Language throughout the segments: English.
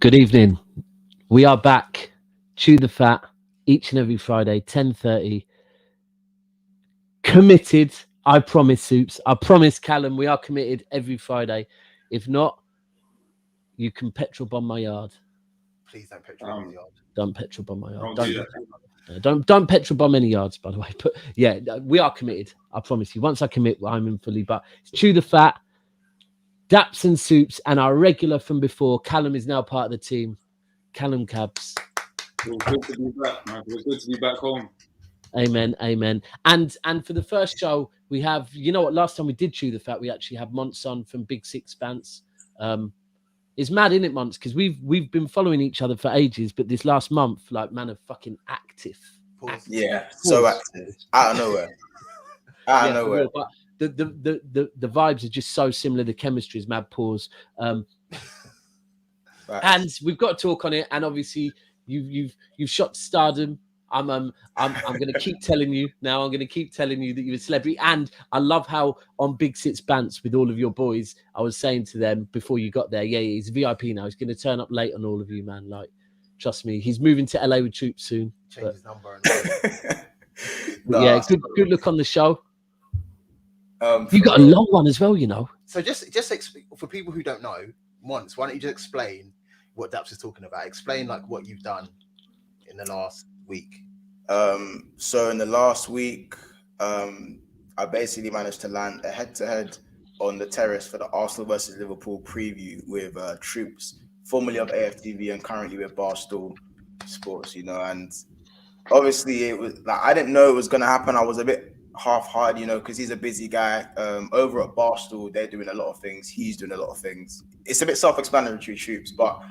Good evening. We are back. Chew the Fat each and every Friday, 10:30. Committed. I promise, Soups. I promise, Callum. We are committed every Friday. If not, you can petrol bomb my yard. Please don't petrol bomb my yard. Don't petrol bomb my yard. Don't Don't petrol bomb any yards, by the way. But yeah, we are committed. I promise you. Once I commit, I'm in fully. But it's Chew the Fat, Daps and Soups, and our regular from before. Callum is now part of the team. Callum Cabs. It was good to be back, man. It was good to be back home. Amen, amen. And for the first show, we have, you know what, last time we did Chew the Fat, we actually had Monts on from Big Six Pants. It's mad, isn't it, Monts? Because we've been following each other for ages, but this last month, like, man, are fucking active. Yeah, so active. Out of nowhere. Out of nowhere. But the vibes are just so similar. The chemistry is mad. Pause. And we've got to talk on it. And obviously, you've shot stardom. I'm going to keep telling you now. I'm going to keep telling you that you're a celebrity. And I love how on Big Six Bants with all of your boys, I was saying to them before you got there, yeah, he's VIP now. He's going to turn up late on all of you, man. Like, trust me, he's moving to LA with troops soon. Change his number. Yeah, good look on the show. You got a long one as well, you know. So just for people who don't know, once, why don't you just explain what Daps is talking about? Explain like what you've done in the last week. So in the last week, I basically managed to land a head-to-head on the terrace for the Arsenal versus Liverpool preview with Troops, formerly of AFTV and currently with Barstool Sports, you know. And obviously it was like I didn't know it was gonna happen. I was a bit half-hearted, you know, because he's a busy guy. Over at Barstool, they're doing a lot of things. He's doing a lot of things. It's a bit self-explanatory, Troops, but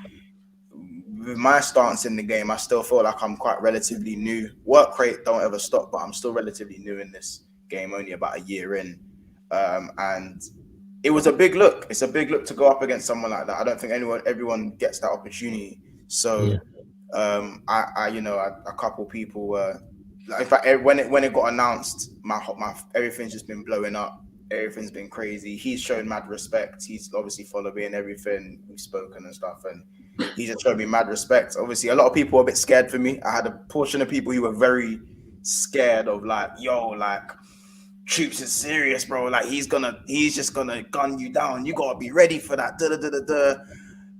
with my stance in the game, I still feel like I'm quite relatively new. Work rate don't ever stop, but I'm still relatively new in this game, only about a year in. And it was a big look. It's a big look to go up against someone like that. I don't think everyone gets that opportunity. So, a couple people were. In fact, when it got announced, my everything's just been blowing up. Everything's been crazy. He's shown mad respect. He's obviously followed me and everything we've spoken and stuff, and he just showed me mad respect. Obviously, a lot of people were a bit scared for me. I had a portion of people who were very scared of like, yo, like Troops is serious, bro. Like he's just gonna gun you down. You gotta be ready for that.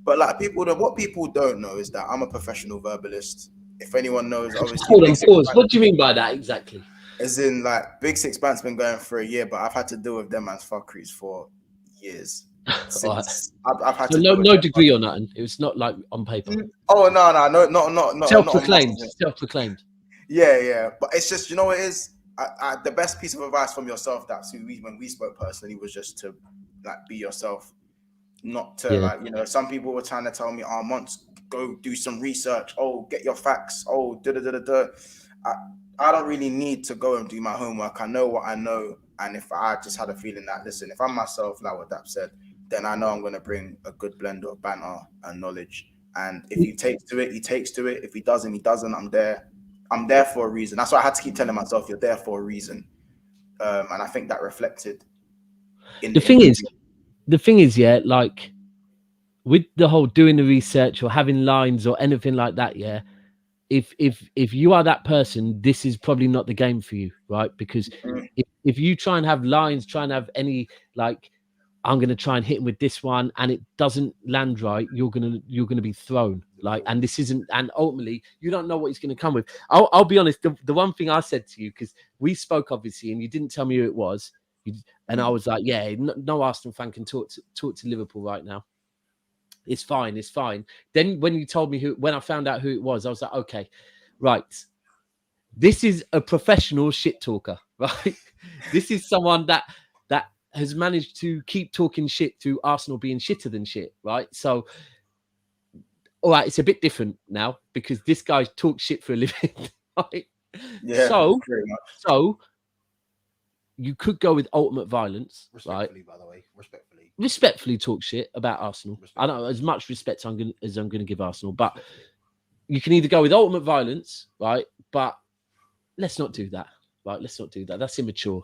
But like what people don't know is that I'm a professional verbalist. If anyone knows, obviously. Hold on, pause. What do you mean by that exactly? As in, like, Big Six Band's been going for a year, but I've had to deal with them as fuckeries for years. Since I've had so to no degree or nothing. It was not like on paper. Oh no, not self-proclaimed. Yeah. But it's just, you know what it is? The best piece of advice from yourself when we spoke personally was just to like be yourself, not to like, you know, some people were trying to tell me, oh, Monts, go do some research. Oh, get your facts. Oh, I don't really need to go and do my homework. I know what I know. And if I just had a feeling that, listen, if I'm myself, like what Dap said, then I know I'm going to bring a good blend of banter and knowledge. And if he takes to it, he takes to it. If he doesn't, he doesn't. I'm there. I'm there for a reason. That's why I had to keep telling myself, you're there for a reason. And I think that reflected. The thing is, yeah, like with the whole doing the research or having lines or anything like that, yeah, if you are that person, this is probably not the game for you, right? Because if you try and have lines, try and have any like, I'm gonna try and hit him with this one, and it doesn't land right, you're gonna be thrown. Like, and this isn't, and ultimately you don't know what he's gonna come with. I'll be honest. The one thing I said to you, because we spoke obviously, and you didn't tell me who it was, and I was like, yeah, no Arsenal fan can talk to Liverpool right now. It's fine. Then when you told me when I found out who it was, I was like, okay, right. This is a professional shit talker, right? This is someone that has managed to keep talking shit to Arsenal being shitter than shit, right? So, all right, it's a bit different now because this guy talks shit for a living, right? Yeah. So you could go with ultimate violence, respectfully, right? By the way, respectfully. respectfully talk shit about Arsenal. I Respect. don't know as much respect as I'm gonna give Arsenal, but you can either go with ultimate violence, right? But let's not do that, right? Let's not do that. That's immature.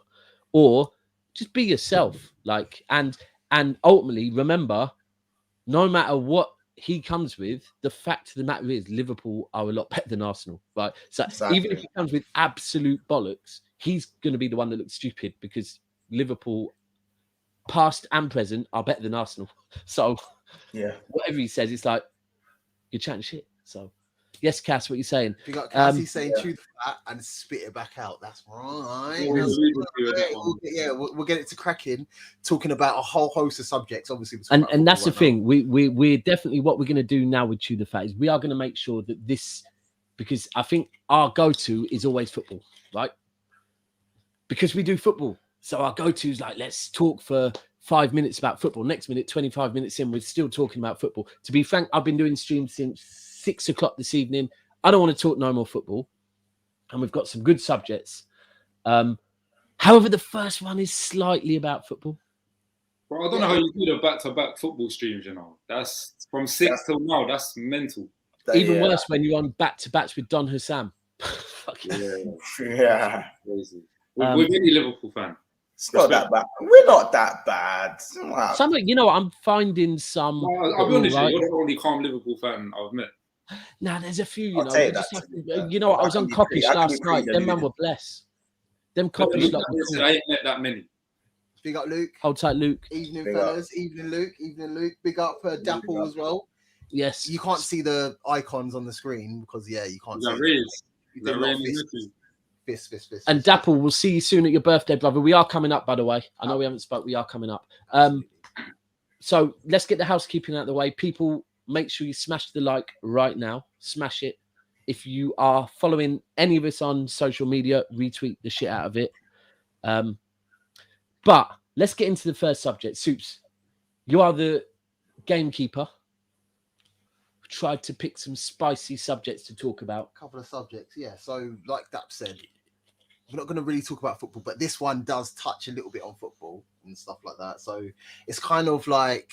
Or just be yourself, like, and ultimately remember, no matter what he comes with, the fact of the matter is Liverpool are a lot better than Arsenal, right? So even if he comes with absolute bollocks, he's going to be the one that looks stupid because Liverpool, past and present, are better than Arsenal. So Yeah. whatever he says, it's like you're chatting shit. So yes, Cass, what you saying? You got Cassie saying chew the fat and spit it back out. That's right. Yeah, We'll get it to cracking, talking about a whole host of subjects. Obviously, and that's the thing. We're definitely, what we're going to do now with Chew the Fat is we are going to make sure that this, because I think our go-to is always football, right? Because we do football. So our go-to is like, let's talk for 5 minutes about football. Next minute, 25 minutes in, we're still talking about football. To be frank, I've been doing streams since 6 o'clock this evening. I don't want to talk no more football. And we've got some good subjects. However, the first one is slightly about football. Bro, I don't know how you do the back-to-back football streams, you know. That's from 6 till now. That's mental. Even worse when you're on back-to-backs with Don Hussam. Fuck Yeah. Crazy. With any Liverpool fan. It's not that bad. We're not that bad. Wow. Some, you know, I'm finding some. I'll be honest, you're the only calm Liverpool fan I've met. Nah, there's a few, you I'll know. take Just that have, you know, I was on Coppish last night. Them man were blessed. Them Coppish lot were cool. I ain't met that many. Big up Luke. Hold tight, Luke. Evening, Big fellas. Evening, Luke. Evening, Luke. Big up Dapple as well. Yes. You can't see the icons on the screen because, you can't see Is Fist. And Dapple, we'll see you soon at your birthday, brother. We are coming up, by the way. I know we haven't spoke. We are coming up. So let's get the housekeeping out of the way. People, make sure you smash the like right now. Smash it. If you are following any of us on social media, retweet the shit out of it. But let's get into the first subject. Soups, you are the gamekeeper. Tried to pick some spicy subjects to talk about. A couple of subjects, yeah. So, like Dap said, we're not going to really talk about football, but this one does touch a little bit on football and stuff like that. So, it's kind of like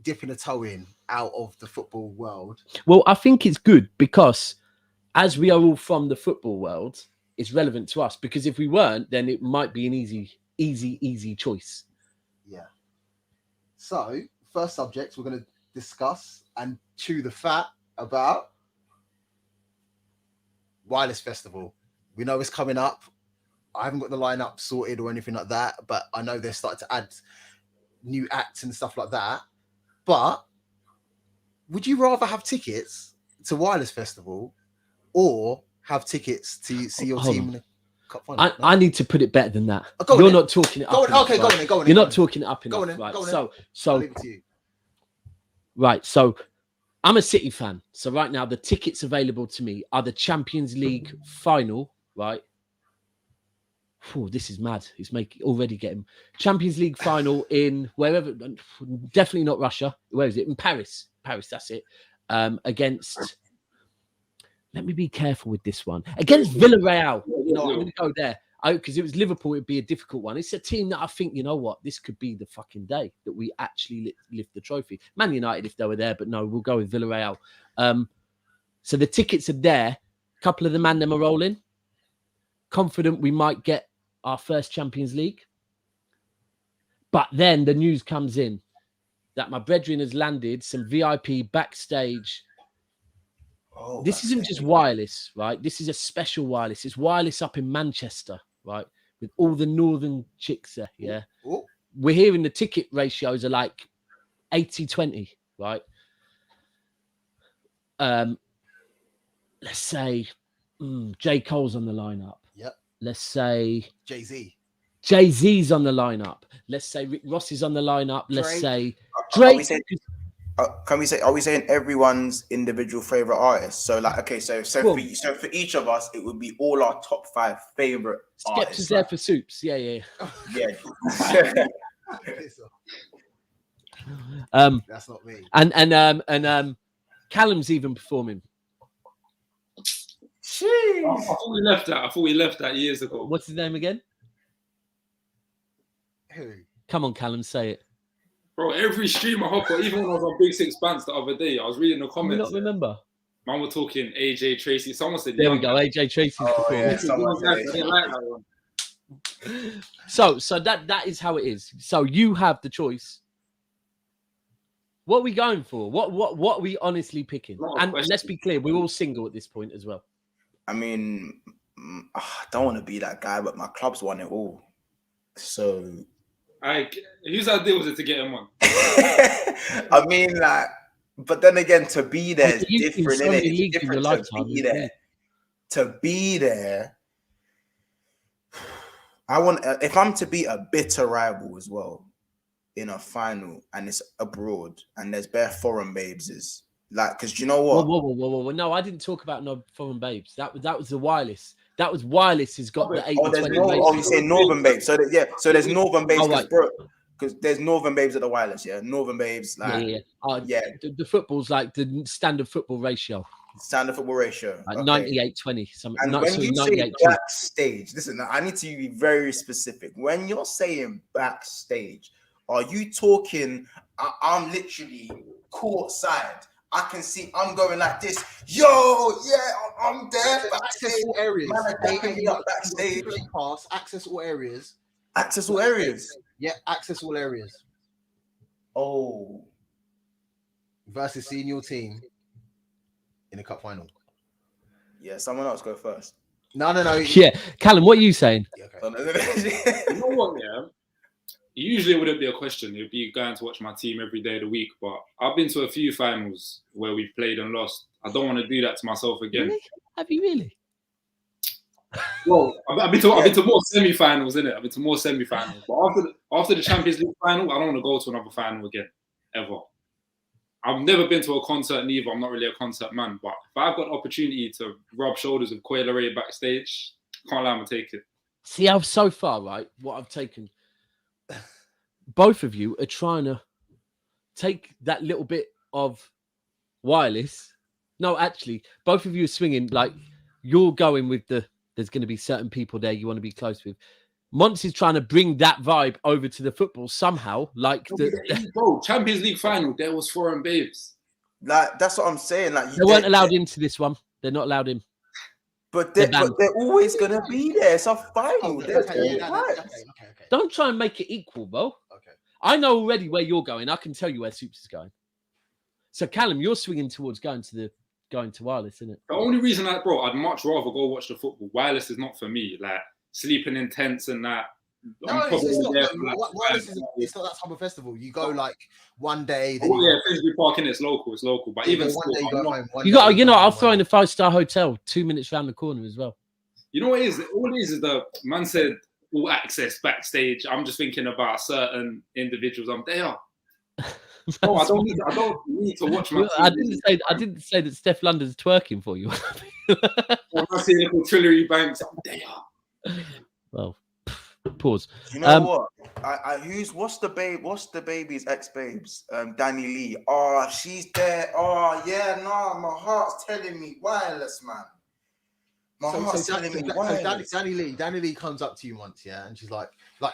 dipping a toe in out of the football world. Well, I think it's good because as we are all from the football world, it's relevant to us. Because if we weren't, then it might be an easy choice. Yeah. So, first subject we're going to discuss and chew the fat about Wireless Festival. We know it's coming up. I haven't got the lineup sorted or anything like that, but I know they're starting to add new acts and stuff like that. But would you rather have tickets to Wireless Festival or have tickets to see your team in the cup final? I need to put it better than that. Oh, You're not talking it up enough. Okay, go on. You're not talking it up enough. Go on, right? go on. So I'll leave it to you. Right, so I'm a City fan. So right now, the tickets available to me are the Champions League final, right? Oh, this is mad. It's already getting Champions League final in wherever, definitely not Russia. Where is it? In Paris. Paris, that's it. Against, let me be careful with this one. Against Villarreal. You know, I'm going to go there. Because it was Liverpool, it'd be a difficult one. It's a team that I think, you know what, this could be the fucking day that we actually lift the trophy. Man United, if they were there, but no, we'll go with Villarreal. So the tickets are there. A couple of the Mandem are rolling. Confident we might get our first Champions League. But then the news comes in that my brethren has landed some VIP backstage. Oh, this isn't just wireless, right? This is a special wireless. It's wireless up in Manchester, right? With all the northern chicks there, yeah? Ooh. We're hearing the ticket ratios are like 80-20, right? Let's say J. Cole's on the lineup. Yep. Let's say Jay-Z's on the lineup. Let's say Rick Ross is on the lineup. Let's Drake. say Drake. Are we saying everyone's individual favorite artist? So like, okay, so for each of us, it would be all our top 5 favorite Skepta's artists. there for Soups. Yeah. That's not me. And Callum's even performing. Jeez. I thought we left that years ago. What's his name again? Who? Come on, Callum, say it. Bro, every stream I hop on, even when I was on Big Six Bands the other day, I was reading the Do you comments. not remember? Man, we're talking AJ Tracy. Someone said, There we young go. guy. AJ Tracy's Oh, performance. yeah. Someone Young said guy, I AJ didn't like that one. So that is how it is. So you have the choice. What are we going for? What are we honestly picking? Not a And question. let's be clear, we're all single at this point as well. I mean, I don't want to be that guy, but my club's won it all. So, Whose idea was it to get him on? I mean, like, but then again, to be there is You've been different, so innit? many It's leagues in different your to lifetime, be isn't there. it? To be there, I want. If I'm to beat a bitter rival as well in a final, and it's abroad, and there's bare foreign babes, is like, because you know what? Whoa. No, I didn't talk about no foreign babes. That was the wireless. That was wireless has got the 80 Oh, there's 20 no. ratio. Oh, you say northern babes. So yeah. So there's northern babes Oh, because right. bro, because there's northern babes at the wireless. Yeah, northern babes. Like, Yeah. The football's like the standard football ratio. Standard football ratio. Like Okay. 98-20. Something. And No, when sorry, you say 98-2. backstage, listen, I need to be very specific. When you're saying backstage, are you talking? I'm literally courtside. I can see. I'm going like this. Yo, yeah, I'm there. Access all areas. Man, taking me up backstage. Pass. Access all areas. Access all areas. Yeah, access all areas. Oh, Versus seeing your team in a cup final. yeah. Someone else go first. No. Yeah, Callum, what are you saying? Yeah, okay. You know what, yeah? Usually it wouldn't be a question. It would be going to watch my team every day of the week. But I've been to a few finals where we've played and lost. I don't want to do that to myself again. Really? Have you really? Well, I've been to more semi-finals, innit? I've been to more semi-finals. But after the Champions League final, I don't want to go to another final again, ever. I've never been to a concert neither. I'm not really a concert man. But if I've got the opportunity to rub shoulders with Coil Ray backstage, can't lie, I'm going to take it. See, I've so far, right, what I've taken, both of you are trying to take that little bit of wireless. No, actually, both of you are swinging, like, you're going with there's going to be certain people there you want to be close with. Monts is trying to bring that vibe over to the football somehow. Like, Bro, Champions League final, there was foreign babes. like that's what I'm saying. Like they weren't allowed into this one. They're not allowed in. but they're always gonna be there. It's a final. Okay. Don't try and make it equal, bro. Okay. I know already where you're going. I can tell you where Soups is going. So, Callum, you're swinging towards going to wireless, isn't it? The only reason I'd much rather go watch the football. Wireless is not for me. Like sleeping in tents and that. No, it's not. Wireless it's not that type of festival. You go like one day. Then Finsbury Park, and it's local. But even one day you go home. I'll throw in a 5-star hotel 2 minutes round the corner as well. You know what it is? All it is the man said all access backstage. I'm just thinking about certain individuals. I'm there. No, I don't need to watch my. I didn't say that Steph London's twerking for you. When I see little Trillery Banks, I'm there. Well, pause. You know what? What's the baby's ex-babes? Danny Lee. Oh, she's there. Oh, yeah, no, my heart's telling me wireless, man. My heart's telling me wireless. Danny Lee comes up to you once, yeah, and she's like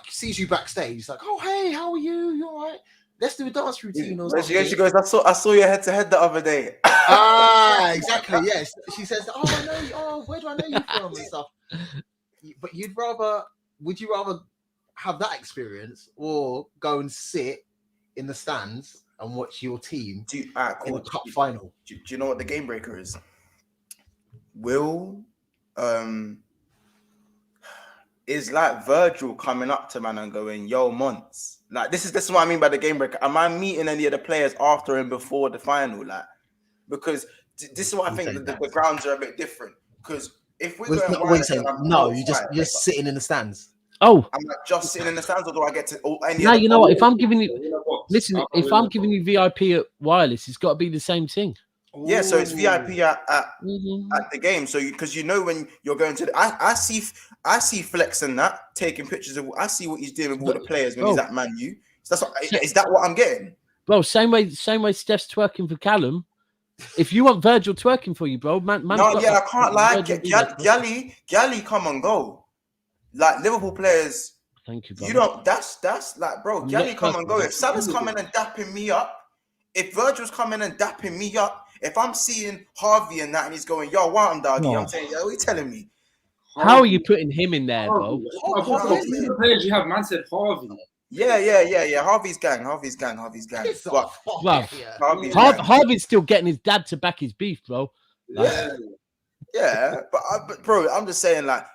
sees you backstage. She's like, oh, hey, how are you? You all right? Let's do a dance routine or something. She goes, I saw you head to head the other day. Exactly. Yes. She says, oh, I know you. Oh, where do I know you from and stuff. But would you rather have that experience or go and sit in the stands and watch your team in the cup final? Do you know what the game breaker is? Is like Virgil coming up to man and going, yo, Monts. Like this is what I mean by the game breaker. Am I meeting any of the players after and before the final? Like, because this is what I think the grounds are a bit different. Because if we're you're sitting in the stands. Oh, I'm like just sitting in the stands, or do I get to? No, you know what? If I'm giving you VIP at wireless, it's got to be the same thing. Yeah, so it's VIP at the game. So because you know when you're going to I see Flex and that taking pictures of. I see what he's doing with all the players when he's at Man U. So is that what I'm getting? Bro, same way Steph's twerking for Callum. If you want Virgil twerking for you, bro, man. No, yeah, I can't lie. Gally, come and go. Like Liverpool players Thank you, bro. You don't. That's like, bro. I'm Gary, not come and go. personal. If Salah's coming and dapping me up, if Virgil's coming and dapping me up, if I'm seeing Harvey and that, and he's going, "Yo, what I'm doggy," No. I'm saying, "Yo, what are you telling me?" How are you putting him in there, bro? Of the players you have, man said Harvey. Yeah. Harvey's gang. Piss But off. Oh, Bruv, yeah. Harvey's gang. Harvey's still getting his dad to back his beef, bro. Yeah, but bro, I'm just saying, like,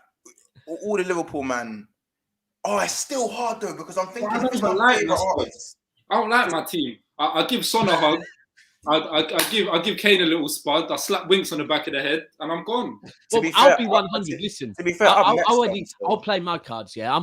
all the Liverpool man. Oh, it's still hard though because I'm thinking who's my favorite artist. I don't like my team. I give Son a hug. I give Kane a little spud. I slap Winks on the back of the head, and I'm gone. Well, I'll be 100. Listen, to be fair, I'll play my cards. Yeah,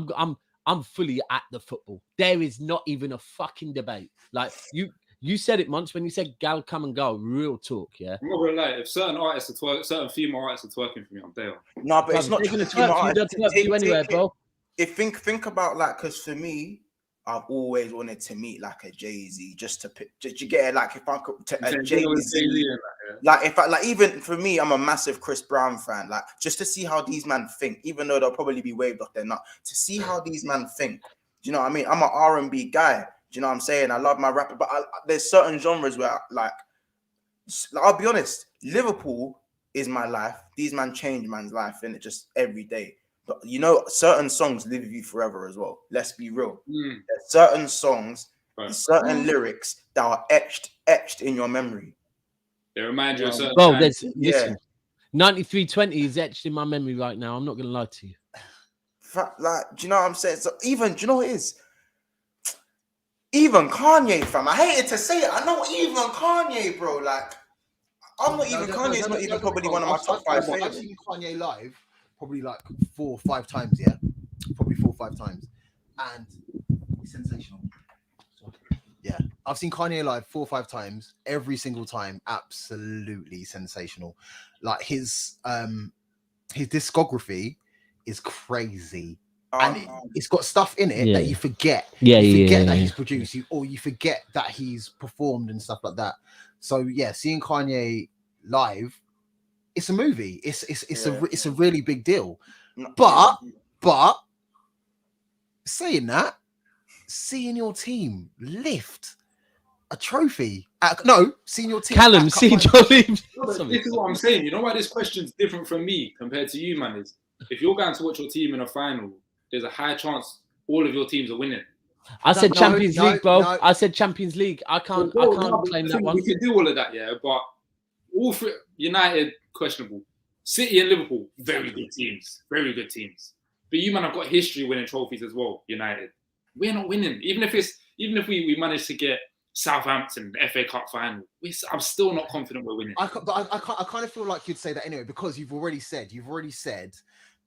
I'm fully at the football. There is not even a fucking debate. Like you said it once when you said "Gal, come and go." Real talk, yeah. I'm not gonna lie. If certain artists are certain female artists are twerking for me, I'm there. No, but it's not going to twerk you anywhere, bro. Think about, like, because for me, I've always wanted to meet like a Jay-Z, just you get it, like, if I could a Jay-Z, like, if I, like, even for me, I'm a massive Chris Brown fan, like, just to see how these men think, even though they'll probably be waved off, they're not, to see how these men think. Do you know what I mean? I'm an R&B guy. Do you know what I'm saying? I love my rapper, but there's certain genres where, like, I'll be honest, Liverpool is my life. These men change man's life, and it just every day. But you know, certain songs live with you forever as well. Let's be real. There's certain songs, certain lyrics that are etched in your memory. They remind you of certain. Bro, listen, 9320 is etched in my memory right now. I'm not gonna lie to you. Like, do you know what I'm saying? So do you know what it is? Even Kanye, fam. I hated to say it. I know even Kanye, bro. Like, Kanye's not even probably one of my top 5 favorites. I've seen Kanye live probably like 4 or 5 times, yeah? Probably 4 or 5 times. And it's sensational. Yeah. I've seen Kanye live 4 or 5 times. Every single time, absolutely sensational. Like, his discography is crazy. And it's got stuff in it that you forget. You forget that he's produced, or you forget that he's performed and stuff like that. So yeah, seeing Kanye live, it's a movie. It's a really big deal. But saying that, seeing your team lift a trophy. Seeing your team. Callum, see your team. This is what I'm saying. You know why this question's different from me compared to you, man? Is if you're going to watch your team in a final, there's a high chance all of your teams are winning. I said Champions League, bro. I said Champions League. I can't claim that one. We can do all of that, yeah. But all three, United, questionable. City and Liverpool, very good teams. Very good teams. But you, man, have got history winning trophies as well, United. We're not winning. Even if we manage to get Southampton, the FA Cup final, I'm still not confident we're winning. I kind of feel like you'd say that anyway, because you've already said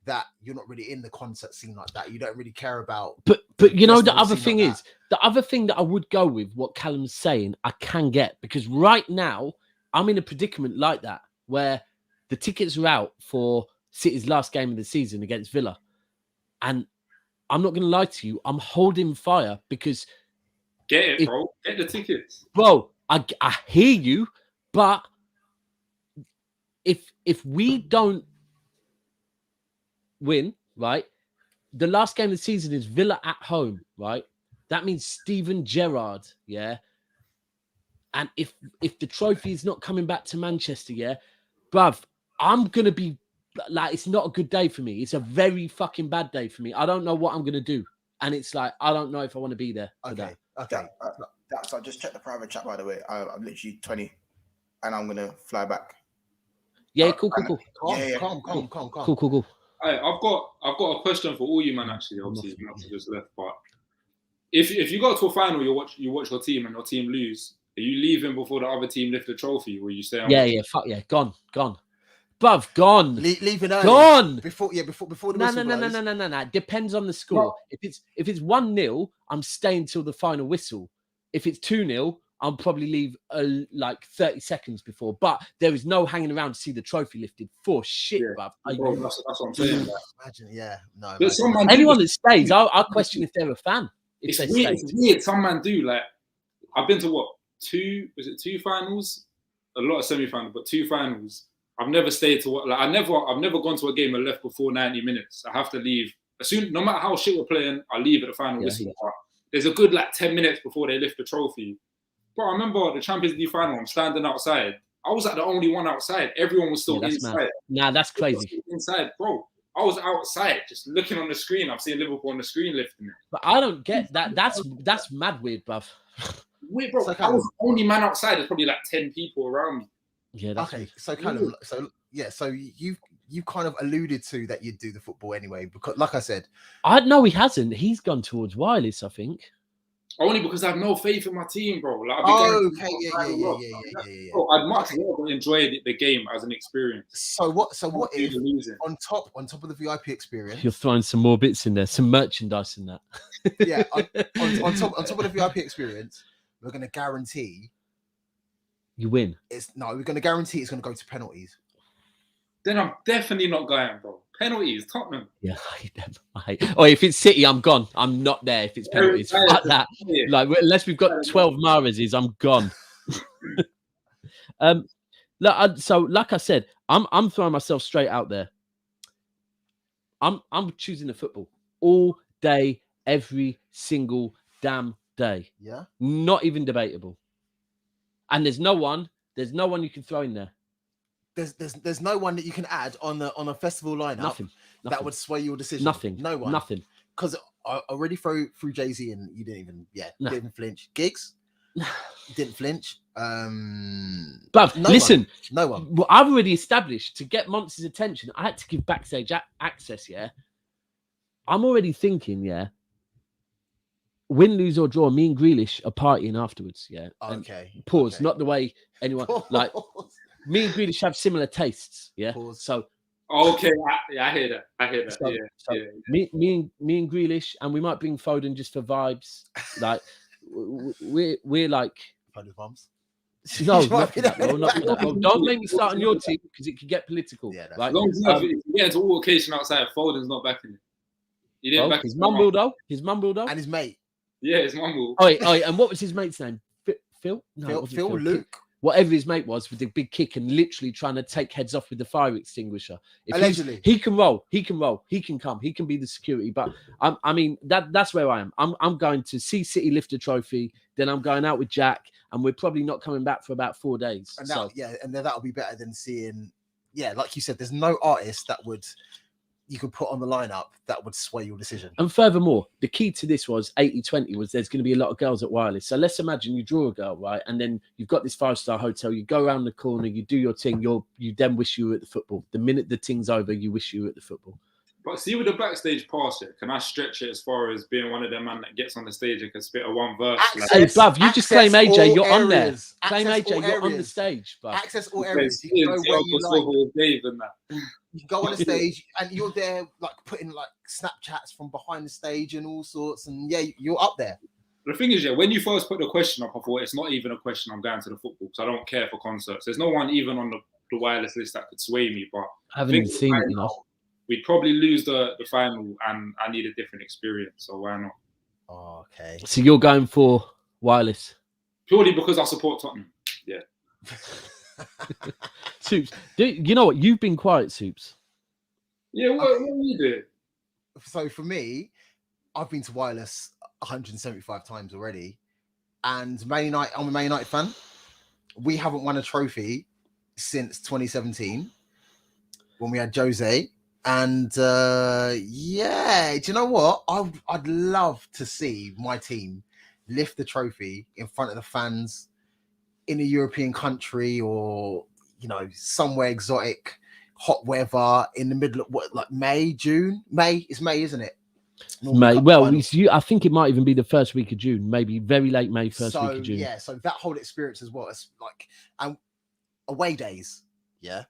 that you're not really in the concert scene like that. You don't really care about. But you know, the other thing is, the other thing that I would go with what Callum's saying, I can get, because right now I'm in a predicament like that where the tickets are out for City's last game of the season against Villa, and I'm not going to lie to you, I'm holding fire because get it, bro. Get the tickets, bro. I hear you, but if we don't win, right? The last game of the season is Villa at home, right? That means Steven Gerrard, yeah? And if the trophy is not coming back to Manchester, yeah? Bruv, I'm going to be like, it's not a good day for me. It's a very fucking bad day for me. I don't know what I'm going to do. And it's like, I don't know if I want to be there. Okay. So I just checked the private chat, by the way. I'm literally 20 and I'm going to fly back. Yeah, cool. Calm. Cool. Hey, I've got a question for all you, man. Actually, obviously, not to just left. But if you go to a final, you watch your team and your team lose. Are you leaving before the other team lift the trophy, or you stay on? Yeah. Fuck yeah, gone. Bruv, gone. Leaving early. Gone. Before the whistle blows. No. Depends on the score. If it's 1-0, I'm staying till the final whistle. If it's 2-0, I'll probably leave like 30 seconds before. But there is no hanging around to see the trophy lifted for shit, bruv. That's what I'm saying. Imagine, no. Anyone that stays, I'll question if they're a fan. It's weird. Some man do. Like, I've been to two finals? A lot of semi-finals, but 2 finals. I've never stayed to what. Like, I've never gone to a game and left before 90 minutes. I have to leave no matter how shit we're playing, I leave at the final Yeah, whistle. There's a good like 10 minutes before they lift the trophy. But I remember the Champions League final. I'm standing outside. I was like the only one outside. Everyone was still inside. Mad. Nah, that's crazy. Inside, bro. I was outside, just looking on the screen. I'm seeing Liverpool on the screen lifting it. But I don't get that. That's mad weird, bruv. Wait, bro. I was the only man outside. There's probably like 10 people around me. Yeah. That's okay. So you kind of alluded to that you'd do the football anyway, because like I said, no, he hasn't. He's gone towards wireless, I think. Only because I have no faith in my team, bro. Like, yeah. Bro, I'd much rather enjoy the game as an experience. So what if on top of the VIP experience, you're throwing some more bits in there, some merchandise in that? Yeah, on top of the VIP experience, we're going to guarantee you win. We're going to guarantee it's going to go to penalties. Then I'm definitely not going, bro. Penalties, Tottenham. Yeah, if it's City, I'm gone. I'm not there. If it's penalties, fuck that. Like unless we've got 12 Mahrez's, I'm gone. So like I said, I'm throwing myself straight out there. I'm choosing the football all day, every single damn day. Yeah, not even debatable. And there's no one you can throw in there. There's no one that you can add on a festival lineup. Nothing. That would sway your decision. Nothing. No one. Nothing. Because I already threw Jay-Z and you didn't even flinch. Gigs didn't flinch. But listen, no one. Well, I've already established to get Monty's attention. I had to give backstage access. Yeah, I'm already thinking. Yeah, win, lose or draw. Me and Grealish are partying afterwards. Yeah. Okay. And pause. Okay. Not the way anyone like. Me and Grealish have similar tastes, yeah. Pause. So okay, I hear that. So, Me and Grealish, and we might bring Foden just for vibes. Like we're like Foden bombs. No, not that. Don't make me start on your team because it could get political. Yeah, right? As long as you get into altercation outside, Foden's not backing it. He didn't back his mumble though. And his mate. Yeah, his mumble. Oh, and what was his mate's name? Phil? No, Phil. Luke. Whatever his mate was, with the big kick and literally trying to take heads off with the fire extinguisher. Allegedly, he can roll, he can come, he can be the security. But I mean, that's where I am. I'm going to see City lift a trophy. Then I'm going out with Jack, and we're probably not coming back for about 4 days. And and then that'll be better than seeing. Yeah, like you said, there's no artist that you could put on the lineup that would sway your decision. And furthermore, the key to this was 80-20 was there's going to be a lot of girls at Wireless. So let's imagine you draw a girl, right? And then you've got this 5-star hotel, you go around the corner, you do your thing, you then wish you were at the football. The minute the thing's over, you wish you were at the football. But see with the backstage pass, can I stretch it as far as being one of them man that gets on the stage and can spit a one verse? Hey, bruv, you just claim AJ, you're on there. Claim AJ, you're on the stage, bruv. Access all areas. You can go where you like. You go on the stage and you're there, like putting like Snapchats from behind the stage and all sorts, and yeah, you're up there. The thing is, when you first put the question up, I thought it's not even a question I'm going to the football because I don't care for concerts. There's no one even on the wireless list that could sway me. But I haven't even seen it, you know. We'd probably lose the final, and I need a different experience. So why not? Oh, okay. So you're going for wireless purely because I support Tottenham. Yeah. Soups, you know what? You've been quiet, Soups. Yeah, what you do? So for me, I've been to Wireless 175 times already, and Man United. I'm a Man United fan. We haven't won a trophy since 2017 when we had Jose. And do you know what? I'd love to see my team lift the trophy in front of the fans in a European country, or somewhere exotic, hot weather in the middle of May, June? May, it's May, isn't it? May. Well, I think it might even be the first week of June, maybe very late May, first week of June. Yeah, so that whole experience as well. It's and away days, yeah.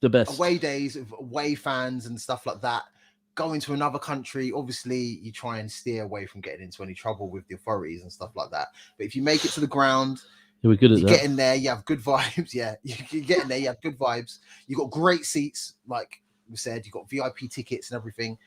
The best away days of away fans and stuff like that. Going to another country, obviously you try and steer away from getting into any trouble with the authorities and stuff like that. But if you make it to the ground, we're good at that. Get in there, you have good vibes. Yeah, you get in there, you have good vibes. You got great seats, like we said. You got VIP tickets and everything.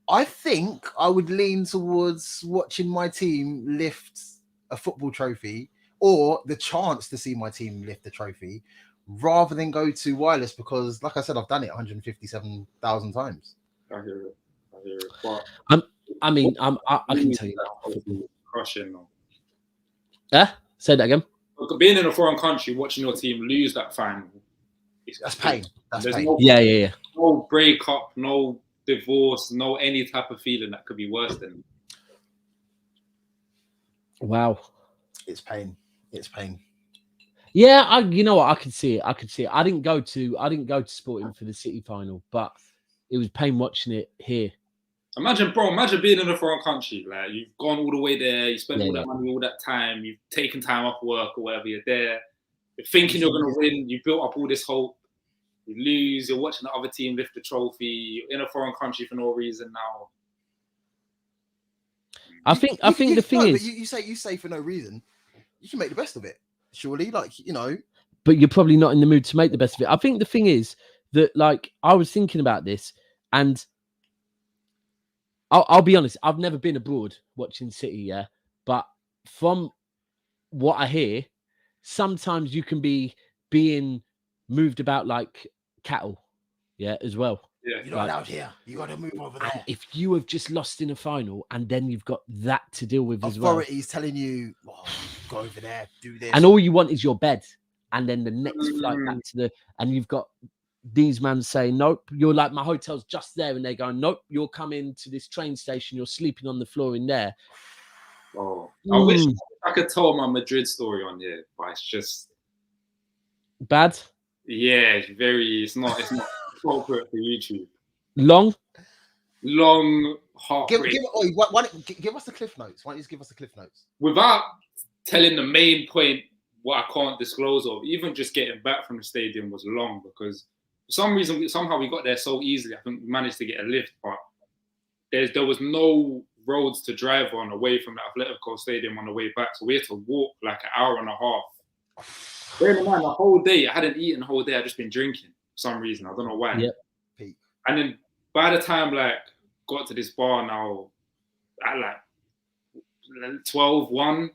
I think I would lean towards watching my team lift a football trophy, or the chance to see my team lift the trophy, rather than go to Wireless, because like I said, I've done it 157,000 times. I hear it. I hear it. But I can tell you that. Crushing. Say that again. Look, being in a foreign country, watching your team lose that final, that's pain. That's pain. No breakup, no divorce, no any type of feeling that could be worse than. Wow. It's pain. It's pain. Yeah, you know what? I can see it. I didn't go to Sporting for the City final, but it was pain watching it here. Imagine being in a foreign country. Like, you've gone all the way there, you spent all that money, all that time, you've taken time off work or whatever, you're there, you're thinking you're going to win, you built up all this hope, you lose, you're watching the other team lift the trophy, you're in a foreign country for no reason now. I think the thing is... You say for no reason, you can make the best of it, surely, like, you know. But you're probably not in the mood to make the best of it. I think the thing is that, like, I was thinking about this, and... I'll be honest, I've never been abroad watching City, but from what I hear, sometimes you can be being moved about like cattle, as well. Yeah, you're not out here. You got to move over there. If you have just lost in a final and then you've got that to deal with as well. Authorities telling you, go over there, do this. And all you want is your bed. And then the next flight back to and you've got these men saying, nope, you're like, my hotel's just there. And they're going, nope, you're coming to this train station. You're sleeping on the floor in there. Oh, I wish I could tell my Madrid story on here, but it's just bad. Yeah, it's not appropriate for YouTube. Long, Give heartbreak. us the cliff notes. Why don't you just give us the cliff notes? Without telling the main point, what I can't disclose of, even just getting back from the stadium was long because for some reason, somehow we got there so easily. I think we managed to get a lift, but there was no roads to drive on away from the Atletico Stadium on the way back. So we had to walk like an hour and a half. Bear in mind, the whole day, I hadn't eaten the whole day. I'd just been drinking for some reason. I don't know why. Yep. And then by the time, got to this bar now at 12, 1,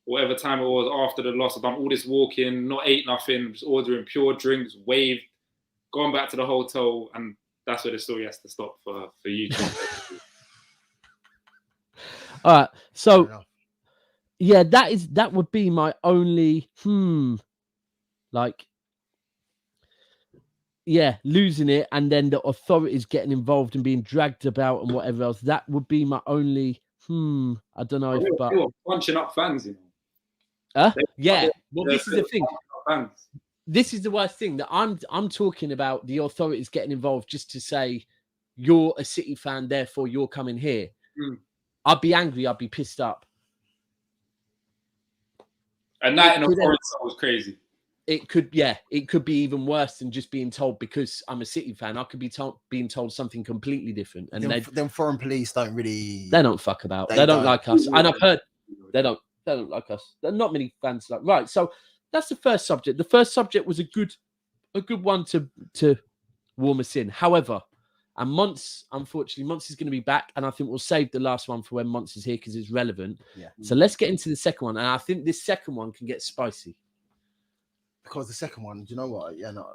whatever time it was after the loss, I've done all this walking, not ate nothing, just ordering pure drinks, waved, going back to the hotel, and that's where the story has to stop for YouTube. All right. So, that would be my only, losing it and then the authorities getting involved and being dragged about and whatever else. That would be my only, I don't know. They were punching up fans, you know. Well, this is the thing. This is the worst thing that I'm talking about the authorities getting involved just to say you're a City fan, therefore you're coming here. I'd be angry. I'd be pissed up. A night in a foreign was crazy. It could be even worse than just being told because I'm a City fan. I could be being told something completely different. And them foreign police don't fuck about. They don't like us. And I've heard they don't like us. There are not many fans like. Right. So that's the first subject. The first subject was a good one to warm us in. However, and unfortunately, Monts is going to be back, and I think we'll save the last one for when Monts is here because it's relevant. Yeah. So let's get into the second one, and I think this second one can get spicy. Because the second one, do you know what? Yeah, no.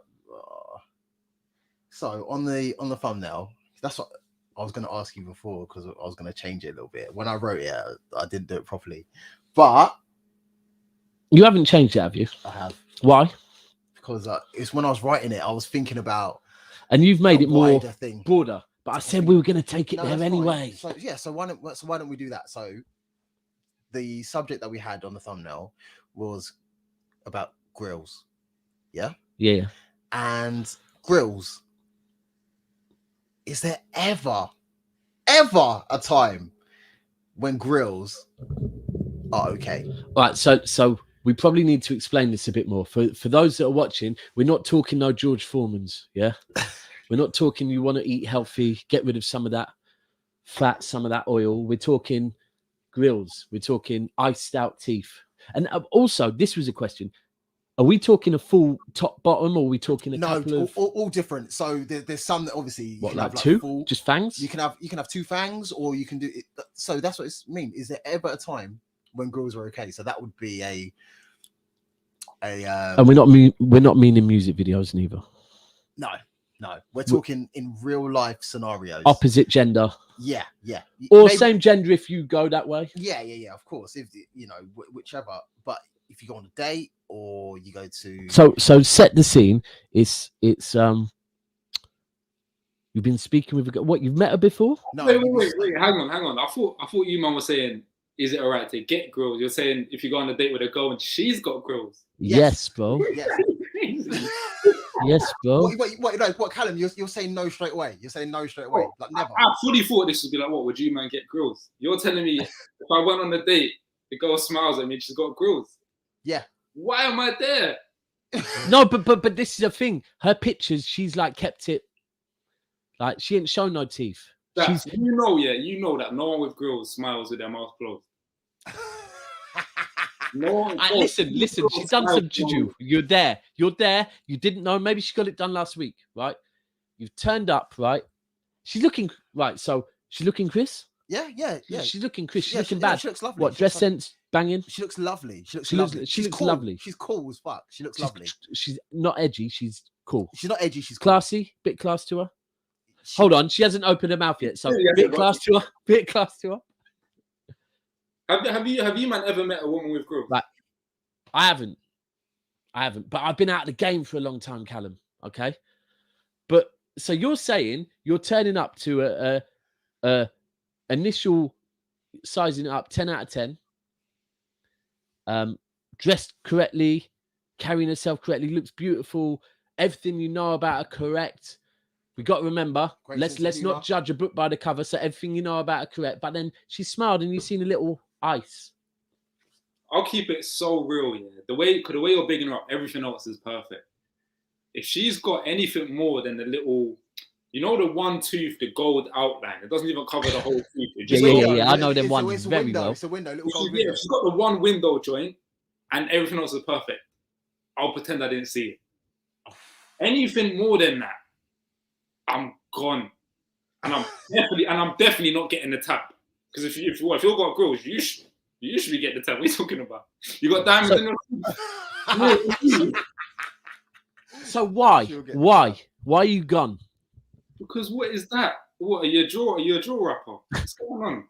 So on the thumbnail, that's what I was going to ask you before because I was going to change it a little bit. When I wrote it, I didn't do it properly, but you haven't changed it, have you? I have. Why? Because it's when I was writing it, I was thinking about. And you've made it more broader. But I said we were going to take it there anyway. So why don't we do that? So the subject that we had on the thumbnail was about Grillz. Yeah. And Grillz. Is there ever a time when Grillz are okay? All right. So we probably need to explain this a bit more. For those that are watching, we're not talking no George Foreman's, yeah? We're not talking you want to eat healthy, get rid of some of that fat, some of that oil. We're talking Grillz. We're talking iced out teeth. And also, this was a question. Are we talking a full top bottom or are we talking a couple of... all different. So there's some that obviously... You can have two? Full, just fangs? You can have two fangs or you can do... So that's what it means. Is there ever a time when Grillz are okay? So that would be and we're not meaning music videos neither. No. No, we're talking in real life scenarios. Opposite gender. Yeah. Or Maybe, same gender if you go that way. Yeah. Of course, if whichever. But if you go on a date or you go to So set the scene. It's you've been speaking with a girl. What, you've met her before? No, Wait, hang on. I thought you man was saying, is it alright to get Grillz? You're saying if you go on a date with a girl and she's got Grillz. Yes, bro. Yes. Yes, bro. What, Callum? You're saying no straight away. You're saying no straight away. Like never. I fully thought this would be like, what would you man get Grillz? You're telling me if I went on a date, the girl smiles at me, she's got Grillz. Yeah. Why am I there? No, but this is the thing. Her pictures, she's like kept it. Like she ain't shown no teeth. That, you know that no one with Grillz smiles with their mouth closed. No, listen. She's done some juju. You're there. You didn't know. Maybe she got it done last week, right? You've turned up, right? She's looking right. So she's looking Chris. Yeah. She's looking Chris. She's looking bad. She looks lovely. What, dress sense banging? She looks lovely. She looks cool. Lovely. She's cool as fuck. She looks lovely. She's not edgy. She's cool. She's not edgy. She's classy. Cool. Bit class to her. Hold on. She hasn't opened her mouth yet. So bit class to her. Bit class to her. Have you man ever met a woman with Grillz? Right. I haven't. But I've been out of the game for a long time, Callum. Okay. But so you're saying you're turning up to a initial sizing it up 10 out of 10. Dressed correctly, carrying herself correctly, looks beautiful. Everything you know about her correct. We got to remember, let's not judge a book by the cover. So everything you know about her correct. But then she smiled and you've seen a little ice. I'll keep it so real, yeah. The way you're bigging her up, everything else is perfect. If she's got anything more than the little, you know, the one tooth, the gold outline, it doesn't even cover the whole tooth. Yeah. I know them ones very well. It's a window, little gold window. If she's got the one window joint and everything else is perfect, I'll pretend I didn't see it. Anything more than that, I'm gone, and I'm definitely not getting the tap. Because if you've got Grillz, you should be getting the tap. What are you talking about? You got diamonds in your teeth. So why are you gone? Because what is that? What are you a jaw rapper? What's going on?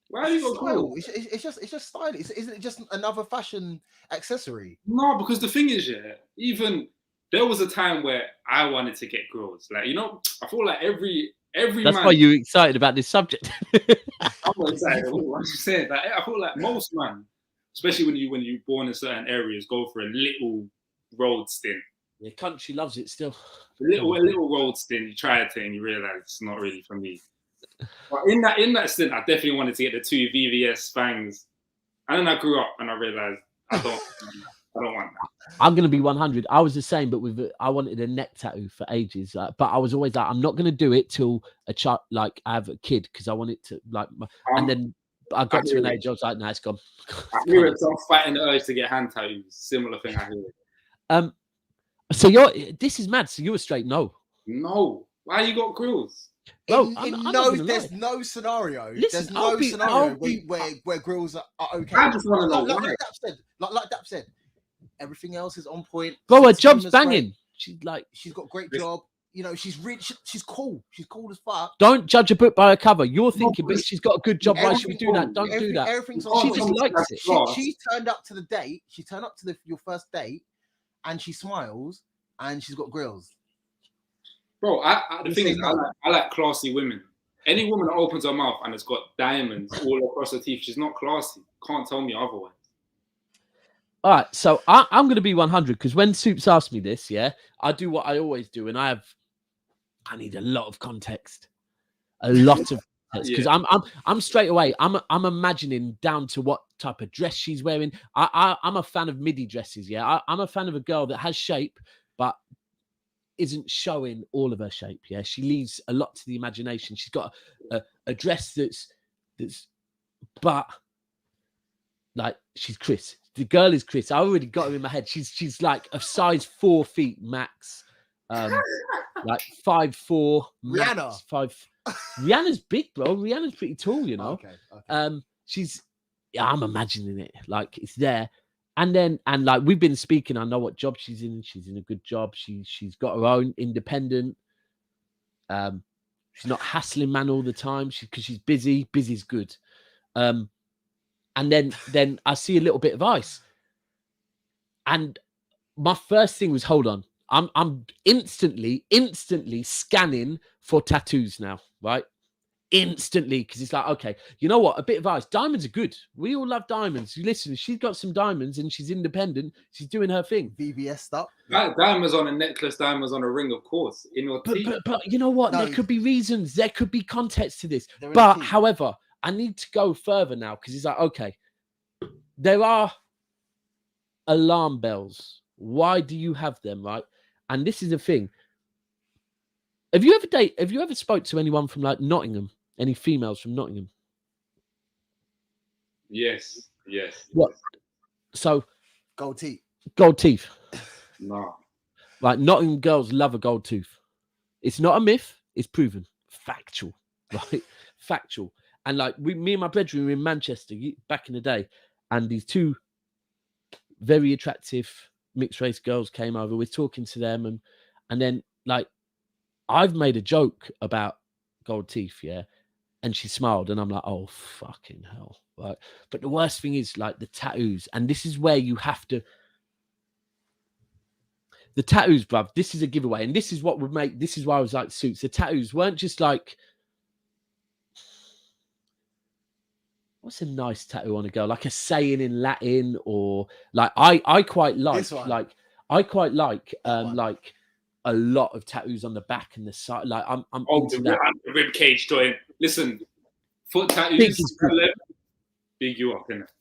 Why are you got Grillz? It's just style. Isn't it just another fashion accessory? No, because the thing is, yeah, even there was a time where I wanted to get Grillz. Like, you know, I feel like every That's man, why you're excited about this subject. I'm not excited. I'm just saying that I feel like most man, especially when you're born in certain areas, go for a little road stint. The country loves it still. A little road stint. You try it and you realize it's not really for me. But in that stint, I definitely wanted to get the 2 VVS Spangs, and then I grew up and I realized I don't want that. I'm gonna be 100. I was the same, but I wanted a neck tattoo for ages. But I was always like, I'm not gonna do it till a child, like I have a kid, because I want it to like. And then I got to an age, I was like, nah, it's gone. I hear it. So I'm fighting the urge to get hand tattoos. Similar thing. I hear. So this is mad. So you're a straight no. No. Why you got Grillz? Bro, there's no scenario. Listen, there's no scenario where Grillz are okay. I just want to know why. Like Dap said, everything else is on point. Bro, her job's banging. Great. She's got a great job. You know, she's rich. She's cool. She's cool as fuck. Don't judge a book by her cover. You're thinking, but she's got a good job. Why should we do that? Don't do that. Everything's she just likes it. She turned up to the date. She turned up to your first date, and she smiles, and she's got Grillz. Bro, the thing is, I like classy women. Any woman that opens her mouth and has got diamonds all across her teeth, she's not classy. Can't tell me otherwise. All right, so I'm going to be 100 because when Soups asked me this, yeah, I do what I always do, and I need a lot of context, because I'm straight away. I'm imagining down to what type of dress she's wearing. I'm a fan of midi dresses. Yeah, I'm a fan of a girl that has shape, but isn't showing all of her shape. Yeah, she leaves a lot to the imagination. She's got a dress that's but like she's Chris. The girl is Chris. I already got her in my head. She's like a size 4 feet max, like 5'4". Rihanna. 5. Rihanna's big, bro. Rihanna's pretty tall, you know. Okay. I'm imagining it like it's there, And like we've been speaking, I know what job she's in. She's in a good job. She's got her own independent. She's not hassling man all the time. Because she's busy. Busy's good. And then I see a little bit of ice. And my first thing was, hold on. I'm instantly scanning for tattoos now, right? Instantly, because it's like, okay, you know what? A bit of ice. Diamonds are good. We all love diamonds. You listen, she's got some diamonds and she's independent. She's doing her thing. VVS stuff. Diamonds on a necklace, diamonds on a ring, of course. In your teeth. But you know what? No. There could be reasons. There could be context to this. But however, I need to go further now because it's like, okay, there are alarm bells. Why do you have them, right? And this is the thing. Have you ever spoke to anyone from like Nottingham? Any females from Nottingham? Yes. What? So Gold teeth. Gold teeth. No. Like Nottingham girls love a gold tooth. It's not a myth. It's proven. Factual. Right? Factual. And like me and my brethren were in Manchester back in the day, and these two very attractive mixed race girls came over. We're talking to them, and then like I've made a joke about gold teeth, yeah, and she smiled, and I'm like, oh fucking hell, right? But the worst thing is like the tattoos, and this is where you have to. The tattoos, bruv, this is a giveaway, and this is what would make. This is why I was like suits. The tattoos weren't just like. What's a nice tattoo on a girl? Like a saying in Latin, or like I quite like like a lot of tattoos on the back and the side. Like I'm into that. The rib cage joint. Listen, foot tattoos, big you up in it.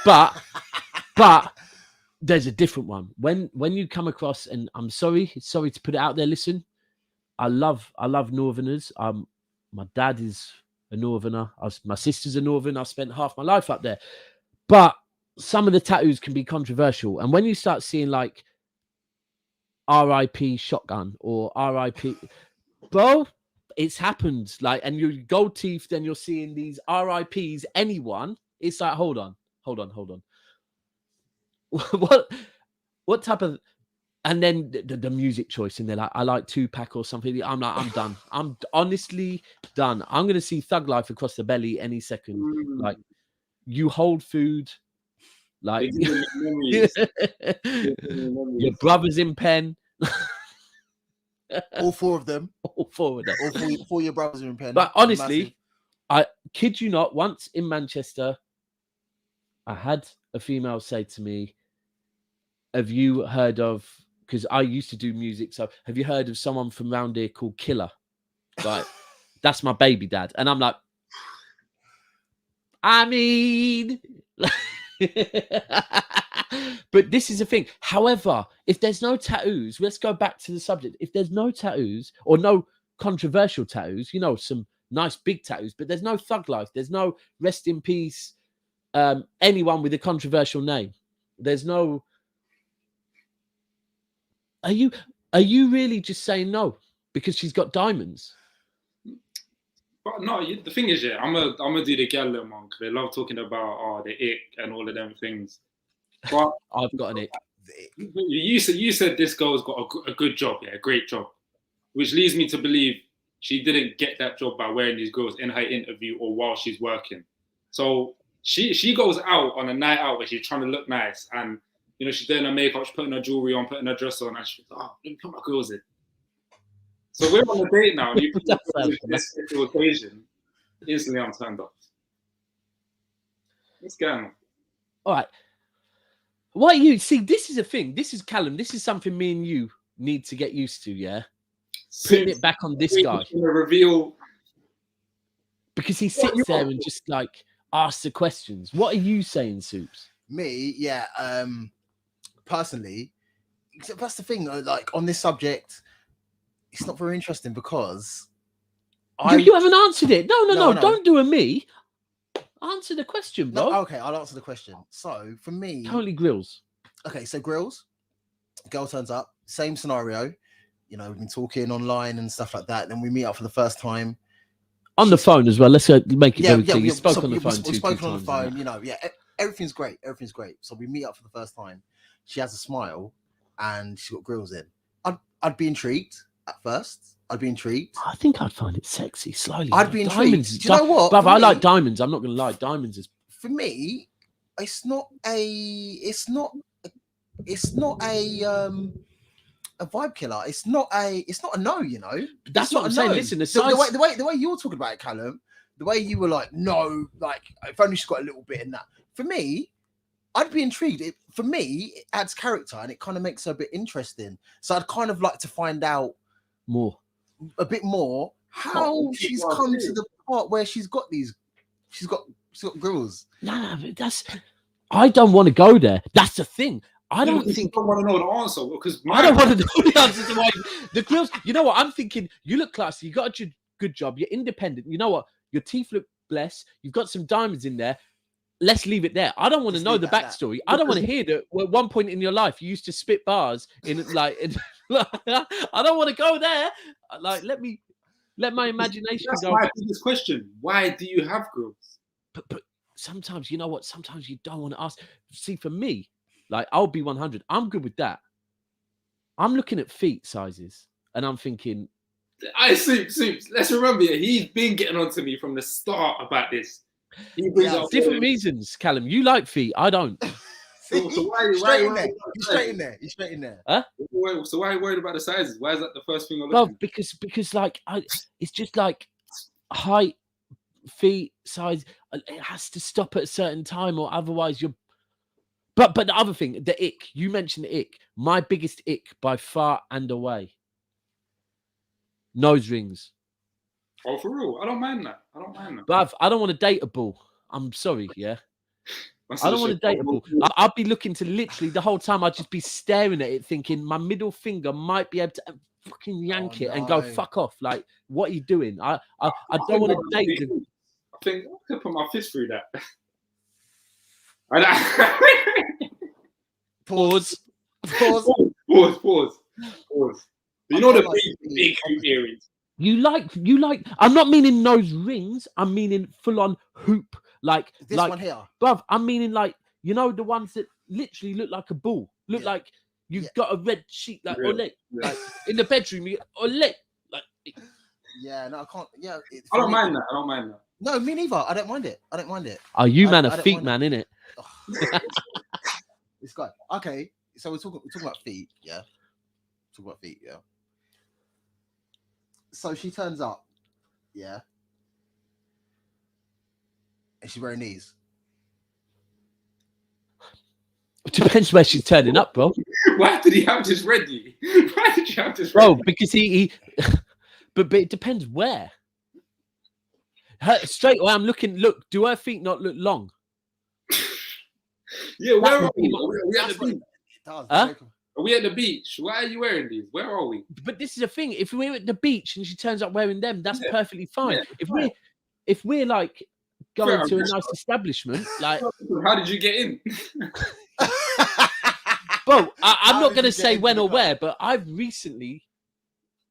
But there's a different one. When you come across, and I'm sorry to put it out there. Listen, I love Northerners. My dad is a Northerner. My sister's a Northern. I spent half my life up there. But some of the tattoos can be controversial. And when you start seeing like RIP shotgun or RIP, bro, it's happened. Like, and you're gold teeth, then you're seeing these RIPs, anyone. It's like, hold on. What type of, and then the music choice, and they're like, I like Tupac or something. I'm like, I'm done. I'm honestly done. I'm going to see Thug Life across the belly any second. Like, you hold food. Like, your brother's in pen. All four of them. All four of them. All four your brothers are in pen. But honestly, I kid you not, once in Manchester, I had a female say to me, have you heard of, because I used to do music, so have you heard of someone from round here called Killer? Like, that's my baby dad. And I'm like, I mean, but this is the thing. However, if there's no tattoos, let's go back to the subject. If there's no tattoos or no controversial tattoos, you know, some nice big tattoos, but there's no Thug Life, there's no rest in peace, anyone with a controversial name. There's no. Are you really just saying no because she's got diamonds? But no, the thing is, yeah, I'm gonna do the gal one because they love talking about the ick and all of them things. But I've got an ick. You said this girl's got a good job, yeah, a great job, which leads me to believe she didn't get that job by wearing these girls in her interview or while she's working. So she goes out on a night out where she's trying to look nice, and you know she's doing her makeup, she's putting her jewelry on, putting her dress on, and she's like, oh, let me put my girls in. So we're on a date now, and you put this occasion. Instantly, I'm turned off. What's going on? All right. What you see? This is a thing. This is Callum. This is something me and you need to get used to. Yeah, putting it back on this guy. Reveal because he sits there and just like asks the questions. What are you saying, Soups? Me, yeah. Personally, that's the thing. Like on this subject, it's not very interesting because you haven't answered it. No. Don't do a me. Answer the question, bro. No, okay, I'll answer the question. So for me, totally Grillz. Okay, so Grillz, girl turns up, same scenario. You know, we've been talking online and stuff like that. Then we meet up for the first time on the phone as well. Let's make it very clear. You spoke on the phone. We spoke on the phone. You know, yeah. everything's great. Everything's great. So we meet up for the first time. She has a smile, and she's got grills in. I'd be intrigued at first. I'd be intrigued. I think I'd find it sexy slightly. I'd be intrigued. Diamonds. Do you know what? Bruv, I like diamonds. I'm not gonna lie. Diamonds is for me. It's not a vibe killer. It's not a no. You know. That's what I'm saying. Listen, the way you're talking about it, Callum. The way you were like, no, like if only she's got a little bit in that. For me, I'd be intrigued. For me, it adds character and it kind of makes her a bit interesting. So I'd kind of like to find out a bit more how she's come to the part where she's got grills. Nah, I don't want to go there. That's the thing. I don't want to know the answer because I don't want to know the answer to why the grills. You know what? I'm thinking. You look classy. You got a good job. You're independent. You know what? Your teeth look blessed. You've got some diamonds in there. Let's leave it there. I don't want to know the backstory. I don't want to hear that at one point in your life you used to spit bars in like. I don't want to go there. Like, let my imagination go. That's my biggest question. Why do you have grills? But sometimes, you know what? Sometimes you don't want to ask. See, for me, like I'll be 100. I'm good with that. I'm looking at feet sizes and I'm thinking. Soups. Let's remember, he's been getting on to me from the start about this. He brings up different reasons, Callum. You like feet, I don't. So why He's straight in there. Huh? So why are you worried about the sizes? Why is that the first thing? Well, because like it's just like height, feet, size. It has to stop at a certain time, or otherwise you're. But the other thing, the ick. You mentioned the ick. My biggest ick by far and away. Nose rings. Oh, for real? I don't mind that. But I don't want to date a bull. I'm sorry, yeah. I don't want to date a bull. I'd be looking to literally the whole time. I'd just be staring at it, thinking my middle finger might be able to fucking yank it and go fuck off. Like, what are you doing? I don't want to date them. I think I could put my fist through that. Pause. You know the big hoop earrings. You like. I'm not meaning nose rings. I'm meaning full on hoop. Like this one here, bruv. I'm meaning like, you know, the ones that literally look like a ball. Look like you've got a red sheet, like ole, like in the bedroom. Ole, like. Yeah, no, I can't. Yeah, I don't mind that. No, me neither. I don't mind it. Oh, you man, a feet man, innit? This guy. Okay, so we're talking about feet. Yeah, So she turns up, yeah, and she's wearing these. It depends where she's turning up, bro. Why did he have this ready? Why did you have this ready? Bro, because he but it depends where. Straight away, I'm looking. Look, do her feet not look long? Yeah, where are we? Are we at the beach? Huh? Are we at the beach? Why are you wearing these? Where are we? But this is the thing. If we're at the beach and she turns up wearing them, that's perfectly fine. Yeah, if we're like going to a nice establishment, like how did you get in? Bro, I'm not going to say when or where, but I've recently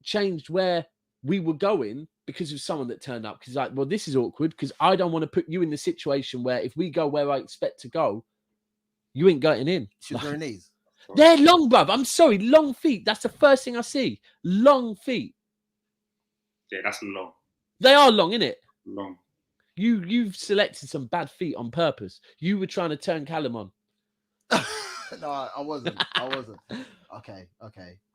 changed where we were going because of someone that turned up. Because like, well, this is awkward because I don't want to put you in the situation where if we go where I expect to go, you ain't getting in. She's wearing these. They're long, bruv. I'm sorry, long feet. That's the first thing I see. Long feet. Yeah, that's long. They are long, innit? Long. You've selected some bad feet on purpose. You were trying to turn Callum on. No, I wasn't. Okay.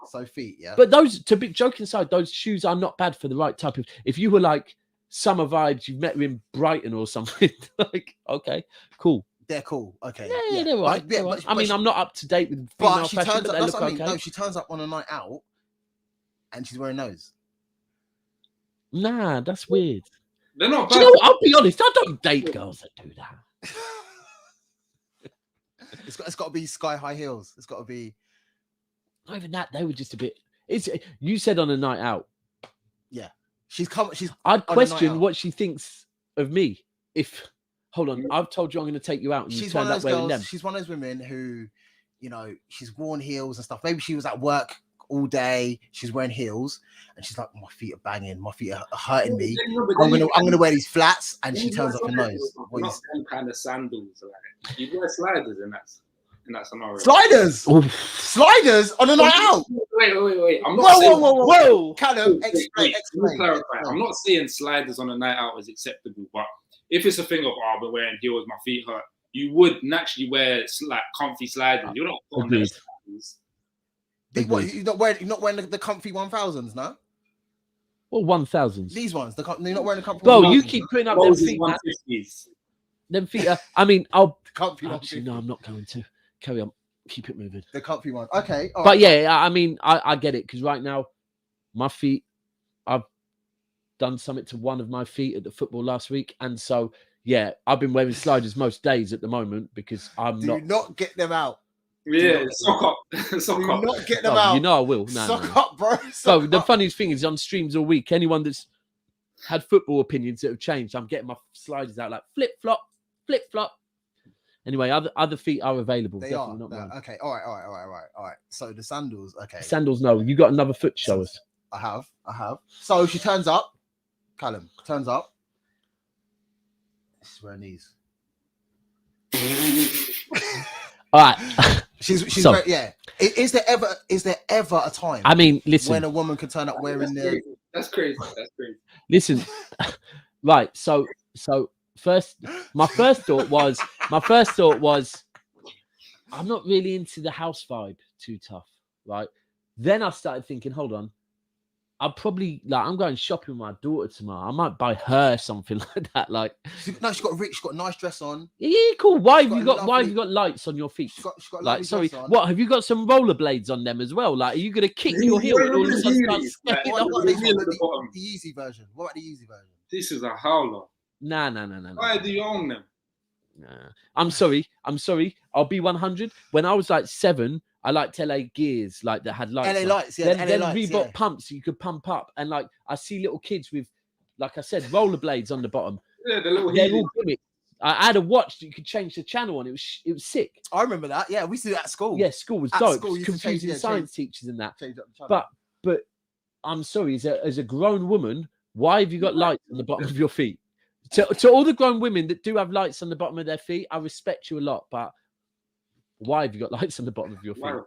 So feet, yeah. But those, to be joking aside, those shoes are not bad for the right type of. If you were like summer vibes, you've met her in Brighton or something, like okay, cool. They're cool. Okay. Yeah, they're right. I mean, I'm not up to date with female fashion, but they look okay. No, she turns up on a night out, and she's wearing those. Nah, that's weird. They're not bad. Do you know what? I'll be honest. I don't date girls that do that. It's got to be sky high heels. It's got to be. Not even that. They were just a bit. You said on a night out. Yeah, I'd question what she thinks of me if. Hold on, I've told you I'm going to take you out, and she's you turned up wearing them. She's one of those women who, she's worn heels and stuff. Maybe she was at work all day. She's wearing heels, and she's like, my feet are banging, my feet are hurting me. I'm gonna wear these flats, and she turns up and knows. Not some kind of sandals. Like you wear sliders in that scenario. Sliders, sliders on a night out. Wait. I'm not saying. Whoa. Callum, explain. Clarify. I'm not saying sliders on a night out is acceptable, but if it's a thing of I've been wearing heels, my feet hurt, you would naturally wear like comfy sliders. You're not on those sliders. You're not wearing the comfy 1000s, no? Well, 1000s. These ones, you're not wearing the comfy. Bro, you keep putting up them feet. 150s. Them feet are. I mean, I'll. Comfy actually, no, I'm not going to. Carry on. Keep it moving. The comfy one. Okay. But yeah, I mean, I get it because right now, my feet, I've done something to one of my feet at the football last week, and so yeah, I've been wearing sliders most days at the moment because I'm Do not get them out. Yeah, sock up. Sock up. Not get them out. You know I will. Sock up, bro. So the funniest thing is on streams all week, anyone that's had football opinions that have changed, I'm getting my sliders out like flip flop. Anyway, other feet are available. They are. Okay. All right. So the sandals. Okay. Sandals. No, you got another foot. Show us. I have. So she turns up. Callum turns up. This is wearing these. All right. She's so, yeah. Is there ever a time? I mean, listen. When a woman can turn up wearing the. That's crazy. Listen. Right. So my first thought was I'm not really into the house vibe too tough, right? Then I started thinking, hold on, I'm going shopping with my daughter tomorrow. I might buy her something like that. Like, no, she's got a nice dress on. Yeah, cool. Why have you got lights on your feet? She's got like, sorry, what have you got some rollerblades on them as well? Like, are you gonna kick your heel and all of a sudden start stepping up? The easy version. What about the easy version? This is a howler. Nah. Why do you own them? Nah. I'm sorry. I'll be 100. When I was like 7, I liked LA Gears, like that had lights. LA lights, yeah. Then Reebok pumps you could pump up, and like I see little kids with, like I said, rollerblades on the bottom. Yeah, the little. They're all gimmicks. I had a watch that you could change the channel on. It was sick. I remember that. Yeah, we used to do that at school. Yeah, school was dope. Confusing science teachers and that. But I'm sorry, as a grown woman, why have you got lights on the bottom of your feet? To all the grown women that do have lights on the bottom of their feet, I respect you a lot, but why have you got lights on the bottom of your feet? Wow.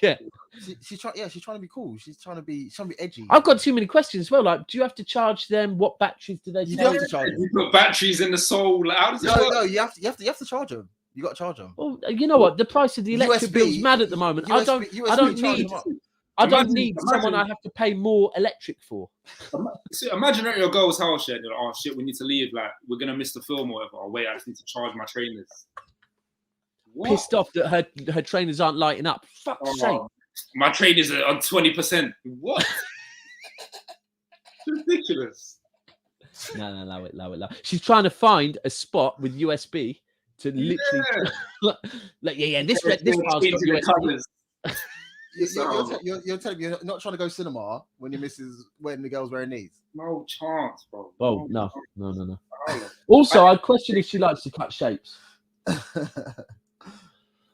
Yeah. She's trying to be cool. She's trying to be edgy. I've got too many questions as well. Like, do you have to charge them? What batteries do they? You have to charge them. You put batteries in the sole. How does it work? No, you have to charge them. You got to charge them. Well, you know what? The price of the electric bill's mad at the moment. I don't need someone I have to pay more electric for. Imagine at your girl's house, yeah, they're like, oh shit, we need to leave. Like, we're gonna miss the film or whatever. Oh wait, I just need to charge my trainers. What? Pissed off that her trainers aren't lighting up. Fuck's sake. My trainers are on 20%. What? Ridiculous. No, allow it. She's trying to find a spot with USB to literally this part's got USB. You're telling me you're not trying to go cinema when the girl's wearing these? No chance, bro. Oh, no. Also, I question if she likes to cut shapes.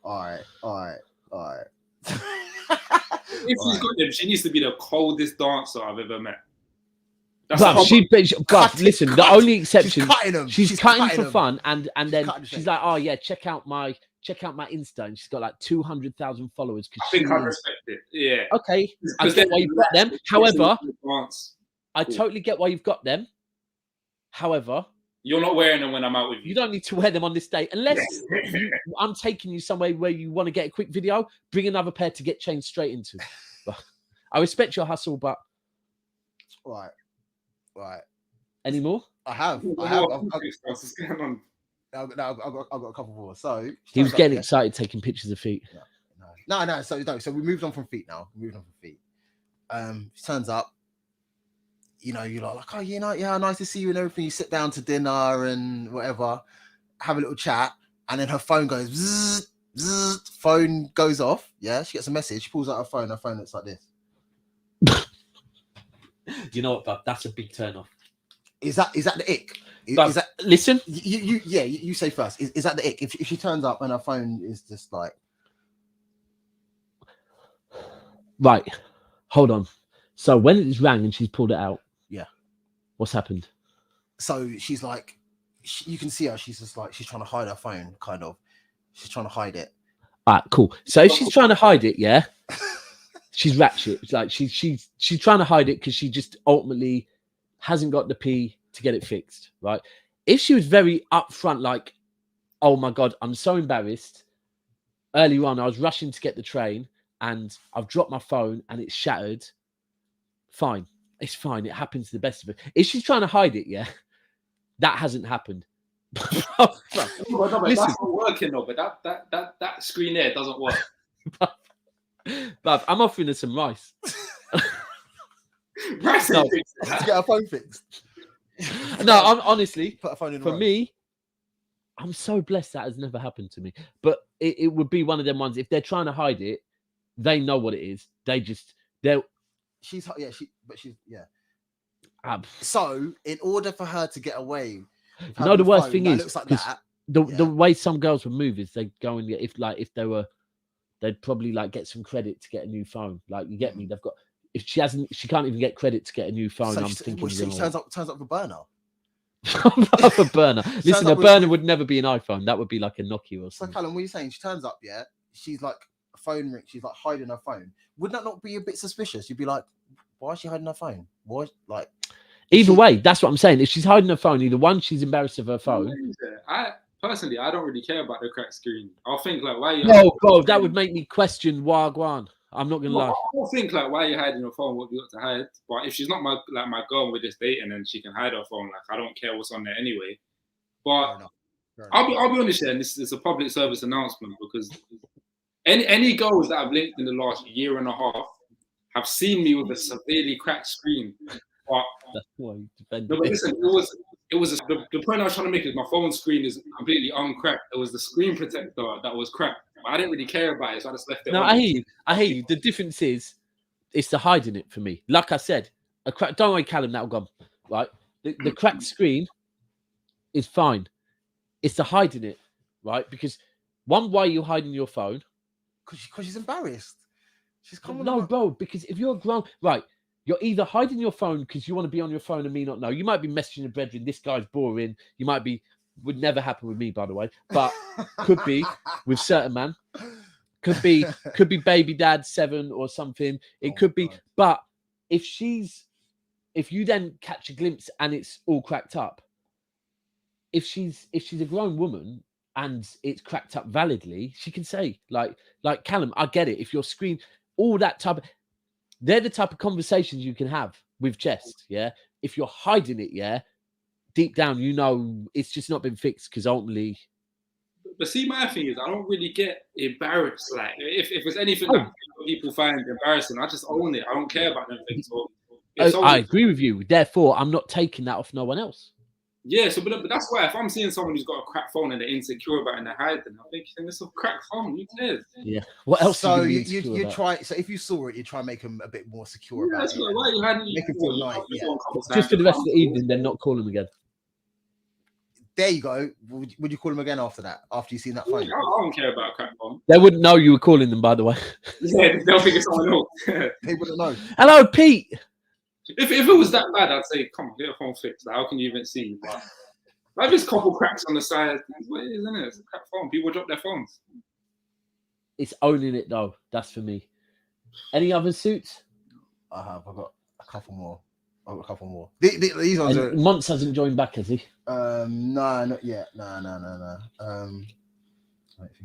All right. If she's got them, she needs to be the coldest dancer I've ever met. Listen, the only exception, she's cutting for them. fun, and then she's like, oh yeah, check out my Insta, and she's got like 200,000 followers. I think I respect it. Yeah. Okay, I get why you've got them. However, I totally get why you've got them. However, you're not wearing them when I'm out with you. You don't need to wear them on this day unless I'm taking you somewhere where you want to get a quick video. Bring another pair to get changed straight into. I respect your hustle, but right. Any more? I have. What's going on? I've got a couple more. So he was getting excited taking pictures of feet. No. So we moved on from feet now. She turns up. You know, you're like, oh, nice to see you and everything. You sit down to dinner and whatever, have a little chat, and then her phone goes, zzz, zzz, phone goes off. Yeah, she gets a message. She pulls out her phone. Her phone looks like this. You know what, Bob? That's a big turn off. Is that the ick? Is that, listen, you say first. Is that the ick? If she turns up and her phone is just like, Right. Hold on. So when it's rang and she's pulled it out, Yeah. What's happened? So she's like, you can see her. She's just like, she's trying to hide her phone, kind of. She's trying to hide it. All right, cool. So if she's trying to hide it, yeah, she's ratchet. It's like she's trying to hide it because she just ultimately hasn't got the P to get it fixed, right? If she was very upfront, like, oh my God, I'm so embarrassed. Earlier on, I was rushing to get the train and I've dropped my phone and it's shattered. Fine. It's fine. It happens to the best of it. If she's trying to hide it, yeah, that hasn't happened. Listen, that's not working though, but that screen there doesn't work. But I'm offering her some rice. Rice to get her phone fixed. No, I'm honestly, put her phone in for me, I'm so blessed that has never happened to me. But it would be one of them ones. If they're trying to hide it, they know what it is. She's So in order for her to get away, no, the worst thing is looks like that. The way some girls would move is they go and get, if they were, they'd probably like get some credit to get a new phone. Like, you get me? They've got, if she can't even get credit to get a new phone. So I'm thinking she turns up the burner. A burner. Listen, a burner would never be an iPhone. That would be like a Nokia or something. So Callum, what are you saying? She turns up, yeah. She's like a phone ring. She's like hiding her phone. Would that not be a bit suspicious? You'd be like, why is she hiding her phone? Why, like? Either way, that's what I'm saying. If she's hiding her phone, either one, she's embarrassed of her phone. I personally, I don't really care about the cracked screen. I'll think like, why are you? No, bro, that would make me question Wagwan. I'm not gonna lie. I'll think like, why are you hiding your phone? What you got to hide? But if she's not my girl with this date, and then she can hide her phone, like, I don't care what's on there anyway. But I'll be honest here, and this is a public service announcement, because any girls that I've linked in the last year and a half have seen me with a severely cracked screen. But that's why no, but listen, it was the point I was trying to make is my phone screen is completely uncracked. It was the screen protector that was cracked. I didn't really care about it, so I just left it. No, I hear you. The difference is, it's the hiding it for me. Like I said, a crack. Don't worry, Callum, that'll go. Right, the cracked screen is fine. It's the hiding it, right? Because one, why are you hiding your phone? Because she's embarrassed. She's coming. No, bro. Because if you're grown, right, you're either hiding your phone because you want to be on your phone and me not know. You might be messaging your brethren. This guy's boring. You might be. Would never happen with me, by the way, but could be with certain man. Could be baby dad 7 or something. It could be. God. But if you then catch a glimpse and it's all cracked up, if she's a grown woman and it's cracked up validly, she can say, like Callum, I get it. If your screen, all that type of, they're the type of conversations you can have with chest. Yeah. If you're hiding it, yeah, deep down, you know, it's just not been fixed because ultimately. But see, my thing is, I don't really get embarrassed. Like, if there's anything that people find embarrassing, I just own it. I don't care about them things. So I agree with you. Therefore, I'm not taking that off no one else. Yeah, so but that's why if I'm seeing someone who's got a cracked phone and they're insecure about it and they're hiding, I'm thinking it's a cracked phone. Who cares? Yeah. What else? So you try. So if you saw it, you try and make them a bit more secure about it. Why are you hiding? Make them feel like, just for the rest of the evening, then not call them again. There you go. Would you call them again after that? After you've seen that phone? I don't care about a cracked phone. They wouldn't know you were calling them, by the way. Yeah, they'll think it's someone else. They wouldn't know. Hello, Pete. If it was that bad, I'd say, come on, get a phone fixed. Like, how can you even see? But like, just a couple cracks on the side. What is, isn't it? It's a cracked phone. People drop their phones. It's owning it, though. That's for me. Any other suits? I have. I've got a couple more. These ones are. Monts hasn't joined back, has he? No, not yet. No.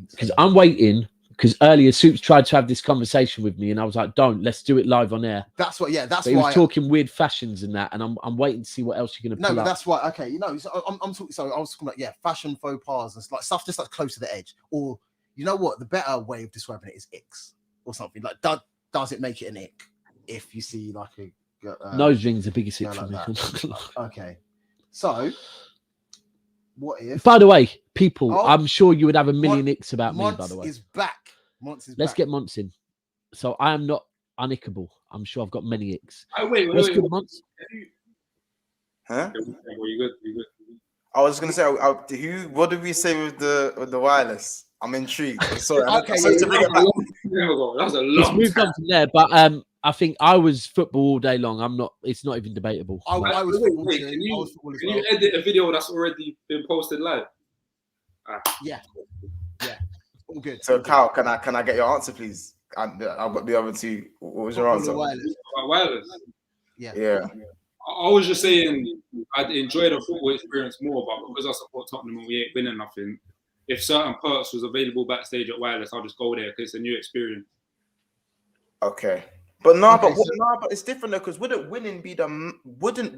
Because I'm waiting. Because earlier, Soups tried to have this conversation with me, and I was like, "Don't. Let's do it live on air." That's what. Yeah, that's why. He was why talking weird fashions and that, and I'm waiting to see what else you're gonna. No, pull but up. that's why. Okay, so I'm talking. So I was talking about fashion faux pas and like stuff just like close to the edge. Or you know what? The better way of describing it is icks or something. Like does it make it an ick if you see like a nose ring's the biggest ick for me. Okay, so what if? By the way, people, I'm sure you would have a million icks about me. By the way, is back. Let's get Monts in. So I am not unickable. I'm sure I've got many icks. Wait. Good, Monts? Huh? Were you good? I was going to say, what did we say with the wireless? I'm intrigued. Sorry, okay, sorry to bring it back. That was a It's long moved time. on from there, but I think I was football all day long. I'm not. It's not even debatable. I was Wait, football too. can I was football as you well. edit a video that's already been posted live? Yeah. All good. So, all good. Cal, can I get your answer, please? I've got the other two. What was your Football or answer? wireless? Wireless. Yeah. I was just saying I'd enjoy the football experience more, but because I support Tottenham and we ain't winning nothing, if certain perks was available backstage at Wireless, I'll just go there because it's a new experience. Okay. But no, Okay, but it's different though, because wouldn't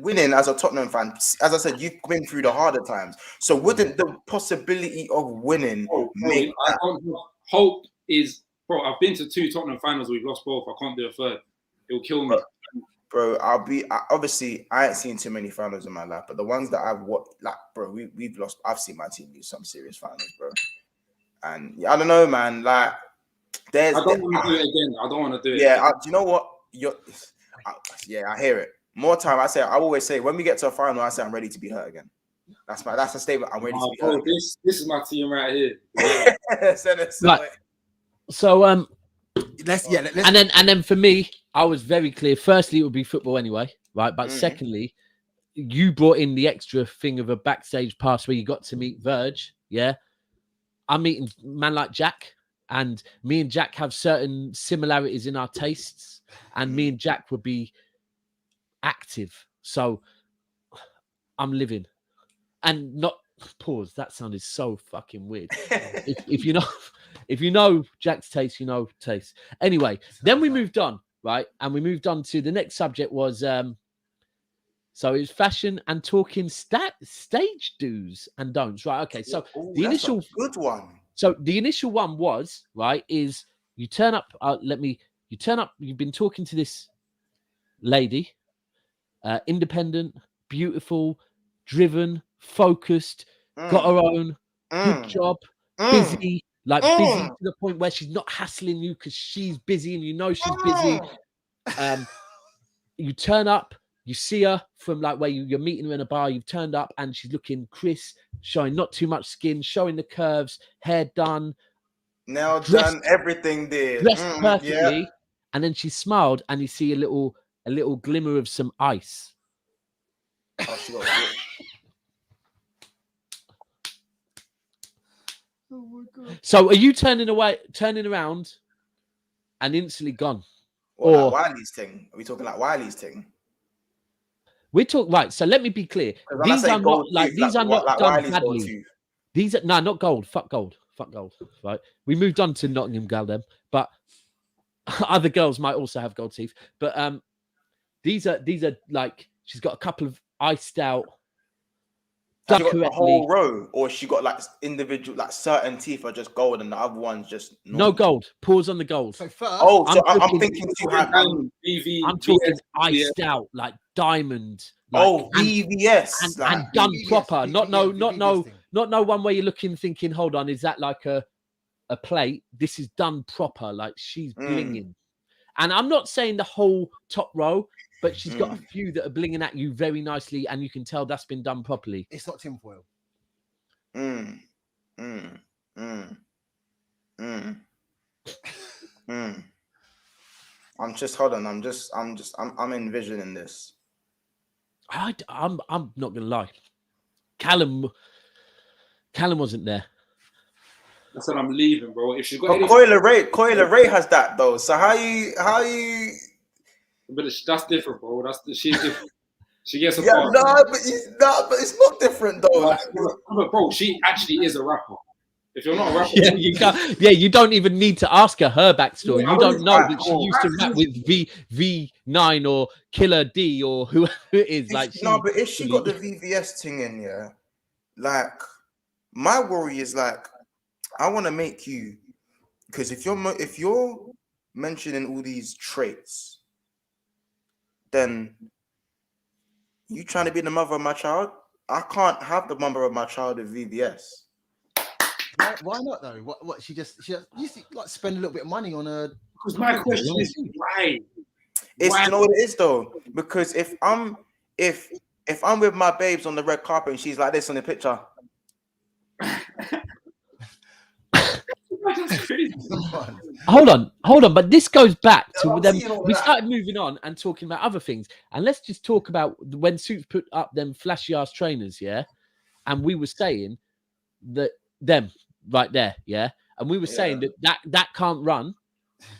winning as a Tottenham fan, as I said, you've been through the harder times. So wouldn't the possibility of winning make that? Hope is, bro. I've been to 2 Tottenham finals. We've lost both. I can't do a third. It'll kill me. Bro, obviously I ain't seen too many finals in my life, but the ones that I've watched, like, bro, we've lost. I've seen my team lose some serious finals, bro. And I don't know, man. Like, I don't want to do it again. I don't want to do it. Yeah, do you know what? I hear it. More time, I always say when we get to a final, I say I'm ready to be hurt again. That's a statement. I'm ready to be hurt. This is my team right here. Right. So let's and then for me, I was very clear. Firstly, it would be football anyway, right? But secondly, you brought in the extra thing of a backstage pass where you got to meet Verge. Yeah, I'm meeting man like Jack, and me and Jack have certain similarities in our tastes, and me and Jack would be active. So I'm living, and not pause. That sounded so fucking weird. if you know Jack's taste, you know taste. Anyway, then we moved on, right? And we moved on to the next subject was so it's fashion and talking stage do's and don'ts, right? Okay, so the initial good one. So the initial one was right is you turn up. You turn up. You've been talking to this lady, independent, beautiful, driven, focused, got her own good job, busy, busy to the point where she's not hassling you because she's busy and you know she's busy. You turn up, you see her from like where you're meeting her in a bar, you've turned up and she's looking crisp, showing not too much skin, showing the curves, hair done, nail done, everything there. Dressed perfectly. And then she smiled and you see a little glimmer of some ice. Oh, she got it. Oh my God. So are you turning around and instantly gone? Or like Wiley's thing? Are we talking like Wiley's thing? We talk right. So let me be clear. These are not like done Wiley's badly. These are not gold. Fuck gold. Right. We moved on to Nottingham Galdem, but other girls might also have gold teeth. But these are like she's got a couple of iced out. She got the whole row, or she got like individual, like certain teeth are just gold and the other ones just normal. No gold. Pause on the gold. So first, I'm thinking you have. I'm talking iced out, like diamond. VVS and done proper. Not no one where you're looking, thinking, hold on, is that like a plate? This is done proper. Like she's blinging, and I'm not saying the whole top row. But she's got a few that are blinging at you very nicely, and you can tell that's been done properly. It's not tinfoil. I'm envisioning this. I'm not gonna lie. Callum wasn't there. I said I'm leaving, bro. If she's got Coyle Ray has that though. So how you? But that's different, bro. She's different. She gets a part. But it's not different though. But bro, she actually is a rapper. If you're not a rapper, you don't even need to ask her backstory. You don't know that she used to rap with V9 or Killer D or whoever it is. But if she got the VVS thing in, yeah, like my worry is like I want to make you, because if you're mentioning all these traits, then you trying to be the mother of my child? I can't have the mother of my child with VVS. Why not though? What she just used to like spend a little bit of money on her. Because my question is why? You know what it is though? Because if I'm with my babes on the red carpet and she's like this on the picture. That's crazy. Hold on. But this goes back to I'm them. seeing all We that. started moving on and talking about other things. And let's just talk about when Suits put up them flashy ass trainers, yeah? And we were saying that them right there, yeah? And we were saying that can't run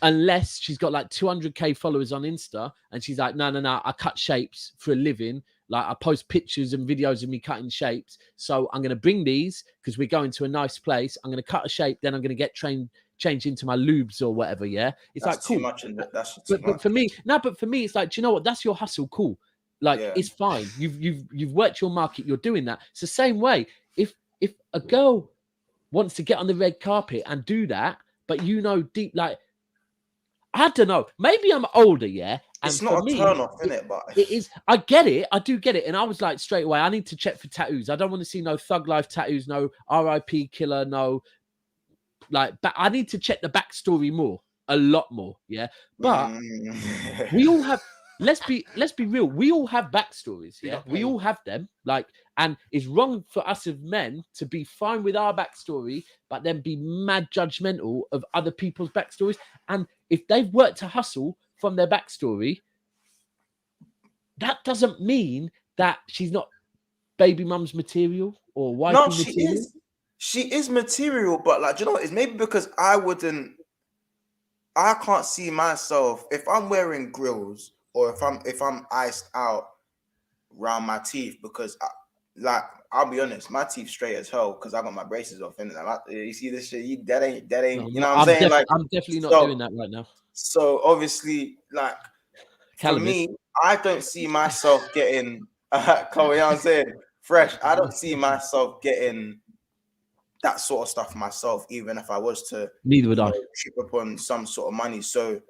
unless she's got like 200k followers on Insta, and she's like, no, I cut shapes for a living. Like, I post pictures and videos of me cutting shapes. So I'm going to bring these because we're going to a nice place. I'm going to cut a shape. Then I'm going to get changed into my lubes or whatever. Yeah. It's That's like, too cool. much. That's too much. But for me, it's like, do you know what? That's your hustle. Cool. Like, it's fine. You've worked your market. You're doing that. It's the same way. If a girl wants to get on the red carpet and do that, but deep, like, I don't know. Maybe I'm older, yeah. And it's not a turn off, isn't it? But it is. I get it. I do get it. And I was like, straight away, I need to check for tattoos. I don't want to see no Thug Life tattoos, no RIP Killer, no. Like, but I need to check the backstory more, a lot more, yeah. But we all have. Let's be real. We all have backstories, yeah. We all have them. Like, and it's wrong for us as men to be fine with our backstory, but then be mad judgmental of other people's backstories. And if they've worked to hustle from their backstory, that doesn't mean that she's not baby mum's material or wifey material. She is material, but like, do you know what? It's maybe because I can't see myself if I'm wearing grills or if I'm iced out around my teeth, because I'll be honest, my teeth straight as hell because I got my braces off, and you see this shit, that ain't No, you know what I'm saying? Like, I'm definitely not doing that right now. So obviously, like, for me, I don't see myself getting Chloe, you know what I'm saying? Fresh. I don't see myself getting that sort of stuff myself, even if I was to trip upon some sort of money. So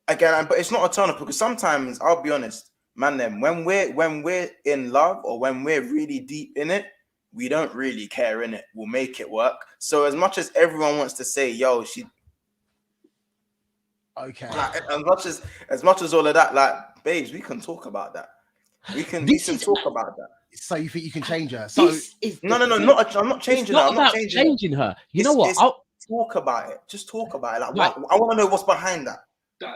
again, but it's not a turn off, because sometimes, I'll be honest, Mandem, when we're in love or when we're really deep in it, we don't really care, in it. We'll make it work. So as much as everyone wants to say, yo, she okay, like, as much as all of that, like, babes, we can talk about that. We can talk about that. So you think you can change her? So no, I'm not changing her. I'm not changing her. You know what? Talk about it. Just talk about it. Like, right. I want to know what's behind that.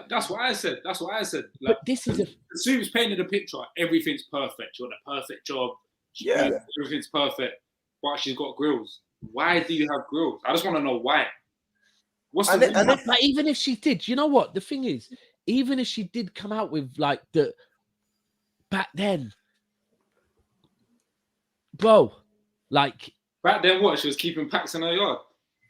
That's what I said. Like, but this is Sue's painted a picture. Everything's perfect. You're the perfect job. Everything's perfect. But she's got grills. Why do you have grills? I just want to know why. What's the reason? But even if she did, you know what? The thing is, even if she did come out with like the back then, bro, like back then, what? She was keeping packs in her yard.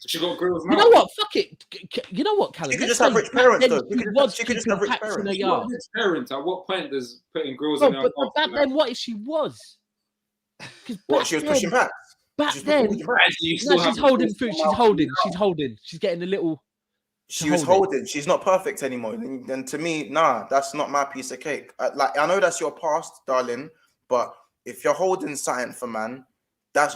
So she got grills now. You know what? Fuck it. You know what, Callum? She could just have rich parents, though. She could just have rich parents. Parents. At what point does putting grills in her yard? But back then, what if she was? What, she was pushing packs? Back then, she's holding food. She's holding. She's getting a little. She was holding. She's not perfect anymore. And to me, nah, that's not my piece of cake. Like, I know that's your past, darling, but if you're holding something for man,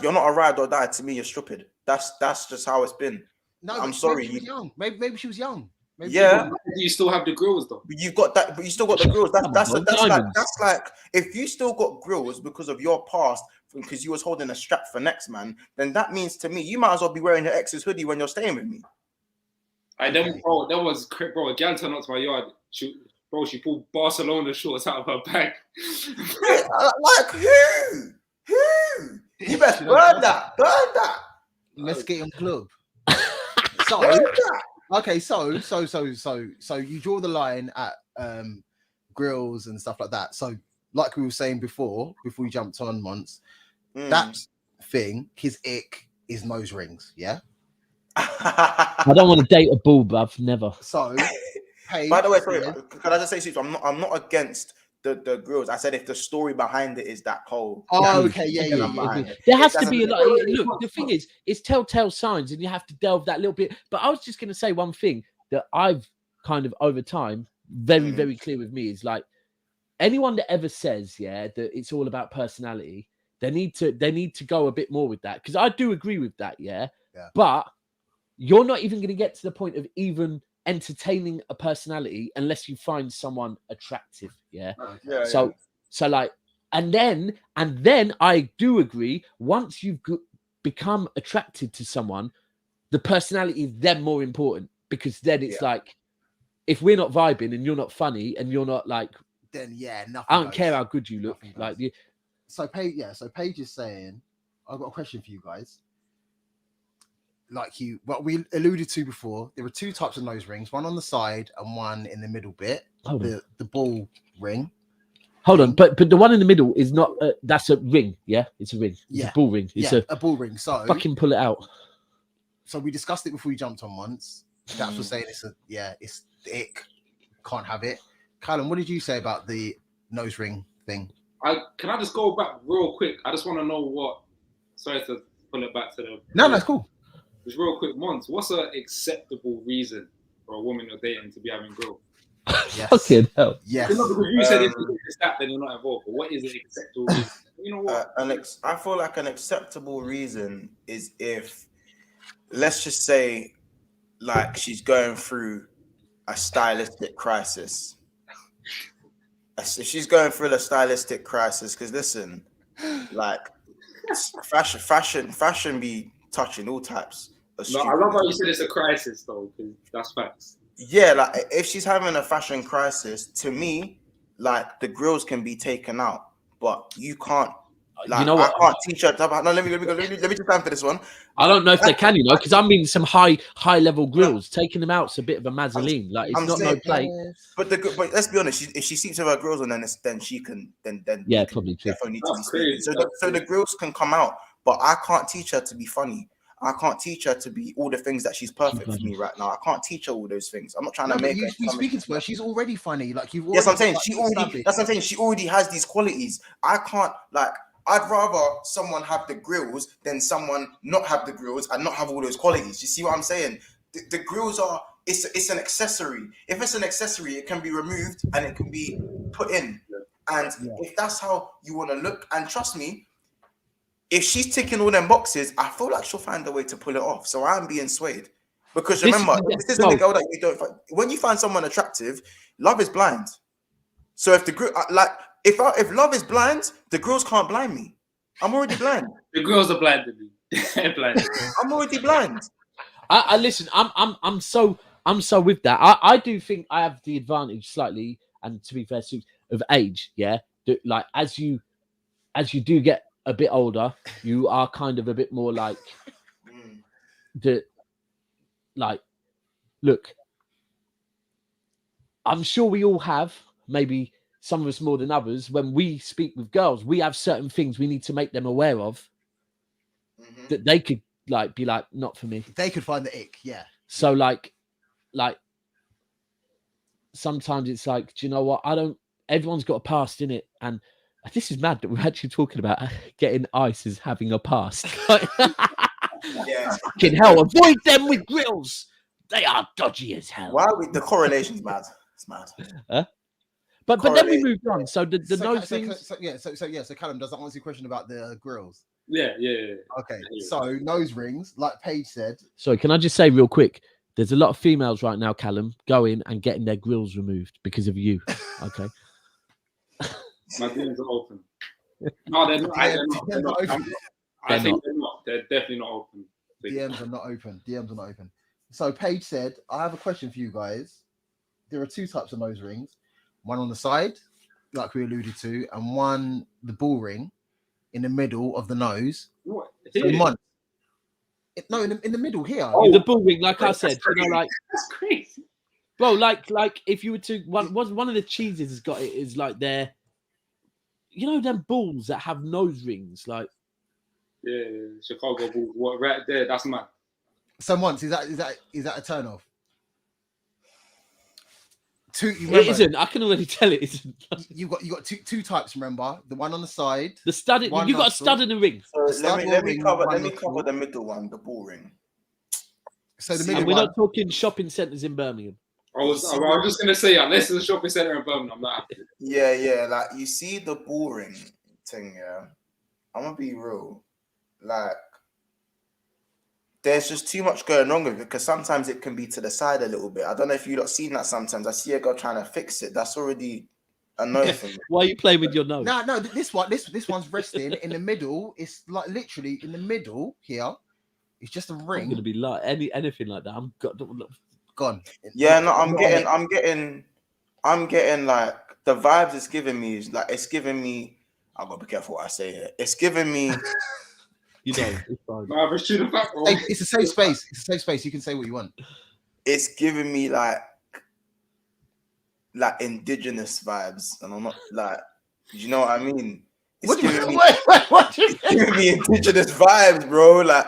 you're not a ride or die. To me, you're stupid. That's just how it's been. No, I'm sorry. Maybe she was young. Maybe she was young. You still have the grills though. But you've got that. But you still got the grills. That's like if you still got grills because of your past, because you was holding a strap for next man, then that means to me you might as well be wearing your ex's hoodie when you're staying with me. There was a gal turned up to my yard. She pulled Barcelona shorts out of her bag. Like who? You best burn that. Let's get him club. So you draw the line at grills and stuff like that. So like we were saying before we jumped on once, that thing, his ick is nose rings, yeah? I don't want to date a bull, bruv. Never. So by the way, sorry, can I just say something? I'm not against the grills. I said if the story behind it is that whole. Oh, okay, yeah. There has to be a lot. Look, the thing is, it's telltale signs, and you have to delve that little bit. But I was just going to say one thing that I've kind of over time very, very clear with me is like anyone that ever says, that it's all about personality, they need to go a bit more with that, because I do agree with that, yeah. But you're not even going to get to the point of even entertaining a personality unless you find someone attractive, so like, and then I do agree, once you've become attracted to someone, the personality is then more important, because then it's Yeah. like, if we're not vibing and you're not funny and you're not like, Then yeah, nothing. I don't goes. care how good you look. Nothing Like goes. So Paige is saying, I've got a question for you guys. Like what we alluded to before, there were two types of nose rings, one on the side and one in the middle bit, the ball ring. Hold on, but the one in the middle is not. That's a ring. Yeah, it's a ring. It's a ball ring. It's a ball ring. So fucking pull it out. So we discussed it before we jumped on once. That's for saying it's ick. Can't have it. Callum, what did you say about the nose ring thing? Can I just go back real quick? I just want to know what. Sorry to pull it back to the. No, that's cool. Just real quick, Mons. What's an acceptable reason for a woman you're dating to be having grilled? Yes. Fucking hell. Yes. Because you said if it's that, then you're not involved. But what is an acceptable reason? You know what? I feel like an acceptable reason is if, let's just say, like she's going through a stylistic crisis. If she's going through a stylistic crisis, because listen, like fashion be touching all types of No, I love how you said it's a crisis though, because that's facts. Yeah, like if she's having a fashion crisis, to me, like the grills can be taken out, but you can't. Like, you know what? I can't teach her. No, let me just answer this one. I don't know if they can, because I'm meaning some high level grills. Taking them out's a bit of a mazzoline. Like it's not no plate. But let's be honest. If she sleeps with her grills on, then she can. Then yeah, probably true. Definitely need to be sleeping. So the grills can come out, but I can't teach her to be funny. I can't teach her to be all the things that she's perfect for me right now. I can't teach her all those things. I'm not trying to make her. You speaking to her, she's already funny. Like you've. Yes, I'm saying That's what I'm saying. She already has these qualities. I can't like. I'd rather someone have the grills than someone not have the grills and not have all those qualities. You see what I'm saying? The grills are. It's an accessory. If it's an accessory, it can be removed and it can be put in. And if that's how you want to look, and trust me, if she's ticking all them boxes, I feel like she'll find a way to pull it off. So I'm being swayed. Because remember, this isn't the girl that you don't find. When you find someone attractive, love is blind. So if the grill, like, if love is blind, the girls can't blind me. I'm already blind. The girls are blinded me. Blinded. I'm already blind. I listen. I'm so with that. I do think I have the advantage slightly, and to be fair, of age. Yeah, like as you do get a bit older, you are kind of a bit more like look, I'm sure we all have, maybe some of us more than others, when we speak with girls, we have certain things we need to make them aware of that they could like be like, not for me. They could find the ick, yeah. So like sometimes it's like, do you know what? Everyone's got a past in it, and this is mad that we're actually talking about getting ice as having a past. Yeah. Fucking hell, avoid them with grills. They are dodgy as hell. Why the correlation's mad? It's mad. Huh? But then we moved on. So the nose things. So Callum, does that answer your question about the grills? Yeah. Okay, so nose rings, like Paige said. Sorry, can I just say real quick? There's a lot of females right now, Callum, going and getting their grills removed because of you. Okay. My DMs are open. No, they're not. They're not. I think they're not. They're definitely not open. DMs are not open. So Paige said, I have a question for you guys. There are two types of nose rings. One on the side, like we alluded to, and one, the ball ring, in the middle of the nose. What? So in the middle here. Oh, the ball ring, like I said, like that's crazy. Bro, like if you were to one of the cheeses has got it is like they're, you know, them balls that have nose rings, like Chicago balls. What right there? That's mad. So once is that a turn off? It isn't. I can already tell it isn't. You got two types. Remember the one on the side. The stud. You got a stud and a ring. So let me cover the middle one, the ball ring. So the middle. And we're not talking shopping centres in Birmingham. I was just gonna say, unless it's a shopping centre in Birmingham, I'm not happy. Yeah. Like you see the ball ring thing. Yeah, I'm gonna be real. Like, there's just too much going on with it because sometimes it can be to the side a little bit. I don't know if you've not seen that sometimes. I see a girl trying to fix it. That's already a no for me. Why are you playing with your nose? No, this one's resting in the middle. It's like literally in the middle here. It's just a I'm ring. gonna be like anything like that. I'm Gone. Yeah, no, I'm getting like the vibes it's giving me is like it's giving me. I gotta be careful what I say here. It's giving me. you know, it's fine. Nah, but shoot the fact, bro. It's a safe space. It's a safe space. You can say what you want. It's giving me like indigenous vibes, and I'm not like, you know what I mean? It's giving me, it's giving me indigenous vibes, bro. Like,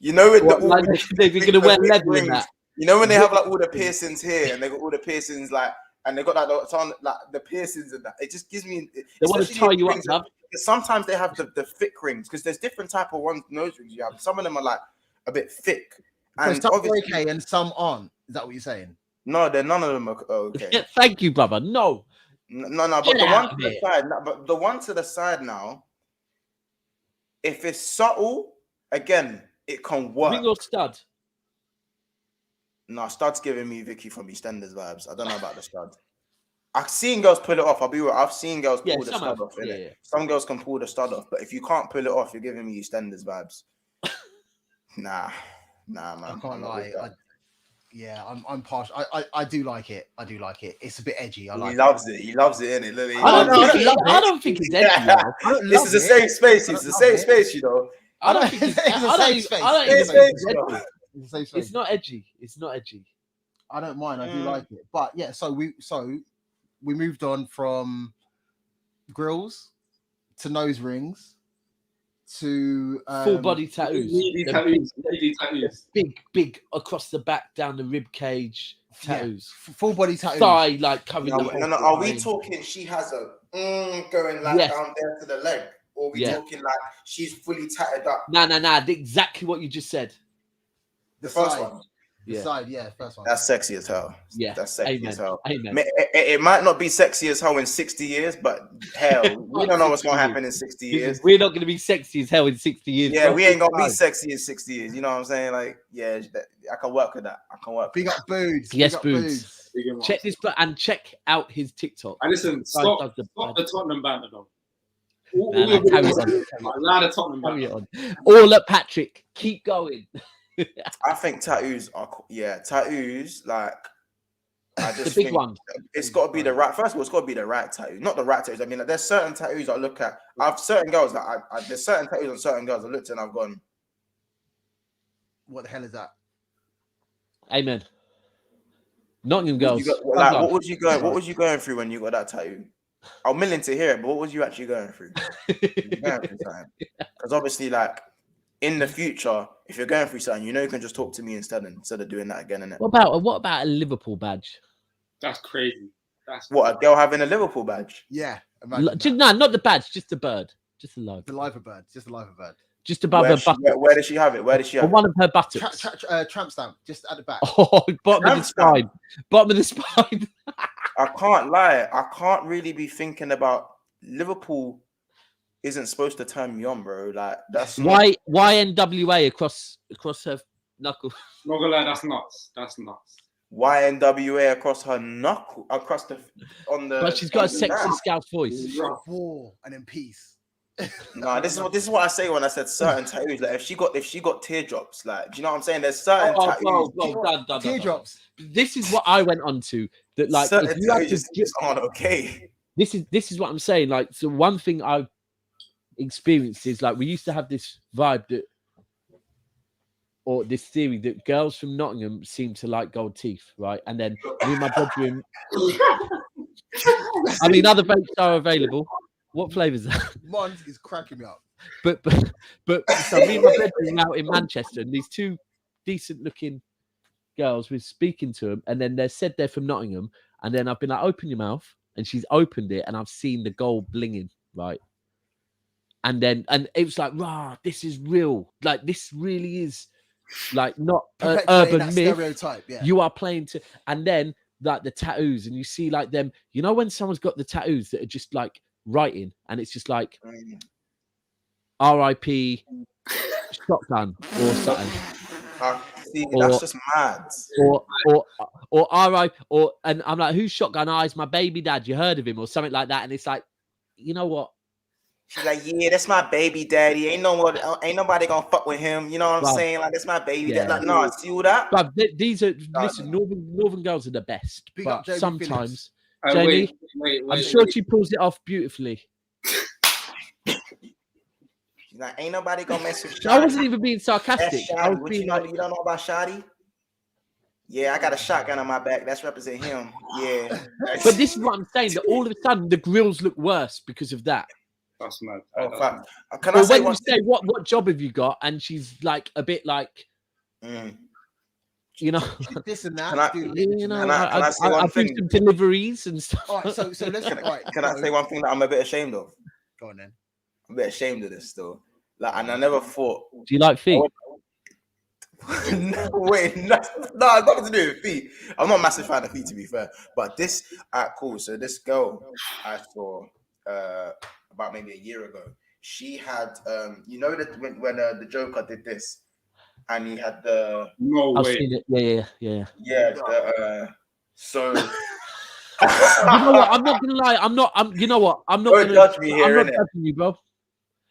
you know, with What, the like they're gonna wear leather in that. You know when they have like all the piercings here, and they got all the piercings like, and they got like the piercings and that. It just gives me. They want to tie you up, bruv. Sometimes they have the thick rings because there's different type of nose rings you have. Some of them are like a bit thick, and some obviously are okay and some aren't. Is that what you're saying? no, none of them are okay. Thank you, brother. No. But the one to the side, but the one to the side now, if it's subtle, again, it can work. Ring or stud? No, stud's giving me Vicky from EastEnders vibes. I don't know about the stud. I've seen girls pull it off. I've seen girls pull the stud off. Yeah. Some girls can pull the stud off, but if you can't pull it off, you're giving me EastEnders vibes. Nah, man. I can't lie. I'm partial. I do like it. It's a bit edgy. He loves it. He loves it, innit? I don't think it's edgy. This is a safe space. It's a safe space, you know. I don't think it's a safe space. It's not edgy. It's not edgy. I don't mind. I do like it. But yeah, so we moved on from Grillz to nose rings to full body tattoos. Big across the back, down the rib cage tattoos. Yeah, full body tattoos. Thigh like covering the whole. No. Are we talking? She has a going like down there to the leg, or are we talking like she's fully tatted up? Nah. Exactly what you just said. The first one. The side, first one. That's sexy as hell. Yeah, that's sexy as hell. Amen. It might not be sexy as hell in 60 years, but hell, we don't know what's gonna happen in 60 years. We're not gonna be sexy as hell in 60 years. Yeah, we ain't gonna be sexy in 60 years. You know what I'm saying? Like, yeah, I can work with that. Big up Boots. Yes, Boots. Check this, and check out his TikTok. And listen, stop the Tottenham banter though. All at Patrick. Keep going. I think tattoos are tattoos like I just the big one. It's got to be the right. First of all, it's got to be the right tattoo, not the right tattoos. I mean, like, there's certain tattoos I look at. I've certain girls that there's certain tattoos on certain girls I looked at and I've gone, what the hell is that? Amen. Nottingham girls. What was you going through when you got that tattoo? I'm willing to hear it, but what was you actually going through? Because obviously, like, in the future, if you're going through something, you know you can just talk to me instead of doing that again, innit? What about a Liverpool badge? That's crazy. A girl having a Liverpool badge? Yeah. No, not the badge, just the bird. Just the logo. The liver bird. Just the liver bird. Just above her buttocks. Where does she have it? One of her buttocks. Tramp stamp, just at the back. Oh, bottom of the spine. Bottom of the spine. I can't lie. I can't really be thinking about Liverpool. Isn't supposed to turn me on, bro. Like that's why NWA across her knuckle. Not gonna lie, that's nuts. YNWA across her knuckle, But she's got a sexy scout voice. War and in peace. No, this is what I say when I said certain tattoos. Like if she got teardrops, like do you know what I'm saying? There's certain tattoos. Teardrops. This is what I went on to. That like certain tattoos aren't okay. This is what I'm saying. Like, so one thing I've experienced is like we used to have this vibe that, or this theory that girls from Nottingham seem to like gold teeth, right? And then me and my bedroom. I mean, other vapes are available. What flavour is that? Mine is cracking me up. But so me and my bedroom out in Manchester, and these two decent looking girls, we're speaking to them, and then they said they're from Nottingham, and then I've been like, open your mouth, and she's opened it, and I've seen the gold blinging, right? And it was like, rah, this is real. Like, this really is like not an urban myth. Stereotype, yeah. You are playing to, and then like the tattoos, and you see like them, you know, when someone's got the tattoos that are just like writing, and it's just like R.I.P. shotgun or something. See, that's just mad. Or R.I.P. and I'm like, who's shotgun? It's my baby dad. You heard of him or something like that? And it's like, you know what? She's like, yeah, that's my baby daddy. Ain't nobody gonna fuck with him. You know what I'm saying? Like, that's my baby. Yeah. Like, no, see all that? But these are listen. Northern girls are the best, Big up but Jamie sometimes Wait, Jamie, I'm sure she pulls it off beautifully. She's like, ain't nobody gonna mess with Shadi. I wasn't even being That's sarcastic. I was Shadi. being You don't know about Shadi? Yeah, I got a shotgun on my back. That's represent him. Yeah. But this is what I'm saying. That all of a sudden the grills look worse because of that. That's mad. Oh, That's fuck. mad. Can I Or say when one you say what job have you got, and she's like a bit like, you know, this and that. Can I- you know, Can I say one I do thing? some deliveries and stuff. All right, so let's. All right, Can I say one thing that I'm a bit ashamed of? Go on then. I'm a bit ashamed of this still. Like, and I never thought. Do you like feet? No, wait, no, it's nothing to do with feet. I'm not a massive fan of feet, to be fair. But this, cool. So this girl I saw about maybe a year ago. She had, you know that when the Joker did this, and he had the No I've way. seen it. Yeah. So You know what? I'm not gonna lie. You know what? I'm not Don't gonna judge me here, I'm not innit? judging you, bro.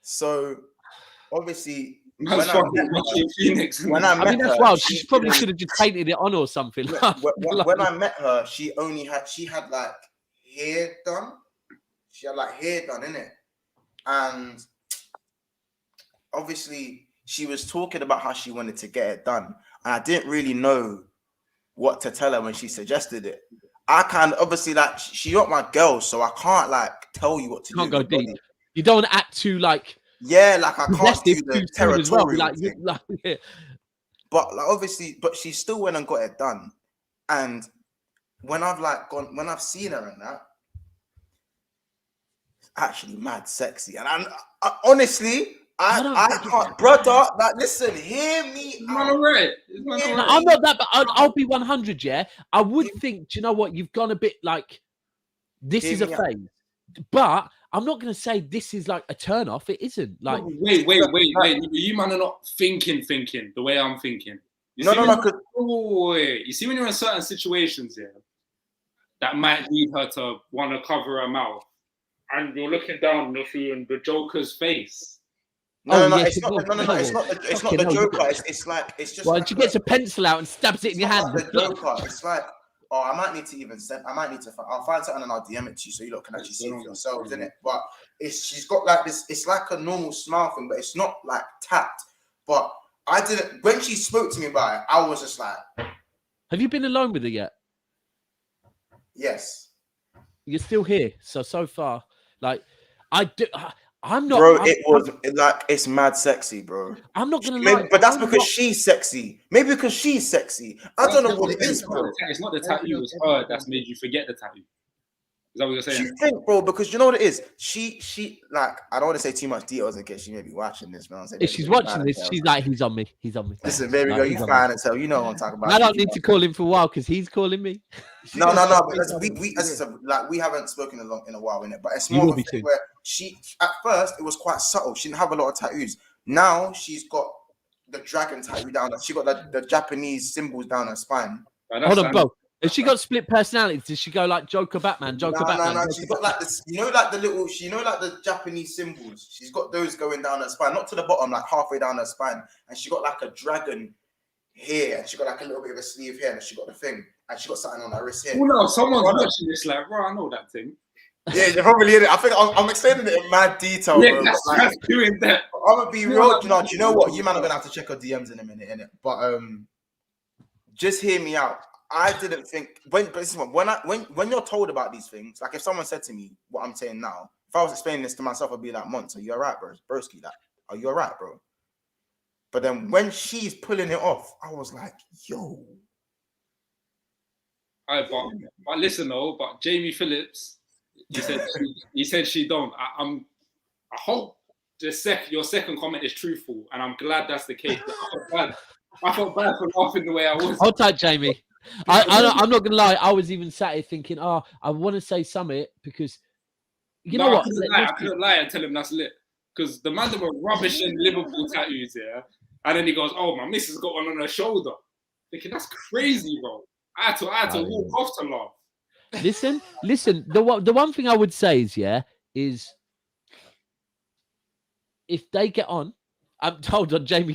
So obviously, Man's fucking watching Phoenix. when I I met mean, that's her, wild. She probably should have just painted it on or something. when I met her, she had like hair done. She had like hair done, innit? And obviously, she was talking about how she wanted to get it done, and I didn't really know what to tell her when she suggested it. I can obviously like she's not my girl, so I can't like tell you what to Can't do. go deep. You don't want to act too like Yeah, like I can't do possessive the too soon as well. territorial Like, thing. yeah. But like obviously, but she still went and got it done. And when I've seen her in that, it's actually mad sexy. And I honestly, I can't, brother. Like, listen, hear me out. Alright. No, I'm not that, but I'll be 100. Yeah, I would think. Do you know what? You've gone a bit like this is a phase, but I'm not going to say this is like a turn off. It isn't. Like, Wait. You man are not thinking the way I'm thinking. Wait. You see when you're in certain situations, yeah, that might lead her to want to cover her mouth, and you're looking down and you're seeing the Joker's face. It's not the Joker. It's just. Well, she gets a pencil out and stabs it in your hand. The Joker. It's like, I might need to I'll find something and I'll DM it to you so you lot can actually see it for yourselves, innit? But she's got like this. It's like a normal smile thing, but it's not like tapped. But when she spoke to me about it, I was just like, have you been alone with her yet? Yes. You're still here. So far, like I'm not. Bro, it's mad sexy, bro. I'm not gonna lie, but that's because she's sexy. Maybe because she's sexy. I don't know what it is, bro. It's not the tattoo. It's her that's made you forget the tattoo. Is that what you're saying? You think, bro? Because you know what it is. She like. I don't want to say too much details in case she may be watching this, man. If she's watching this, she's like, he's on me. Listen, baby girl, you fine and tell. You know what I'm talking about. I don't need to call him for a while because he's calling me. No. Because we haven't spoken in a while, innit? But it's more of a thing where she at first it was quite subtle. She didn't have a lot of tattoos. Now she's got the dragon tattoo down. She got the Japanese symbols down her spine. Hold on, bro. Has she got split personalities? Does she go like Joker Batman? No. She's got like this, like the Japanese symbols. She's got those going down her spine, not to the bottom, like halfway down her spine. And she got like a dragon here, and she got like a little bit of a sleeve here, and she got the thing, and she got something on her wrist here. Oh no, someone's watching this like, bro, I know that thing. Yeah, you're probably in it. I think I'm explaining it in mad detail, yeah, bro. That's doing that. I'm gonna be real. Do you know what? You man are gonna have to check her DMs in a minute, innit? But just hear me out. I didn't think when you're told about these things, like if someone said to me what I'm saying now, if I was explaining this to myself, I'd be like, Monts, are you alright, bro? Broski, like, are you alright, bro? But then when she's pulling it off, I was like, yo. But listen though, but Jamie Phillips, he said she don't. I hope your second comment is truthful, and I'm glad that's the case. I felt bad for laughing the way I was. Hold tight, Jamie. I'm not gonna lie. I was even sat here thinking, I want to say something because know what? I couldn't lie and tell him that's lit because the man that were rubbish in Liverpool tattoos, yeah. And then he goes, "Oh, my missus got one on her shoulder." Thinking that's crazy, bro. I had to walk off to laugh. Listen. The one thing I would say is if they get on, I'm told on Jamie,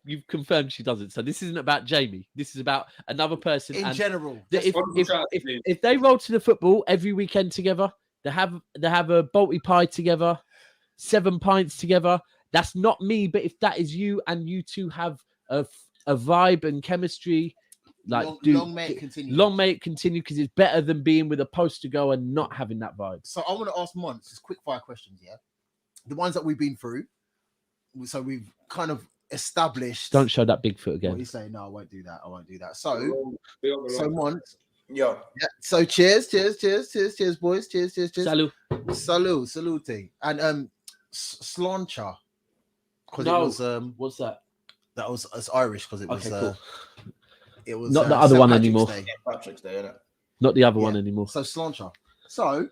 you've confirmed she doesn't. So this isn't about Jamie. This is about another person. In and general. if they roll to the football every weekend together, they have a Balti pie together, 7 pints together. That's not me. But if that is you and you two have a vibe and chemistry, like long may it continue. Long may it continue, because it's better than being with a poster girl and not having that vibe. So I want to ask Mons just quick fire questions, yeah? The ones that we've been through. So we've kind of established. Don't show that big foot again. What you say? No, I won't do that. So Mons. Yo. Yeah. So cheers, boys. Cheers. Salut. Salute. And slancha. Because it was what's that? That was it's Irish because it was cool. It was not the other St. one Patrick's anymore. Day. Patrick's Day, innit? Not the other one anymore. So slancha. So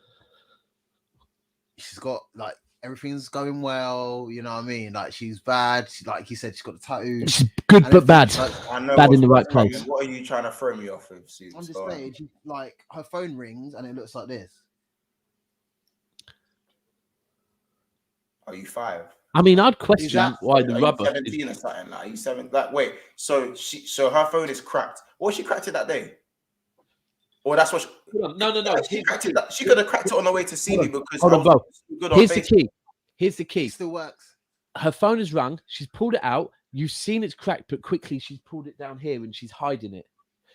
she's got like everything's going well, you know what I mean? Like she's bad. Like you said, she's got the tattoo. She's good but bad. Like, I know bad in the right place. What are you trying to throw me off with? I'm just saying, like her phone rings and it looks like this. Are you 5? I mean, I'd question why the rubber. 17 or something? Like, are you 7? Like, wait. So her phone is cracked. What she cracked it that day? Or that's what? No. She could have cracked it on the way to see me because hold on, bro. Here's the key. It still works. Her phone is rung. She's pulled it out. You've seen it's cracked, but quickly she's pulled it down here and she's hiding it.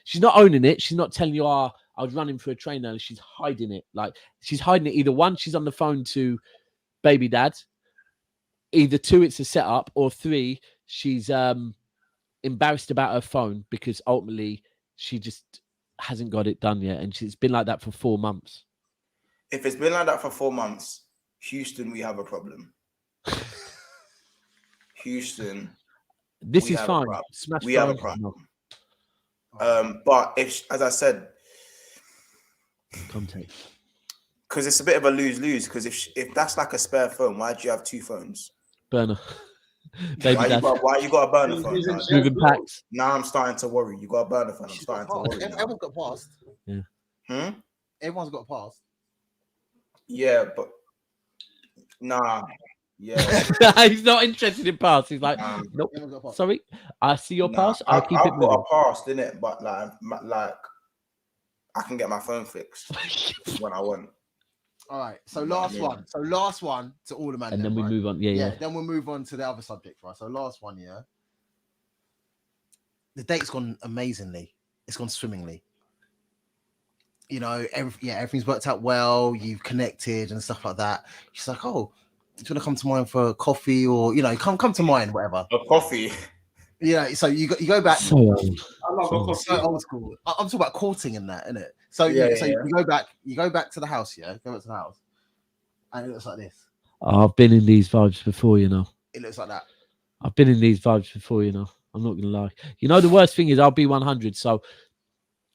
She's not owning it. She's not telling you, I was running for a trainer. And she's hiding it. Like she's hiding it. Either one, she's on the phone to baby dad. Either 2, it's a setup, or 3, she's embarrassed about her phone because ultimately she just hasn't got it done yet, and she's been like that for 4 months. If it's been like that for 4 months, Houston, we have a problem. Houston, this is fine. We have a problem. But if, as I said, context, because it's a bit of a lose-lose. Because if that's like a spare phone, why do you have 2 phones? Burner. Why you got a burner phone? Moving packs. Now I'm starting to worry. You got a burner phone. I'm starting to worry. Everyone's got passed. Yeah. Everyone's got passed. Yeah, but nah. Yeah. He's not interested in pass. He's like, nope. Sorry, I see your pass. I'll keep it moving. I've got a pass, innit? But like, I can get my phone fixed when I want. All right. So last one. So last one to all the man. And then we move on. Yeah. Then we'll move on to the other subject, right? So last one, yeah. The date's gone amazingly. It's gone swimmingly. You know, everything's worked out well. You've connected and stuff like that. She's like, oh, do you want to come to mine for a coffee, or come to mine, whatever. A coffee. Yeah. So you go back. So old. I love a coffee. So old school. I'm talking about courting and that, innit? So you go back to the house, yeah. Go back to the house, and it looks like this. Oh, I've been in these vibes before, you know. It looks like that. I've been in these vibes before, you know. I'm not gonna lie. You know, the worst thing is I'll be 100. So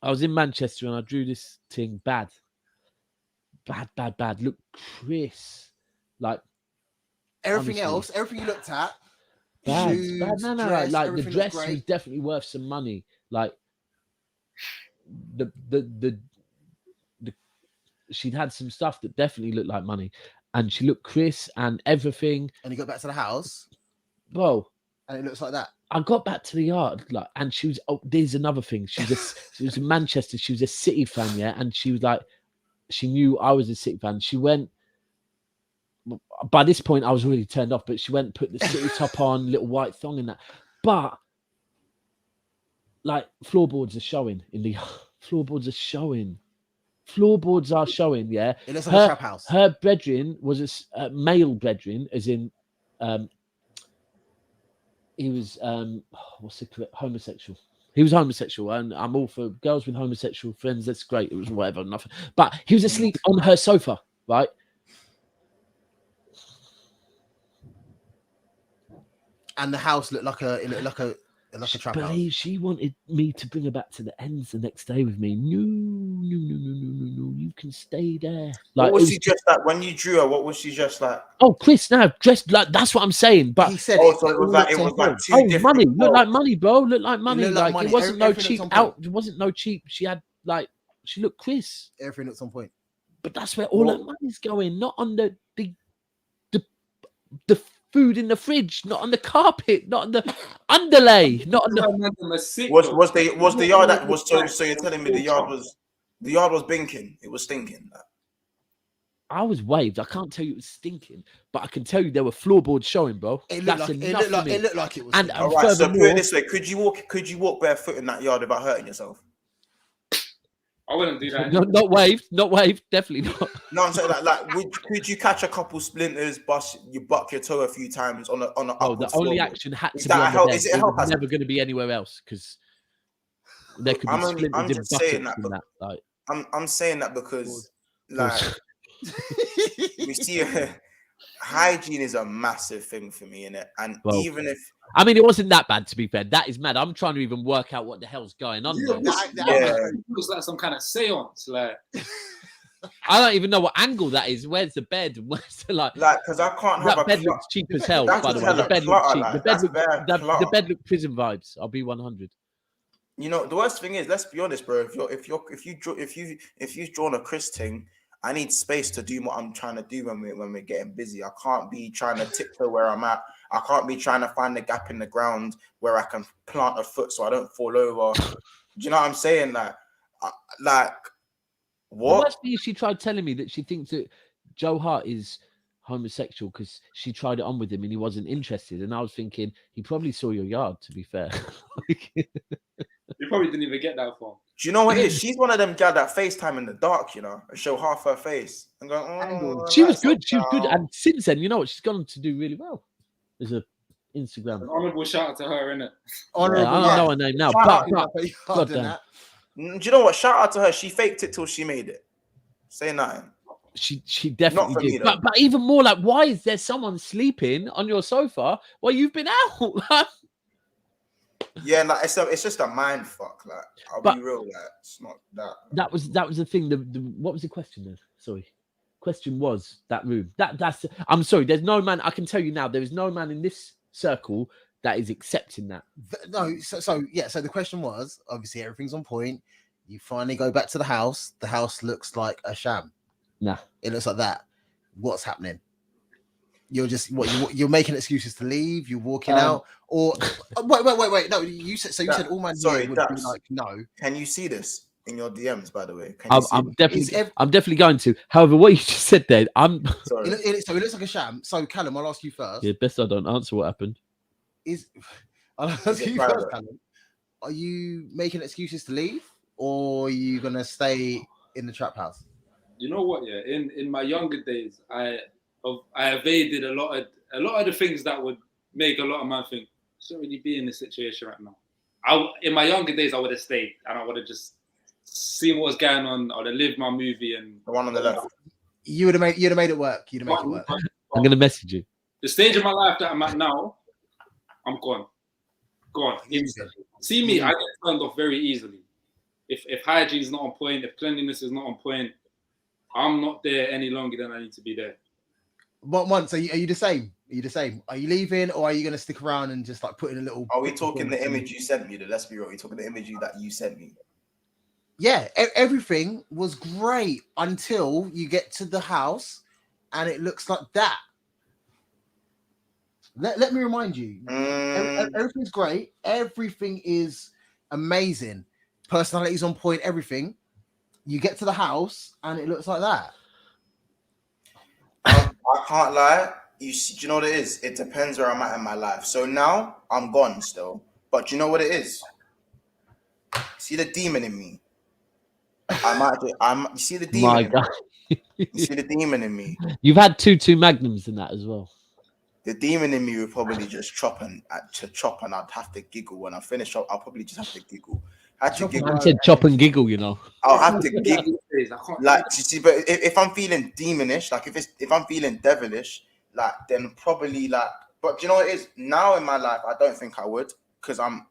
I was in Manchester and I drew this thing bad. Look, Chris, like everything else, everything you looked at. Shoes, no. Dress, like the dress was definitely worth some money. Like the she'd had some stuff that definitely looked like money, and she looked Chris and everything. And you got back to the house, bro, and it looks like that. I got back to the yard, like, and she was. Oh, there's another thing. She was in Manchester. She was a City fan, yeah, and she was like, she knew I was a City fan. She went. By this point, I was already turned off, but she went and put the City top on, little white thong and that. But like floorboards are showing in the floorboards are showing. Floorboards are showing, yeah. It looks like a trap house. Her brethren was a male brethren, as in he was what's the correct homosexual. He was homosexual, and I'm all for girls with homosexual friends. That's great. It was whatever, nothing. But he was asleep on her sofa, right? And the house looked like a trap house. She wanted me to bring her back to the ends the next day with me. No. You can stay there. Like, what was she dressed like when you drew her? What was she dressed like? Oh, Chris, now dressed like that's what I'm saying. But he said, so it was like two different. Money, looked like money, bro. Looked like money. Like money. It wasn't no cheap out. It wasn't no cheap. She had like she looked Chris. Everything looks on point. But that's where all that money's going, not on the food in the fridge, not on the carpet, not on the underlay, not on the. Was the yard that was so you're telling me the yard was binking? It was stinking. I was waved. I can't tell you it was stinking, but I can tell you there were floorboards showing, bro. It That's enough for me. It looked like it was. And All right, so put furthermore, it this way: could you walk barefoot in that yard without hurting yourself? I wouldn't do that. not waved, definitely not. No, I'm saying could you catch a couple splinters, you buck your toe a few times on a The only action had to Is be that on a help? the bed. Is it a It help was hazard? never going to be anywhere else because there could be I'm splinters in just saying buckets that, and that. Like, I'm saying that because like we see hygiene is a massive thing for me, innit? And Well, even if I mean, it wasn't that bad, to be fair. That is mad. I'm trying to even work out what the hell's going on. Yeah, there. it looks like some kind of seance. Like, I don't even know what angle that is. Where's the bed? Where's the because I can't have that bed looks cheap as hell. That's By the way, hella the bed looks cheap. clutter, The bed looked prison vibes. I'll be 100. You know, the worst thing is, let's be honest, bro. If you've drawn a Chris thing, I need space to do what I'm trying to do when we're getting busy. I can't be trying to tiptoe where I'm at. I can't be trying to find a gap in the ground where I can plant a foot so I don't fall over. Do you know what I'm saying? What? The worst thing is she tried telling me that she thinks that Joe Hart is homosexual because she tried it on with him and he wasn't interested. And I was thinking he probably saw your yard, to be fair. You probably didn't even get that far. Do you know what it is? She's one of them gal that FaceTime in the dark, you know, and show half her face and go, she was good. She was good. And since then, you know what? She's gone to do really well. There's a Instagram. An honourable shout out to her, innit? I don't know her name now. But God damn. Do you know what? Shout out to her. She faked it till she made it. Say nothing. She definitely did. Me, but even more, like, why is there someone sleeping on your sofa while you've been out? Yeah, like it's just a mind fuck. Like, I'll be real, like it's not that. That was the thing. What was the question then? Sorry. Question was that room. That's I'm sorry, there's no man, I can tell you now, there is no man in this circle that is accepting that. No, so the question was, obviously everything's on point. You finally go back to the house looks like a sham. Nah. It looks like that. What's happening? You're just you're making excuses to leave, you're walking out, or wait. No, you said all man sorry, would be like no. Can you see this in your DMs, by the way? I'm definitely going to. However, what you just said there, sorry. So it looks like a sham. So Callum, I'll ask you first. Yeah, best I don't answer what happened. I'll ask you first, Callum. Are you making excuses to leave, or are you gonna stay in the trap house? You know what? Yeah, in my younger days, I evaded a lot of the things that would make a lot of men think I shouldn't really be in this situation right now. In my younger days, I would have stayed and I would have just seen what was going on. I would have lived my movie and the one on the left. You'd have made it work. I'm gonna message you. The stage of my life that I'm at now, I'm gone. See me, I get turned off very easily. If hygiene is not on point, if cleanliness is not on point, I'm not there any longer than I need to be there. But so are you the same? Are you leaving, or are you going to stick around and just like put in a little? Are we talking the image you sent me? Let's be real. Are we talking the image that you sent me? Yeah, everything was great until you get to the house and it looks like that. Let me remind you, everything's great. Everything is amazing. Personality's on point. Everything. You get to the house and it looks like that. I can't lie. Do you know what it is? It depends where I'm at in my life. So now I'm gone still. But you know what it is? See the demon in me. You see the demon. My in God. Me. You see the demon in me. You've had two magnums in that as well. The demon in me would probably just chop and I'd have to giggle when I finish. I'll probably just have to giggle. I said chop and giggle, you know. I'll have to giggle. Like, you see, but if I'm feeling demonish, like if I'm feeling devilish, like then probably like. But you know what it is? Now in my life, I don't think I would, because I'm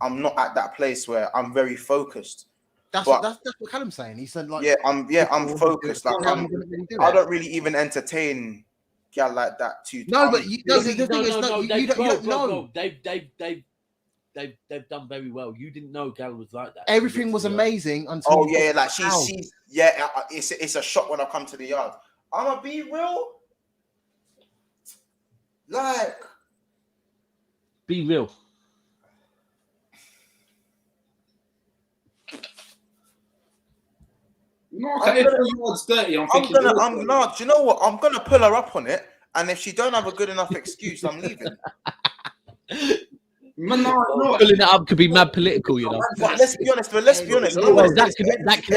not at that place where I'm very focused. That's what Callum's saying. He said like, I'm focused. Like I don't really even entertain gal like that too. No, but you don't know. They've done very well. You didn't know Gal was like that. Everything was amazing until. It's a shock when I come to the yard. I'ma be real. Like, Be real. No, okay, if your yard's dirty, I'm thinking. do you know what? I'm gonna pull her up on it, and if she don't have a good enough excuse, I'm leaving. Man, no. Pulling it up could be mad political, you know. But let's be honest. Well, that could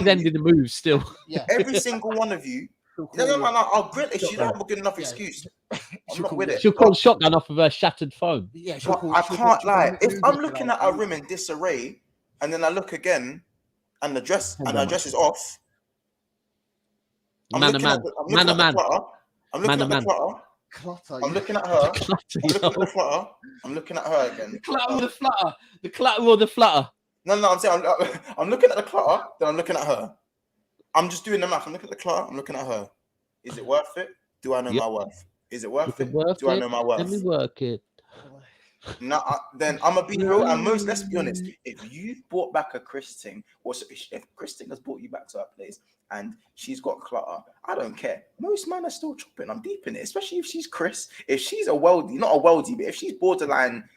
end in the move still. Yeah. every single one of you. I'll grill if she don't have a good enough excuse. I'm not with it. She'll call shotgun off of her shattered phone. Yeah, I can't lie. If I'm looking at her room in disarray, and then I look again, and her dress is off. I'm looking at the clutter. I'm looking at her. I'm looking at her again. The clutter or the flutter. The clutter or the flutter. No, I'm saying I'm looking at the clutter, then I'm looking at her. I'm just doing the math. I'm looking at the clutter, I'm looking at her. Is it worth it? Do I know my worth? Is it worth it? Do I know my worth? Let me work it. No, then I'm gonna be real. And let's be honest. If you brought back a Chris thing, or if Chris thing has brought you back to her place and she's got clutter, I don't care. Most men are still chopping. I'm deep in it, especially if she's Chris. If she's a wealthy, not a wealthy, but if she's borderline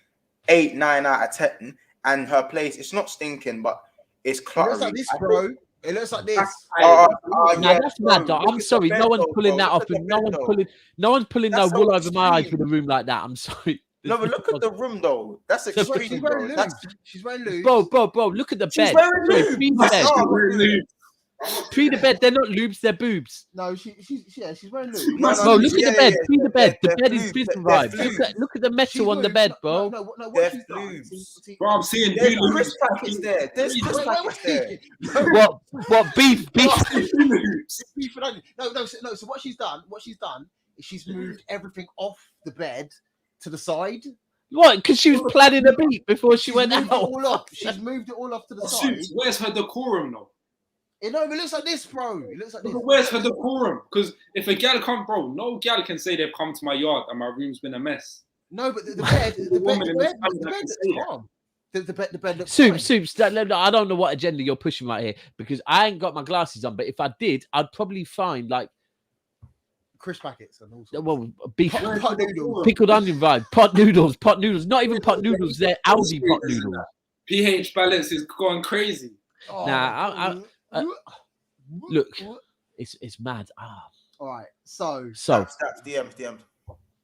8, 9 out of 10, and her place, it's not stinking, but it's cluttery. It looks like this, bro. It looks like this. That's mad, though. I'm sorry. No one's pulling that off. No one's pulling no wool over my eyes with a room like that. I'm sorry. No, but look at the room, though. That's extreme. She's wearing lubes. She's wearing lubes. Bro, look at the She's bed. wearing lubes. Pre the bed, they're not lubes, they're boobs. No, she's wearing lubes. Bro, look at the bed. Pre the bed. The bed is prison vibes. Look at the metal on the bed, bro. No, They're she's lubes. Bro, I'm seeing There's Chris packets there. There's Chris packets there. What beef? No. So what she's done is she's moved everything off the bed to the side. What? Because she was planning a beat before she went out. She's moved it all off to the side. Where's her decorum, though? It looks like this, bro. It looks like this. Where's her decorum? Because if a gal come, bro, no gal can say they've come to my yard and my room's been a mess. No, but the bed looks calm. The bed looks Soups. I don't know what agenda you're pushing right here because I ain't got my glasses on. But if I did, I'd probably find like crisp packets and all sorts. Well, beef, pot noodles, pickled onion vibe, pot noodles. Not even pot noodles. They're Aldi pot noodles. pH balance is going crazy. Look, it's mad. All right, so That's DM.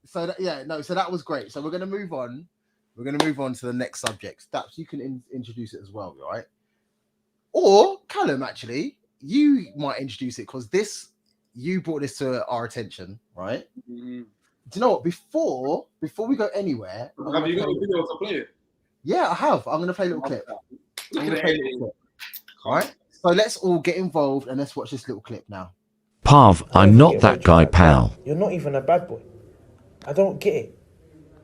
So that was great. So we're gonna move on. We're gonna move on to the next subject. Daps, you can introduce it as well, right? Or Callum, actually, you might introduce it because you brought this to our attention, right? Mm-hmm. Do you know what? Before we go anywhere, have you got a video to play it? Yeah, I have. I'm gonna play a little clip. All right. So let's all get involved and let's watch this little clip now. Pav, I'm not that guy, pal. You're not even a bad boy. I don't get it.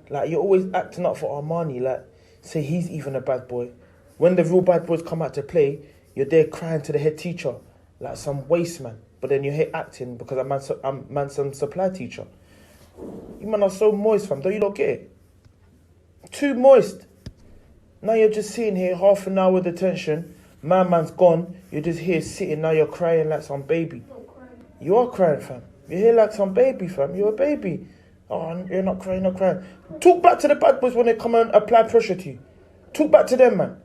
Like, you're always acting up for Armani. Like, say he's even a bad boy. When the real bad boys come out to play, you're there crying to the head teacher like some waste man. But then you hate acting because I'm some supply teacher. You man are so moist, fam. Don't you not get it? Too moist. Now you're just sitting here half an hour detention. My man's gone. You're just here sitting. Now you're crying like some baby. You are crying, fam. You're here like some baby, fam. You're a baby. Oh, you're not crying, Talk back to the bad boys when they come and apply pressure to you. Talk back to them, man.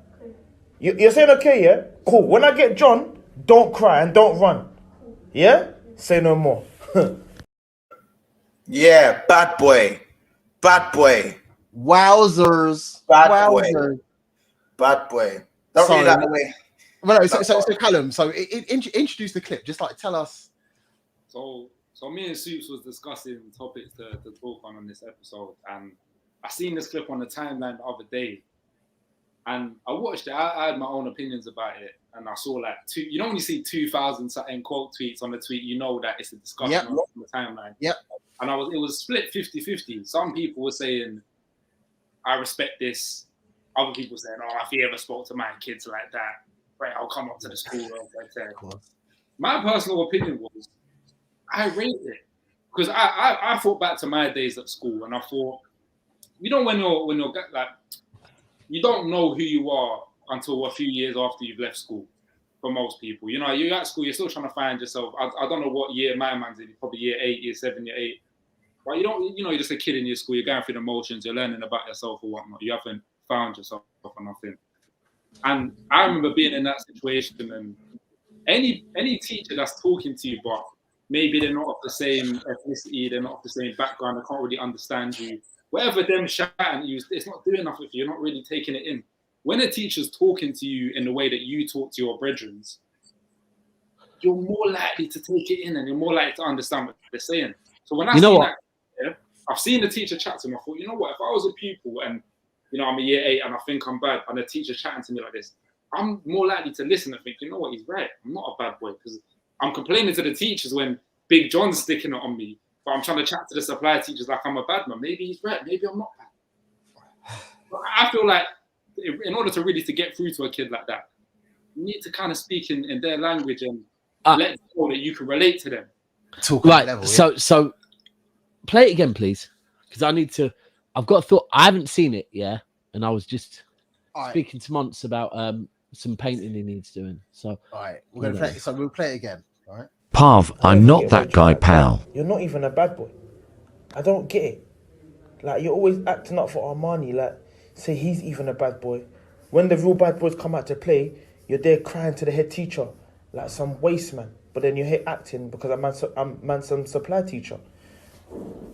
You're saying okay, yeah? Cool. When I get John, don't cry and don't run. Yeah? Say no more. Yeah, bad boy. Wowzers. Bad boy. Don't read that away. Well, so Callum, introduce the clip. Just like tell us. So me and Soups was discussing topics to talk on this episode, and I seen this clip on the timeline the other day, and I watched it. I had my own opinions about it, and I saw like you know when you see 2,000 something quote tweets on the tweet, you know that it's a discussion on the timeline. Yep. And it was split 50-50. Some people were saying, I respect this. Other people saying, oh, if he ever spoke to my kids like that, right, I'll come up to the school. My personal opinion was, I rate it. Because I thought back to my days at school and I thought, you know, when you're like, you don't know who you are until a few years after you've left school. For most people, you know, you're at school, you're still trying to find yourself. I don't know what year my man's in, probably year 8, year 7, year 8. But you don't, you're just a kid in your school. You're going through the motions. You're learning about yourself or whatnot. You haven't found yourself or nothing. And I remember being in that situation, and any teacher that's talking to you, but maybe they're not of the same ethnicity, they're not of the same background, they can't really understand you. Whatever them shouting at you, it's not doing nothing for you. You're not really taking it in. When a teacher's talking to you in the way that you talk to your brethren, you're more likely to take it in and you're more likely to understand what they're saying. So when I see that, I've seen the teacher chat to me, I thought, you know what, if I was a pupil and I'm a year 8 and I think I'm bad and the teacher's chatting to me like this, I'm more likely to listen and think, you know what, he's right. I'm not a bad boy, because I'm complaining to the teachers when Big John's sticking it on me, but I'm trying to chat to the supply teachers like I'm a bad man. Maybe he's right. Maybe I'm not bad. But I feel like in order to really to get through to a kid like that, you need to kind of speak in their language and let them know that you can relate to them. Talk right. Level, so play it again, please, because I've got a thought. I haven't seen it, and I was just speaking to Monts about some painting he needs doing. So all right, we're gonna play it. So we'll play it again. All right. Pav, I'm not that guy, pal. You're not even a bad boy. I don't get it. Like, you're always acting up for Armani. Like, say he's even a bad boy. When the real bad boys come out to play, you're there crying to the head teacher like some waste man. But then you're here acting because I'm some supply teacher.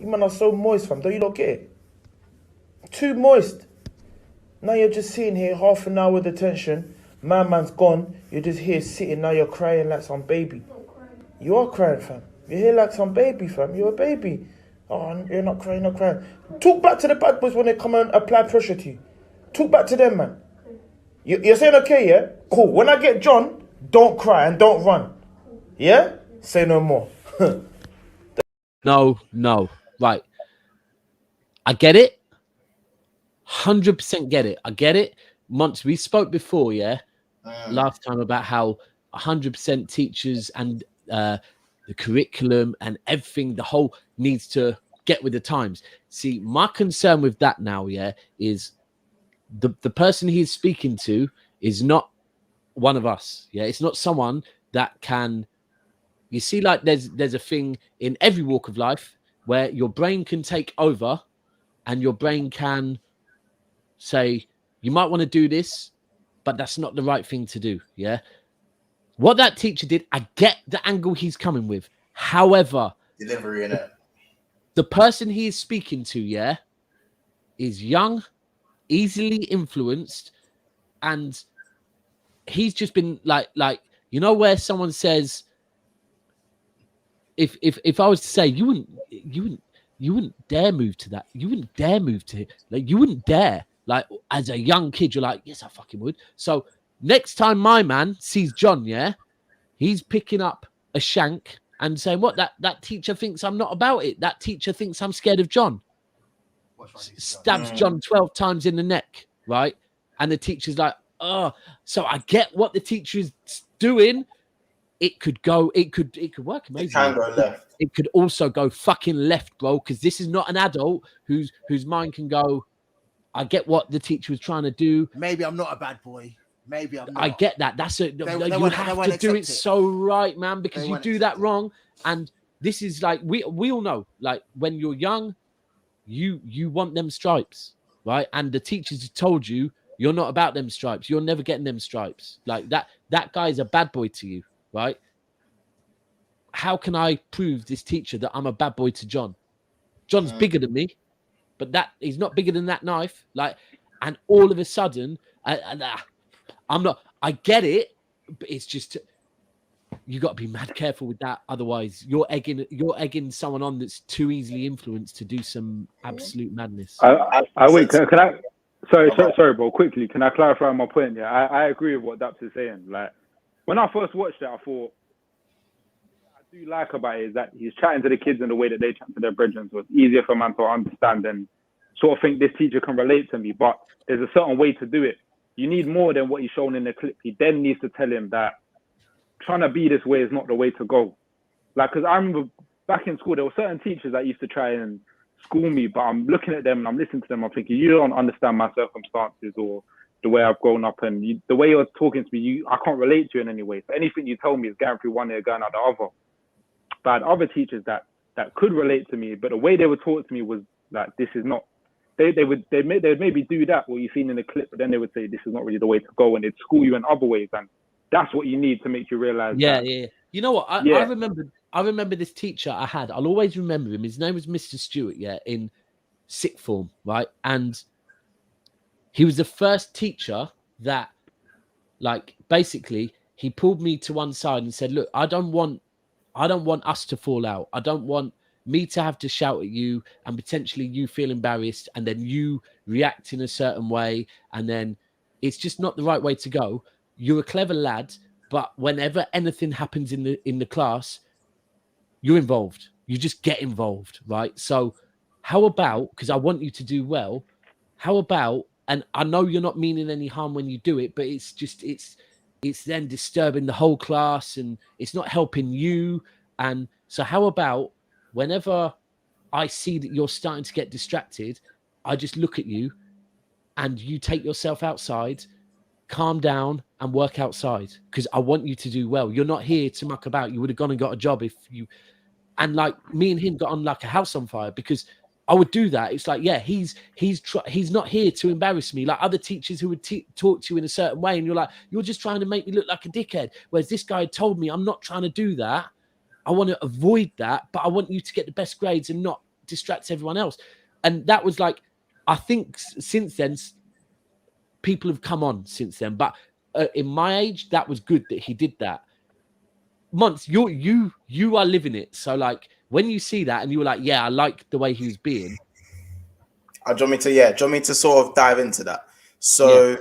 You man are so moist, fam. Don't you not get it? Too moist. Now you're just sitting here half an hour detention. My man's gone. You're just here sitting. Now you're crying like some baby. You are crying, fam. You're here like some baby, fam. You're a baby. Oh, you're not crying, not crying. Talk back to the bad boys when they come and apply pressure to you. Talk back to them, man. You're saying okay, yeah? Cool. When I get John, don't cry and don't run. Yeah? Say no more. No. Right. I get it. 100% get it. I get it. Months we spoke before, last time about how 100% teachers and the curriculum and everything, the whole needs to get with the times. See, my concern with that now, is the person he's speaking to is not one of us. It's not someone that can. You see, like there's a thing in every walk of life where your brain can take over, and your brain can say you might want to do this, but that's not the right thing to do. What that teacher did, I get the angle he's coming with. However, delivery in it. The person he is speaking to, is young, easily influenced, and he's just been like where someone says, if I was to say you wouldn't dare move to that, you wouldn't dare move to it, like you wouldn't dare, like as a young kid, you're like, yes, I fucking would. So next time my man sees John, he's picking up a shank and saying, what, that teacher thinks I'm not about it. That teacher thinks I'm scared of John. Stabs John 12 times in the neck, right? And the teacher's like, oh. So I get what the teacher is doing. It could work amazingly. It can go left. It could also go fucking left, bro, because this is not an adult whose mind can go, I get what the teacher was trying to do. Maybe I'm not a bad boy. Maybe I'm not. I get that. That's it. You have to do it so right, man, because you do that wrong. And this is like, we all know, like when you're young, you want them stripes, right? And the teachers told you you're not about them stripes. You're never getting them stripes. Like that guy is a bad boy to you, right? How can I prove this teacher that I'm a bad boy to John? John's bigger than me, but he's not bigger than that knife. Like, and all of a sudden, I'm not. I get it, but it's just you got to be mad careful with that. Otherwise, you're egging someone on that's too easily influenced to do some absolute madness. Wait. Can I? Sorry, bro. Quickly, can I clarify my point? Yeah, I agree with what Daps is saying. Like, when I first watched it, I thought I do like about it is that he's chatting to the kids in the way that they chat to their brethren, so it's easier for a man to understand and sort of think this teacher can relate to me. But there's a certain way to do it. You need more than what he's shown in the clip. He then needs to tell him that trying to be this way is not the way to go. Like, because I remember back in school, there were certain teachers that used to try and school me, but I'm looking at them and I'm listening to them. I'm thinking, you don't understand my circumstances or the way I've grown up, and the way you're talking to me, I can't relate to you in any way. So anything you tell me is going through one ear, going out the other. But I had other teachers that that could relate to me, but the way they were taught to me was like, this is not. They'd maybe do that what you've seen in the clip, but then they would say this is not really the way to go, and they'd school you in other ways, and that's what you need to make you realize. Yeah, that, yeah. You know what? I remember this teacher I had. I'll always remember him. His name was Mr. Stewart. Yeah, in sixth form, right? And he was the first teacher that, like, basically, he pulled me to one side and said, "Look, I don't want us to fall out. I don't want me to have to shout at you and potentially you feel embarrassed and then you react in a certain way. And then it's just not the right way to go. You're a clever lad, but whenever anything happens in the class, you're involved. You just get involved, right? So how about, because I want you to do well, how about, and I know you're not meaning any harm when you do it, but it's then disturbing the whole class and it's not helping you. And so how about whenever I see that you're starting to get distracted, I just look at you and you take yourself outside, calm down and work outside because I want you to do well. You're not here to muck about. You would have gone and got a job if you... And like me and him got on like a house on fire because I would do that. It's like, yeah, he's not here to embarrass me. Like other teachers who would talk to you in a certain way, and you're like, you're just trying to make me look like a dickhead. Whereas this guy told me, I'm not trying to do that. I want to avoid that, but I want you to get the best grades and not distract everyone else. And that was like, I think since then, people have come on since then. But in my age, that was good that he did that. Months, you are living it. So like when you see that and you were like, yeah, I like the way he was being. Do you want me to sort of dive into that? So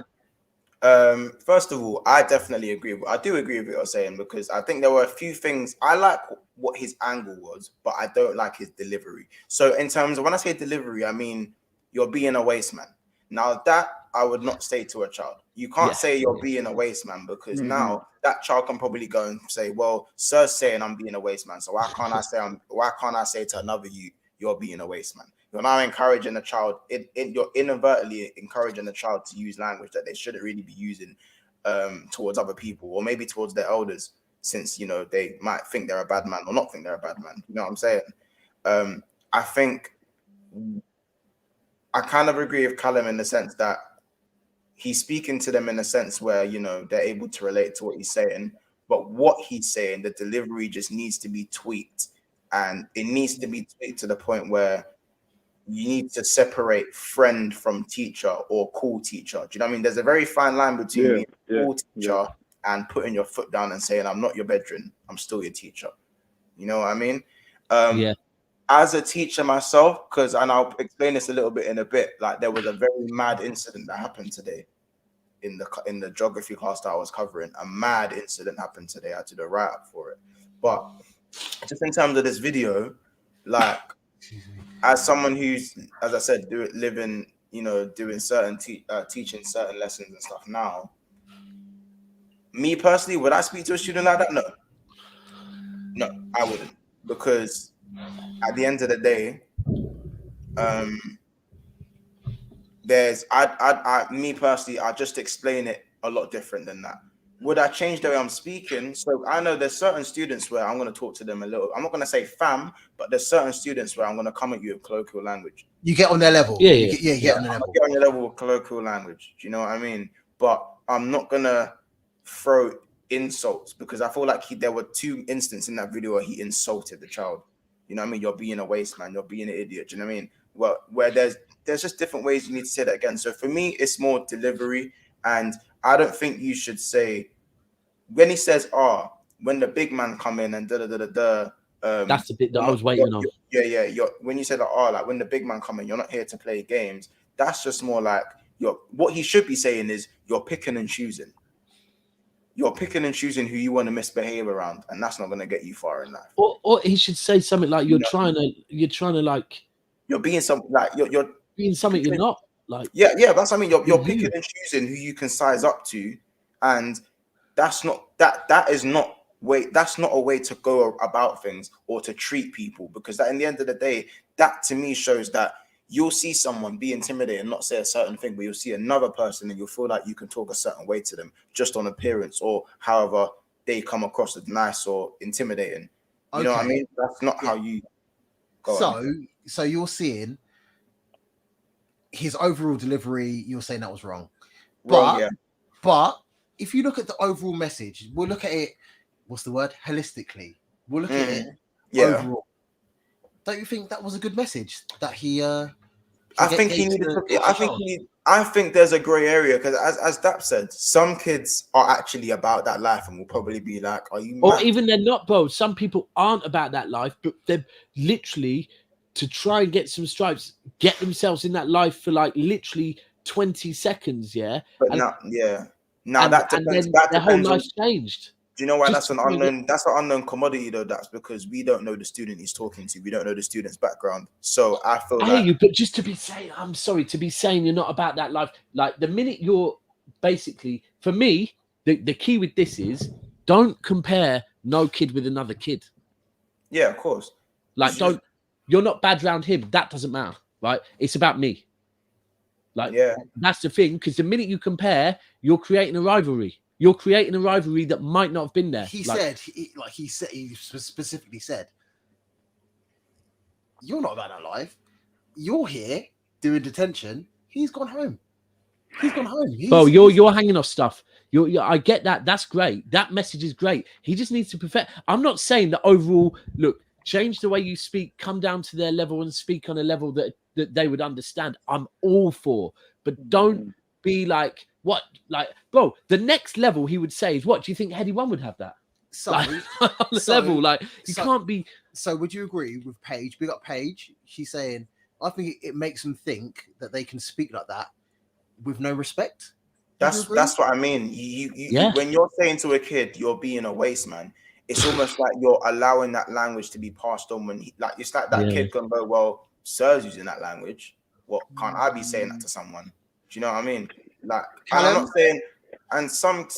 first of all, I definitely agree. I do agree with what you're saying because I think there were a few things. I like what his angle was, but I don't like his delivery. So in terms of when I say delivery, I mean you're being a waste man. Now that I would not say to a child. You can't say you're being a waste man because now that child can probably go and say, well, sir's saying I'm being a waste man. So why can't I say to another you're being a waste man? You're now encouraging a child, you're inadvertently encouraging the child to use language that they shouldn't really be using towards other people or maybe towards their elders, since, you know, they might think they're a bad man or not think they're a bad man. You know what I'm saying? I think I kind of agree with Callum in the sense that he's speaking to them in a sense where, you know, they're able to relate to what he's saying, but what he's saying, the delivery just needs to be tweaked, and it needs to be tweaked to the point where you need to separate friend from teacher or cool teacher. Do you know what I mean? There's a very fine line between cool teacher and putting your foot down and saying, I'm not your bedroom, I'm still your teacher. You know what I mean? As a teacher myself, and I'll explain this a little bit in a bit, like there was a very mad incident that happened today in the geography class that I was covering. A mad incident happened today. I did a write-up for it. But just in terms of this video, like as someone who's, as I said, living, you know, doing certain teaching certain lessons and stuff now, me personally, would I speak to a student like that? No, I wouldn't, because at the end of the day, me personally, I just explain it a lot different than that. Would I change the way I'm speaking? So I know there's certain students where I'm going to talk to them a little. I'm not going to say fam, but there's certain students where I'm going to come at you with colloquial language. You get on their level. You get on their level. Get on your level with colloquial language. Do you know what I mean? But I'm not going to throw insults, because I feel like there were 2 instances in that video where he insulted the child. You know what I mean? You're being a waste man. You're being an idiot. Do you know what I mean? Well, where there's just different ways you need to say that again. So for me, it's more delivery. And I don't think you should say, when he says, when the big man come in and that's the bit that I was waiting on. When you say that, like when the big man come in, you're not here to play games. That's just more like what he should be saying is you're picking and choosing. You're picking and choosing who you want to misbehave around, and that's not going to get you far in life. Or he should say something like you're trying to like you're being something like you're being something you're not. Like that's what I mean. You're picking and choosing who you can size up to, and that's not a way to go about things or to treat people, because that, in the end of the day, that to me shows that you'll see someone be intimidated and not say a certain thing, but you'll see another person and you'll feel like you can talk a certain way to them just on appearance or however they come across as nice or intimidating. You know what I mean? That's not how you So you're seeing his overall delivery. You're saying that was wrong. But if you look at the overall message, we'll look at it. What's the word? Holistically, we'll look at it overall. Don't you think that was a good message that he? I think he needed to. I think there's a grey area because, as Dap said, some kids are actually about that life and will probably be like, "Are you?" Or even they're not, bro. Some people aren't about that life, but they're literally to try and get some stripes, get themselves in that life for like literally 20 seconds, yeah. But that depends. That their whole depends life's changed. Do you know why that's an unknown? That's an unknown commodity, though. That's because we don't know the student he's talking to. We don't know the student's background. So I feel. I hear you, but just to be saying, I'm sorry to be saying you're not about that life. Like the minute you're basically, for me, the key with this is don't compare no kid with another kid. Yeah, of course. Like you're not bad round him. That doesn't matter, right? It's about me. Like that's the thing, because the minute you compare, you're creating a rivalry. You're creating a rivalry that might not have been there. He specifically said, "You're not about that life. You're here doing detention. He's gone home. He's gone home." Well, you're hanging off stuff. I get that. That's great. That message is great. He just needs to perfect. I'm not saying that overall. Look, change the way you speak. Come down to their level and speak on a level that they would understand. I'm all for, but don't be like. What, like, bro, the next level he would say is, what do you think Heady One would have that? So, like, on the level, like, you can't be. So, would you agree with Paige? Big up Paige. She's saying, I think it makes them think that they can speak like that with no respect. That's what I mean. When you're saying to a kid, you're being a waste man, it's almost like you're allowing that language to be passed on. It's like that kid can go, well, sir's using that language. What can't I be saying that to someone? Do you know what I mean? Like, I'm not saying, and some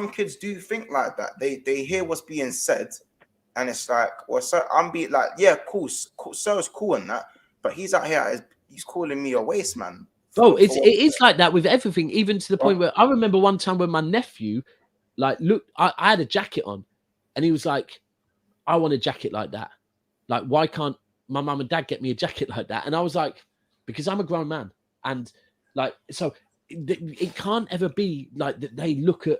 kids do think like that. They hear what's being said, and it's like, well, sir, I'm being like, yeah, cool, sir's cool and that, but he's out here, he's calling me a waste man. Oh, it is like that with everything, even to the point where I remember one time when my nephew, like, look, I had a jacket on, and he was like, I want a jacket like that. Like, why can't my mum and dad get me a jacket like that? And I was like, because I'm a grown man, and like, so. It can't ever be like that. They look at,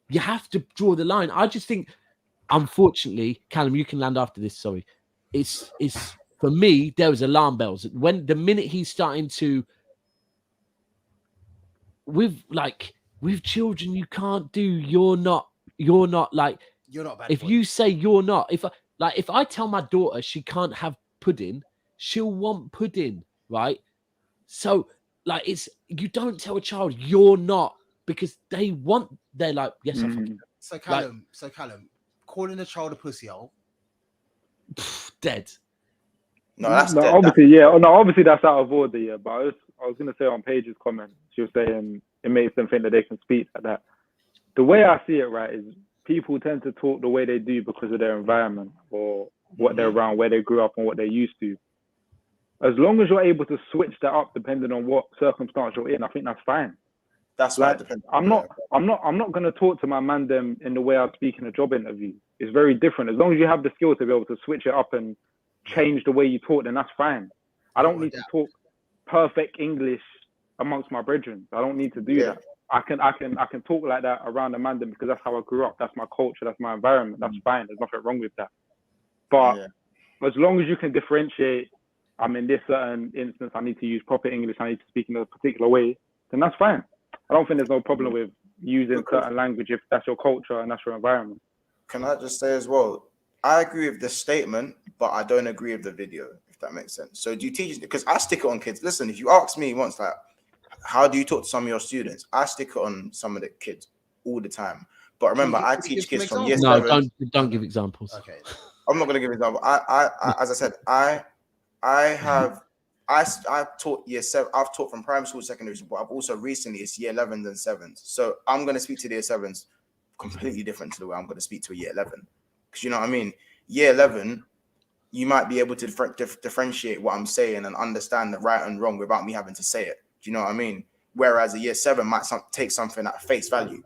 you have to draw the line. I just think, unfortunately, Callum, you can land after this. Sorry, it's for me. There was alarm bells when the minute he's starting to with children. You can't do. You're not like you're not bad. If you say you're not, if I tell my daughter she can't have pudding, she'll want pudding, right? So. Like you don't tell a child you're not, because they're like, yes, I fucking. So Callum, calling a child a pussy hole, dead. No, that's dead. Obviously that's out of order, yeah. But I was gonna say on Paige's comment, she was saying it makes them think that they can speak like that. The way I see it, right, is people tend to talk the way they do because of their environment or what they're around, where they grew up and what they're used to. As long as you're able to switch that up depending on what circumstance you're in, I think that's fine. That's like, right. I'm not going to talk to my mandem in the way I speak in a job interview. It's very different. As long as you have the skill to be able to switch it up and change the way you talk, then that's fine. I don't need to talk perfect English amongst my brethren. I don't need to do that. I can talk like that around the mandem because that's how I grew up. That's my culture. That's my environment. That's fine. There's nothing wrong with that. But as long as you can differentiate, I'm in this certain instance, I need to use proper English, I need to speak in a particular way, then that's fine. I don't think there's no problem with using certain language if that's your culture and that's your environment. Can I just say as well, I agree with the statement, but I don't agree with the video, if that makes sense. So do you teach, because I stick it on kids. Listen, if you ask me once, like, how do you talk to some of your students? I stick it on some of the kids all the time. But remember, I teach kids from year 7. No, don't give examples. Okay. I'm not going to give examples. As I said, I've taught year 7. I've taught from primary school, secondary school, but I've also recently it's year 11s and 7s. So I'm going to speak to the year 7s completely different to the way I'm going to speak to a year 11. Because you know what I mean? Year 11, you might be able to differentiate what I'm saying and understand the right and wrong without me having to say it. Do you know what I mean? Whereas a year 7 might take something at face value.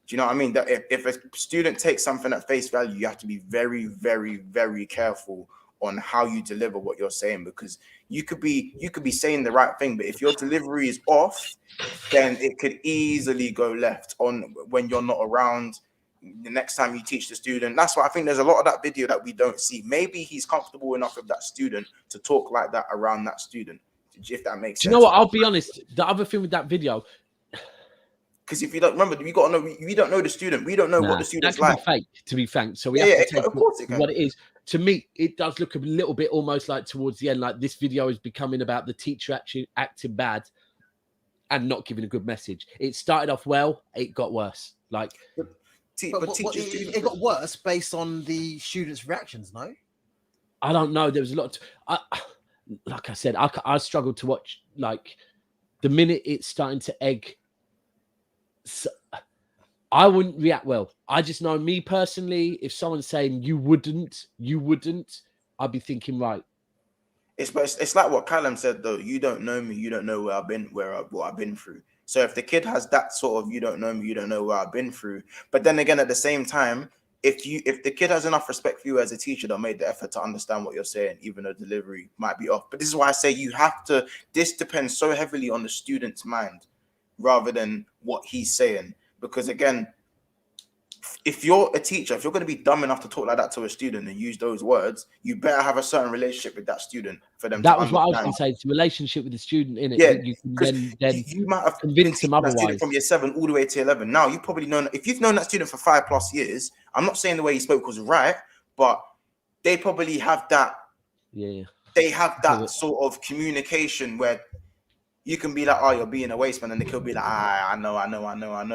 Do you know what I mean? That if a student takes something at face value, you have to be very, very, very careful on how you deliver what you're saying, because you could be saying the right thing, but if your delivery is off, then it could easily go left on when you're not around. The next time you teach the student, that's why I think there's a lot of that video that we don't see. Maybe he's comfortable enough with that student to talk like that around that student, if that makes sense. Do you know what? I'll be honest. The other thing with that video, because if you don't remember, you got to know. We don't know the student. We don't know what the student's that can like. be fake, to be frank. So we have to take of course it can. what it is. To me, it does look a little bit almost like towards the end, like this video is becoming about the teacher actually acting bad and not giving a good message. It started off well, it got worse. Like, it got worse based on the students' reactions. No, I don't know. There was a lot. Like I said, I struggled to watch. Like the minute it's starting to egg. So, I wouldn't react well. I just know me personally, if someone's saying you wouldn't, I'd be thinking, right. It's like what Callum said though. You don't know me, you don't know where I've been, what I've been through. So if the kid has that sort of you don't know me, you don't know where I've been through. But then again, at the same time, if the kid has enough respect for you as a teacher, they'll make the effort to understand what you're saying, even though delivery might be off. But this is why I say you have to. This depends so heavily on the student's mind, rather than what he's saying. Because again, if you're a teacher, if you're going to be dumb enough to talk like that to a student and use those words, you better have a certain relationship with that student for them. That was what I was going to say. It's a relationship with the student, in it. Yeah, you can then you might have convince them otherwise. From year 7 all the way to 11. Now you've probably known, if you've known that student for 5+ years. I'm not saying the way he spoke was right, but they probably have that. Yeah, they have that sort of communication where you can be like, oh, you're being a waste man, and they could be like, I know,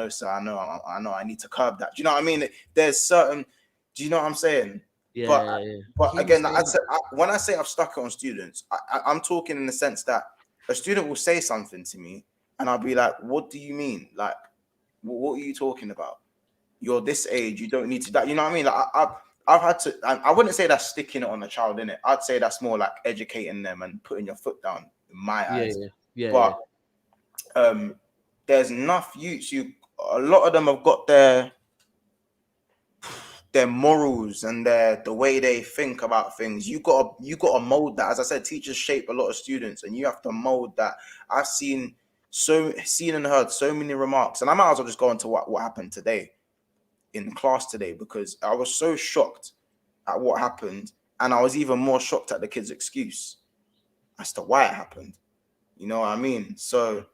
so I know, I need to curb that. Do you know what I mean? There's certain, do you know what I'm saying? Yeah. But again, like I said, when I say I've stuck it on students, I'm talking in the sense that a student will say something to me, and I'll be like, what do you mean? Like, what are you talking about? You're this age, you don't need to. That, you know what I mean? Like, I've had to. I wouldn't say that's sticking it on a child, innit? I'd say that's more like educating them and putting your foot down. In my eyes. Yeah. But there's enough youths. A lot of them have got their morals and the way they think about things. You got to mold that. As I said, teachers shape a lot of students, and you have to mold that. I've seen and heard so many remarks, and I might as well just go into what happened today in class today, because I was so shocked at what happened, and I was even more shocked at the kid's excuse as to why it happened. You know what I mean? So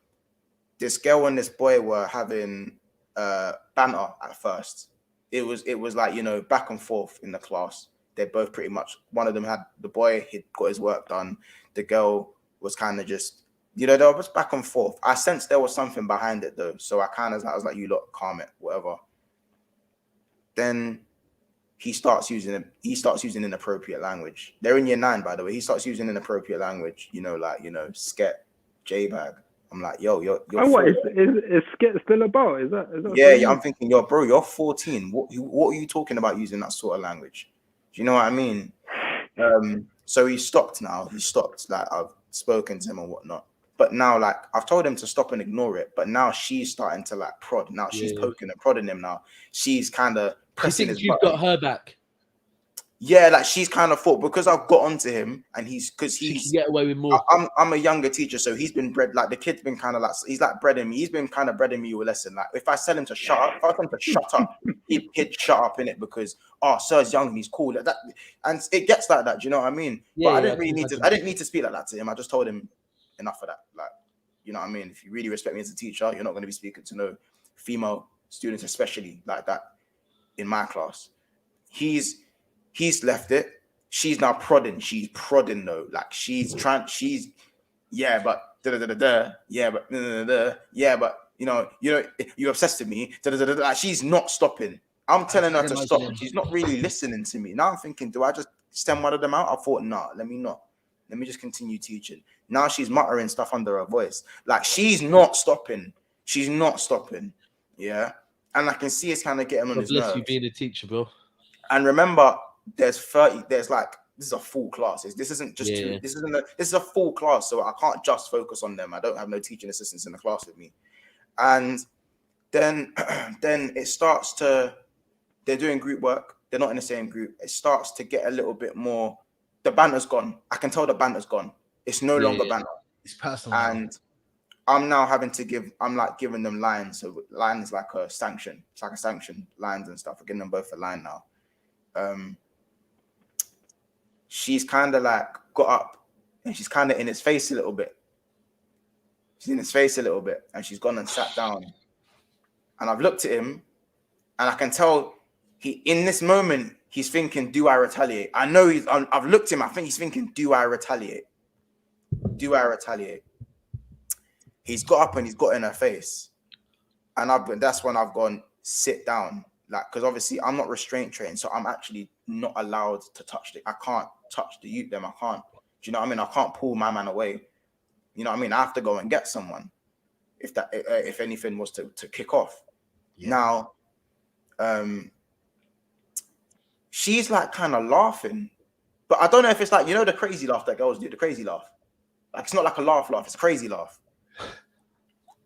this girl and this boy were having banter at first. It was like, you know, back and forth in the class. They both pretty much, one of them had, the boy, he'd got his work done. The girl was kind of just, you know, they were just back and forth. I sensed there was something behind it though. So I was like, you lot, calm it, whatever. Then he starts using inappropriate language. They're in year 9, by the way. He starts using inappropriate language, you know, like, you know, sket, J-bag. I'm like, yo, you're oh, what is Skit still about? Is that yeah, I'm thinking, yo, bro, you're 14. What are you talking about using that sort of language? Do you know what I mean? So he stopped now. Like, I've spoken to him and whatnot. But now, like, I've told him to stop and ignore it. But now she's starting to like prod. Now she's poking and prodding him now. She's kind of pressing his button. You've got her back. Yeah, like she's kind of thought, because I've got onto him, and he's get away with more. I'm a younger teacher, so he's been bred, like the kid's been kind of like, he's like breading me. He's been kind of breading me with a lesson. Like if I tell him to shut up, he'd shut up in it, because sir's young and he's cool. That and it gets like that. Do you know what I mean? Yeah, but I didn't need to speak like that to him. I just told him enough of that. Like, you know what I mean? If you really respect me as a teacher, you're not going to be speaking to no female students, especially like that in my class. He's left it. She's now prodding. She's prodding though. Like yeah, but yeah, but you know, you obsessed with me. Like, she's not stopping. I'm telling her to stop. She's not really listening to me. Now I'm thinking, do I just stem one of them out? I thought, nah, let me not. Let me just continue teaching. Now she's muttering stuff under her voice. Like she's not stopping. She's not stopping. Yeah. And I can see it's kind of getting on his nerves. Bless you being a teacher, bro. And remember, there's like, this is a full class. This isn't just two. This is a full class. So I can't just focus on them. I don't have no teaching assistants in the class with me. And then it starts to, they're doing group work. They're not in the same group. It starts to get a little bit more the banter's gone. I can tell the banter's gone. It's no longer banter. It's personal. And I'm now having to giving them lines. So line is like a sanction. It's like a sanction, lines and stuff. I'm giving them both a line now. She's kind of like got up and she's kind of in his face a little bit. She's in his face a little bit and she's gone and sat down. And I've looked at him and I can tell in this moment, he's thinking, do I retaliate? I know I've looked at him. I think he's thinking, do I retaliate? Do I retaliate? He's got up and he's got in her face. And that's when I've gone, sit down. Like, because obviously I'm not restraint trained. So I'm actually not allowed to touch I can't touch the youth them. I can't, do you know what I mean? I can't pull my man away. You know what I mean? I have to go and get someone if anything was to kick off. Yeah. Now, she's like kind of laughing, but I don't know if it's like, you know, the crazy laugh that girls do, the crazy laugh. Like, it's not like a laugh, it's a crazy laugh.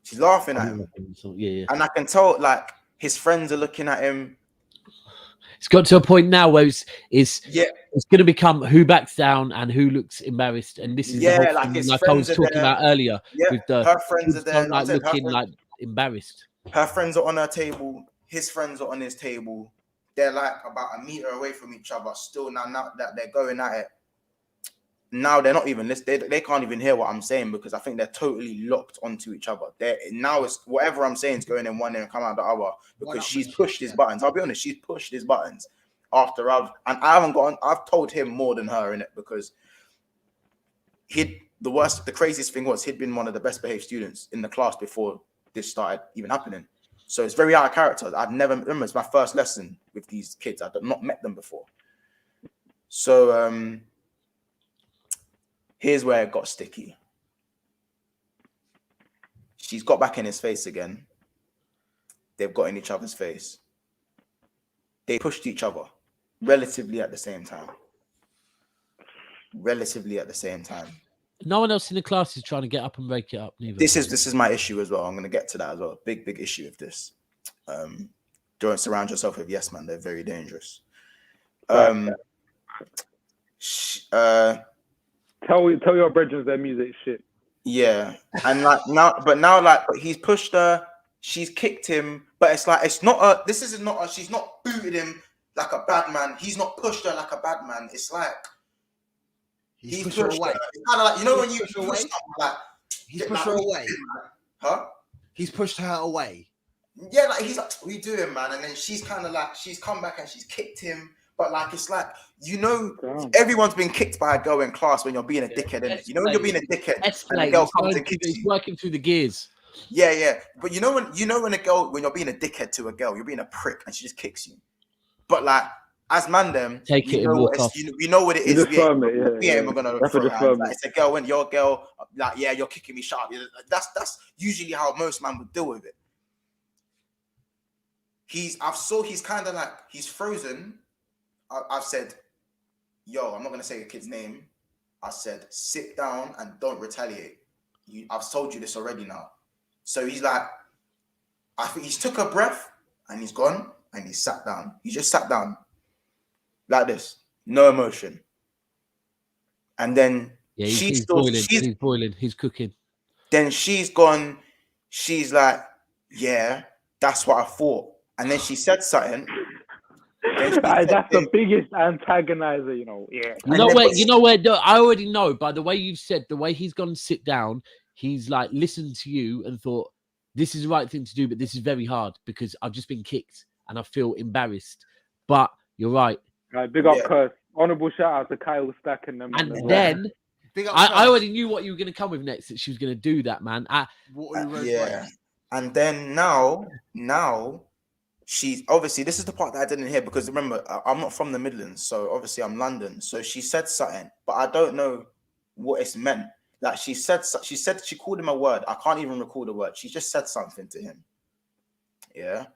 She's laughing at him. Yeah. And I can tell, like, his friends are looking at him. It's got to a point now where it's going to become who backs down and who looks embarrassed. And this is like I was talking about earlier. Yeah, with her friends are there. Like looking like embarrassed. Her friends are on her table. His friends are on his table. They're like about a meter away from each other. Still now that they're going at it. Now they're not even listening. They can't even hear what I'm saying because I think they're totally locked onto each other. Now it's whatever I'm saying is going in one ear and come out the other because she's pushed his buttons. I'll be honest, she's pushed his buttons after I've told him more than her in it because the craziest thing was he'd been one of the best behaved students in the class before this started even happening. So it's very out of character. Remember, it's my first lesson with these kids. I've not met them before. So here's where it got sticky. She's got back in his face again. They've got in each other's face. They pushed each other relatively at the same time. No one else in the class is trying to get up and break it up. Neither. This is my issue as well. I'm going to get to that as well. Big issue with this. Don't surround yourself with yes man. They're very dangerous. Tell your brethren their music shit. Yeah, and now he's pushed her. She's kicked him, but it's like she's not booted him like a bad man. He's not pushed her like a bad man. It's like he's pushed her away. It's kind of like, you know, when you push someone, like he's pushed her away. Huh? He's pushed her away. Yeah, like he's like, what are you doing, man? And then she's kind of like, she's come back and she's kicked him. But like, it's like, you know, everyone's been kicked by a girl in class when you're being a dickhead, innit? You know when you're being a dickhead and a girl comes and kicks you. He's working through the gears. Yeah. But you know when you're being a dickhead to a girl, you're being a prick and she just kicks you. But like, as Mandem, take it and walk off. You know what it is. We ain't gonna throw it. Like, it's a girl, when your girl, like, yeah, you're kicking me sharp. That's usually how most men would deal with it. He's kind of like, he's frozen. I've said, yo, I'm not going to say your kid's name. I said, sit down and don't retaliate. I've told you this already now. So he's like, I think he's took a breath and he's gone and he sat down. He just sat down like this, no emotion. And then he's boiling, he's cooking. Then she's gone, she's like, yeah, that's what I thought. And then she said something. That's the biggest antagonizer, you know. Yeah. You know where? I already know by the way you've said, the way he's gone to sit down. He's like listened to you and thought, this is the right thing to do, but this is very hard because I've just been kicked and I feel embarrassed. But you're right. Right, big up, Curse. Honorable shout out to Kyle Stack and them. And then I already knew what you were going to come with next. That she was going to do that, man. And then now. She's obviously, this is the part that I didn't hear because remember, I'm not from the Midlands, so obviously I'm London. So she said something, but I don't know what it's meant. Like she called him a word. I can't even recall the word. She just said something to him. Yeah,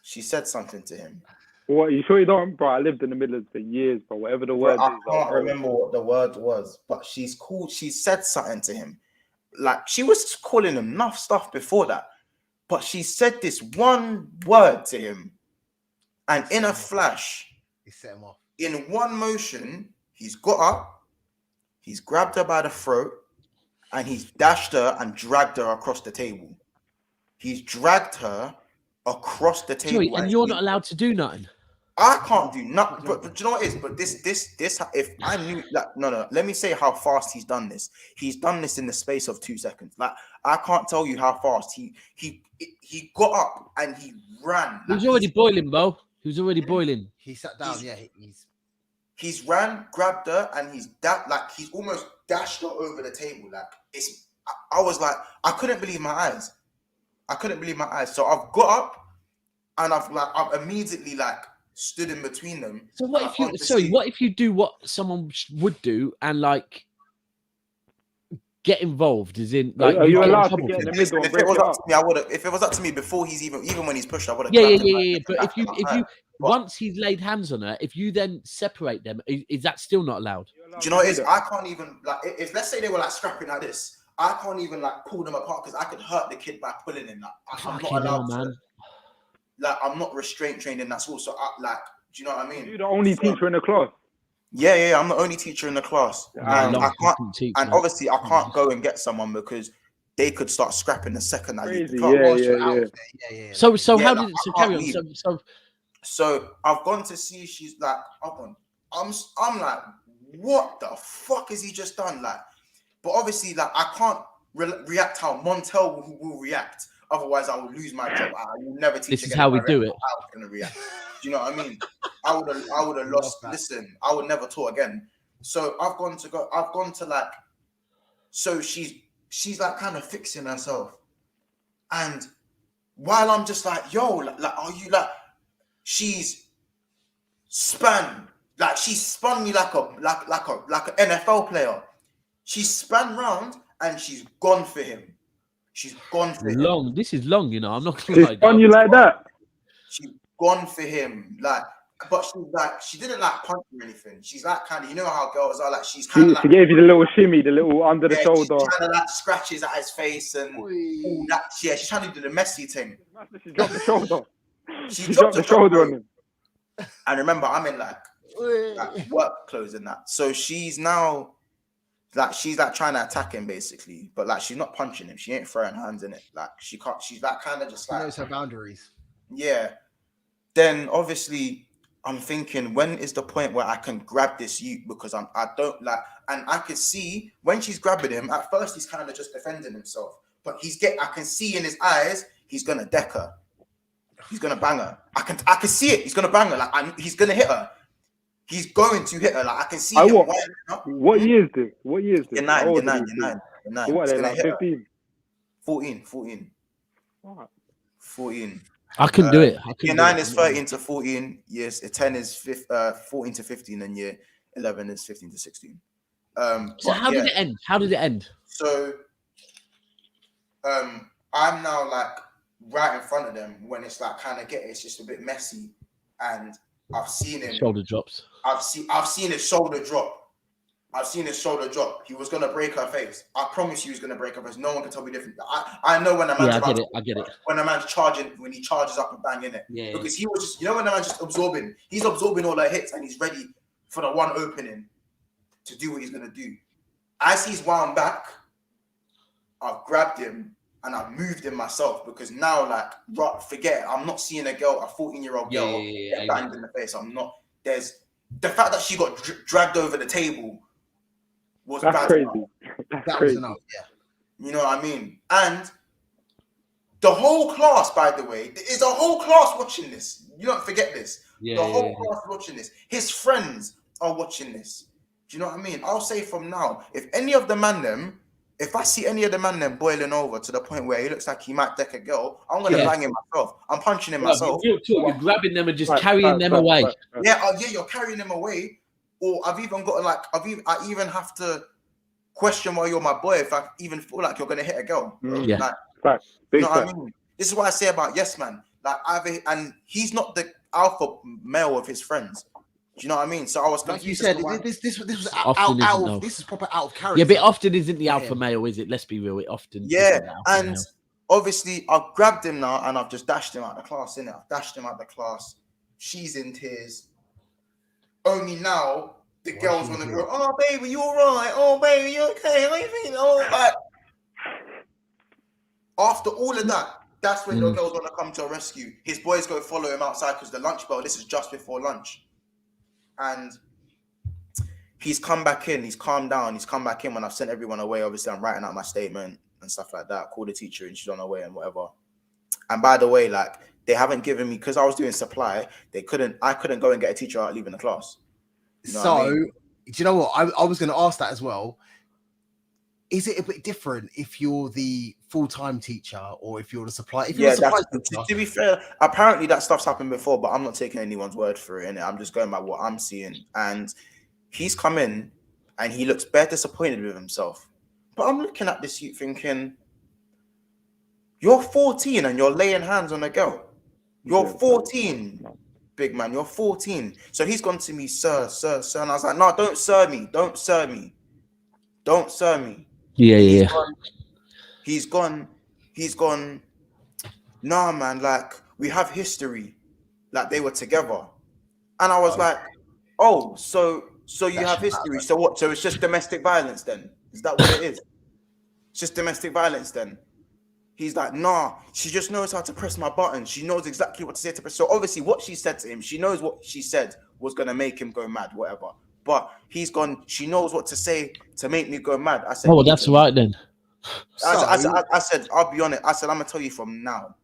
she said something to him. What, you sure you don't, bro? I lived in the Midlands for years, but whatever the word I can't remember what the word was, but she said something to him. Like she was calling him enough stuff before that. But she said this one word to him, and in a flash, he set him off. In one motion, he's got up, He's grabbed her by the throat and he's dashed her and dragged her across the table. He's dragged her across the table. Sorry, and you're not allowed to do nothing. I can't do nothing. But do you know what it is? But this, if I knew, like, no. Let me say how fast he's done this. He's done this in the space of 2 seconds. Like, I can't tell you how fast he got up and he ran. He was already boiling, Bo. He was already boiling. He sat down. He's ran, grabbed her, and he's almost dashed her over the table. Like, I was like, I couldn't believe my eyes. So I've got up and I've immediately like stood in between them. So what if you? What if you do what someone would do and like get involved? As in, like, are you get allowed in to trouble get in for the it? middle and If break it was it up up? to me, I would have. If it was up to me before he's even when he's pushed, I would have. Yeah. But if you once he's laid hands on her, if you then separate them, is that still not allowed? Do you know what it is? I can't even like if let's say they were like scrapping like this. I can't even like pull them apart because I could hurt the kid by pulling him. Like, I'm not allowed to. Like, I'm not restraint trained in that school, so do you know what I mean? You're the only teacher in the class. Yeah, I'm the only teacher in the class, and I can't. And obviously, I can't go and get someone because they could start scrapping the second I leave the class. Yeah. So how did it? So carry on. So I've gone to see. She's like, I'm like, what the fuck has he just done? Like, but obviously, like, I can't react how Montel will react. Otherwise, I will lose my job. I will never teach. This is how we do it. How I was gonna react. Do you know what I mean? I would have lost. Listen, I would never talk again. So I've gone to like. So she's like kind of fixing herself, and while I'm just like, yo, like are you like? She's spun me like an NFL player. She spun round and she's gone for him. Long. This is long, you know. I'm not gonna lie. She's spun you like that. She's gone for him, like. But she didn't like punch or anything. She's like kind of, you know how girls are, like she's kind of like. She gave you the little shimmy, the little under the shoulder. She kind of like scratches at his face and all that. Yeah, she's trying to do the messy thing. She dropped the shoulder. She dropped the shoulder on him. And remember, I'm in like work clothes and that. So she's now like trying to attack him basically, but like she's not punching him. She ain't throwing hands in it. Like she can't. She's like kind of just like. She knows her boundaries. Yeah. Then obviously I'm thinking, when is the point where I can grab this youth? Because I don't like, and I can see when she's grabbing him. At first he's kind of just defending himself, but I can see in his eyes he's gonna deck her. He's gonna bang her. I can see it. He's gonna bang her. Like he's gonna hit her. He's going to hit her. Like I can see him. What year is this? You're nine. What are they, like 15? 14. What? 14. I can do it. Year 9 is 13 to 14. Yes, 10 is 14 to 15, and year 11 is 15 to 16. So how did it end? So, I'm now like right in front of them when it's like it's just a bit messy, and I've seen him shoulder drops. I've seen his shoulder drop. He was gonna break her face. I promise you, he's gonna break her face. No one can tell me different. I know when a man's I get it. When a man's charging, when he charges up and banging it. Yeah. Because he was just, when a man's just absorbing. He's absorbing all her hits and he's ready for the one opening to do what he's gonna do. As he's wound back, I've grabbed him and I've moved him myself because now, like, forget it. I'm not seeing a 14-year-old girl get banged in the face. I'm not. There's the fact that she got dragged over the table. That's crazy. That was enough. Yeah. You know what I mean? And the whole class, by the way, is a whole class watching this. You don't forget this. The whole class watching this. His friends are watching this. Do you know what I mean? I'll say from now, if I see any of the man them boiling over to the point where he looks like he might deck a girl, I'm gonna bang him myself. I'm punching him myself. You're grabbing them and just carrying them away. Yeah, you're carrying them away. Or I've even got I even have to question why you're my boy if I even feel like you're gonna hit a girl. Yeah. Like, you know what I mean? This is what I say about Yes Man. Like and he's not the alpha male of his friends. Do you know what I mean? So I was confused. Like you said, this was out. This is proper out of character. Yeah, but often isn't the alpha male, is it? Let's be real. It often. And male. Obviously I've grabbed him now and I've just dashed him out of the class. I've dashed him out of the class. She's in tears. Only now the girls want to go, oh, baby, you all right? Oh, baby, you okay? How you feeling? Oh, like, after all of that, that's when the girls want to come to a rescue. His boys go follow him outside because the lunch bell, this is just before lunch. And he's come back in. He's calmed down. He's come back in when I've sent everyone away. Obviously, I'm writing out my statement and stuff like that. Call the teacher and she's on her way and whatever. And by the way, like, they haven't given me, because I was doing supply, I couldn't go and get a teacher out leaving the class. You know what I mean? Do you know what? I was going to ask that as well. Is it a bit different if you're the full-time teacher or if you're the supply? If you're the supply teacher, to be fair, apparently that stuff's happened before, but I'm not taking anyone's word for it, innit? I'm just going by what I'm seeing. And he's come in and he looks bare disappointed with himself. But I'm looking at this youth thinking, you're 14 and you're laying hands on a girl. You're 14, big man. You're 14. So he's gone to me, sir. And I was like, no, don't sir me. Don't sir me. Don't sir me. Yeah. He's gone. Nah, man, like, we have history. Like, they were together. And I was like, oh, so you have history. So what? So it's just domestic violence then? Is that what it is? It's just domestic violence then? He's like, nah, she just knows how to press my button. She knows exactly what to say to press. So obviously what she said to him, she knows what she said was going to make him go mad, whatever. But he's gone, she knows what to say to make me go mad. I said, oh, well, that's right then. I said, I'll be honest. I said, I'm going to tell you from now,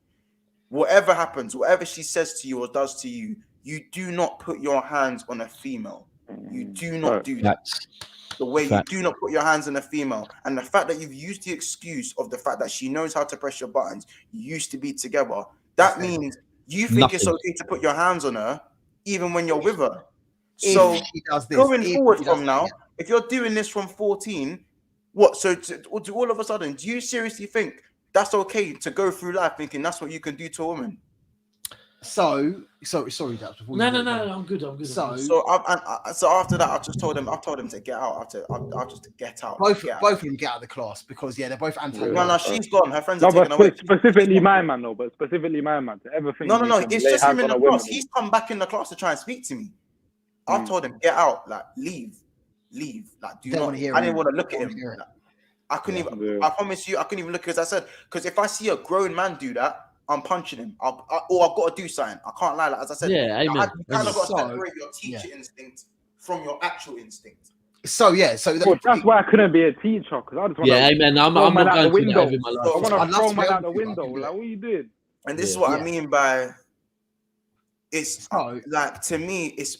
whatever happens, whatever she says to you or does to you, you do not put your hands on a female. You do not do that. The way you do not put your hands on a female. And the fact that you've used the excuse of the fact that she knows how to press your buttons, you used to be together, that means you think it's okay to put your hands on her even when you're with her. So going forward from now, if you're doing this from 14, what? So to all of a sudden, do you seriously think that's okay to go through life thinking that's what you can do to a woman? Sorry, Daps. No, I'm good. So after that, I've told him to get out. I've just to get out. Both of them get out of the class because they're both anti-women. No, she's gone. Her friends are taken away. Specifically my man, though. But specifically my man. To ever think no. It's just him in the class. He's come back in the class to try and speak to me. I've told him, get out. Like, leave. Like, do not. I didn't want to look at him. Like, I couldn't even. I promise you, I couldn't even look, as I said, because if I see a grown man do that, I'm punching him. I've got to do something. I can't lie. Like, as I said, yeah, you kind of got to separate your teacher instinct from your actual instinct. So that's why I couldn't be a teacher, because I just want to. Amen. I'm not going to do that over my life. I want to throw man out the window. Like, what are you doing? And this is what I mean by it's like, to me, it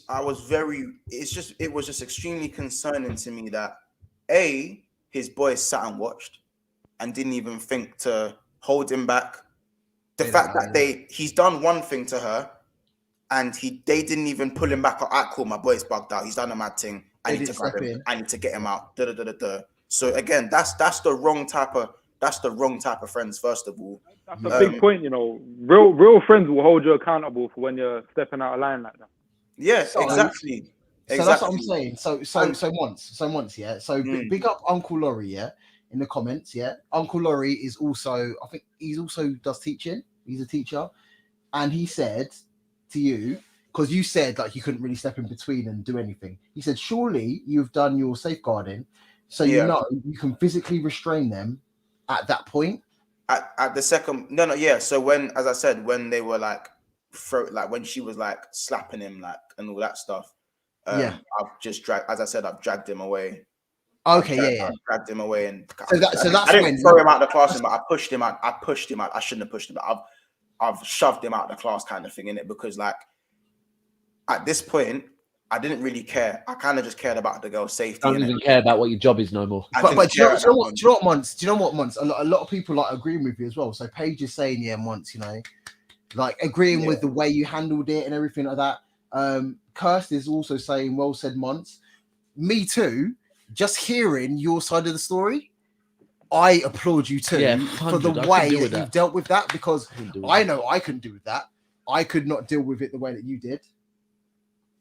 was just extremely concerning to me that his boys sat and watched and didn't even think to hold him back. The fact that he's done one thing to her and they didn't even pull him back. Alright, cool, my boy's bugged out. He's done a mad thing. I need to grab him. I need to get him out. So again, that's the wrong type of friends. First of all, that's a big point. You know, real friends will hold you accountable for when you're stepping out of line like that. Yeah, exactly. So that's what I'm saying. So once, yeah. So big up Uncle Laurie, yeah. In the comments, yeah. Uncle Laurie is also, I think he's also does teaching. He's a teacher. And he said to you, because you said like you couldn't really step in between and do anything. He said, surely you've done your safeguarding. So you know you can physically restrain them at that point. At the second, yeah. So when they were like, when she was like slapping him, like, and all that stuff, I've just I've dragged him away. Okay, I dragged him away, and so that's I didn't throw him out of the classroom, but I pushed him out. I shouldn't have pushed him, but I've shoved him out of the class, kind of thing, in it, because like at this point, I didn't really care. I kind of just cared about the girl's safety. I don't even care about what your job is no more. But do you know what, Monts? Do you know what, Monts? A lot of people like agreeing with you as well. So Paige is saying, yeah, Monts, you know, like agreeing with the way you handled it and everything like that. Kirst is also saying, well said, Monts. Me too. Just hearing your side of the story, I applaud you too for the way that you've dealt with that, because I know I couldn't do that. I could not deal with it the way that you did.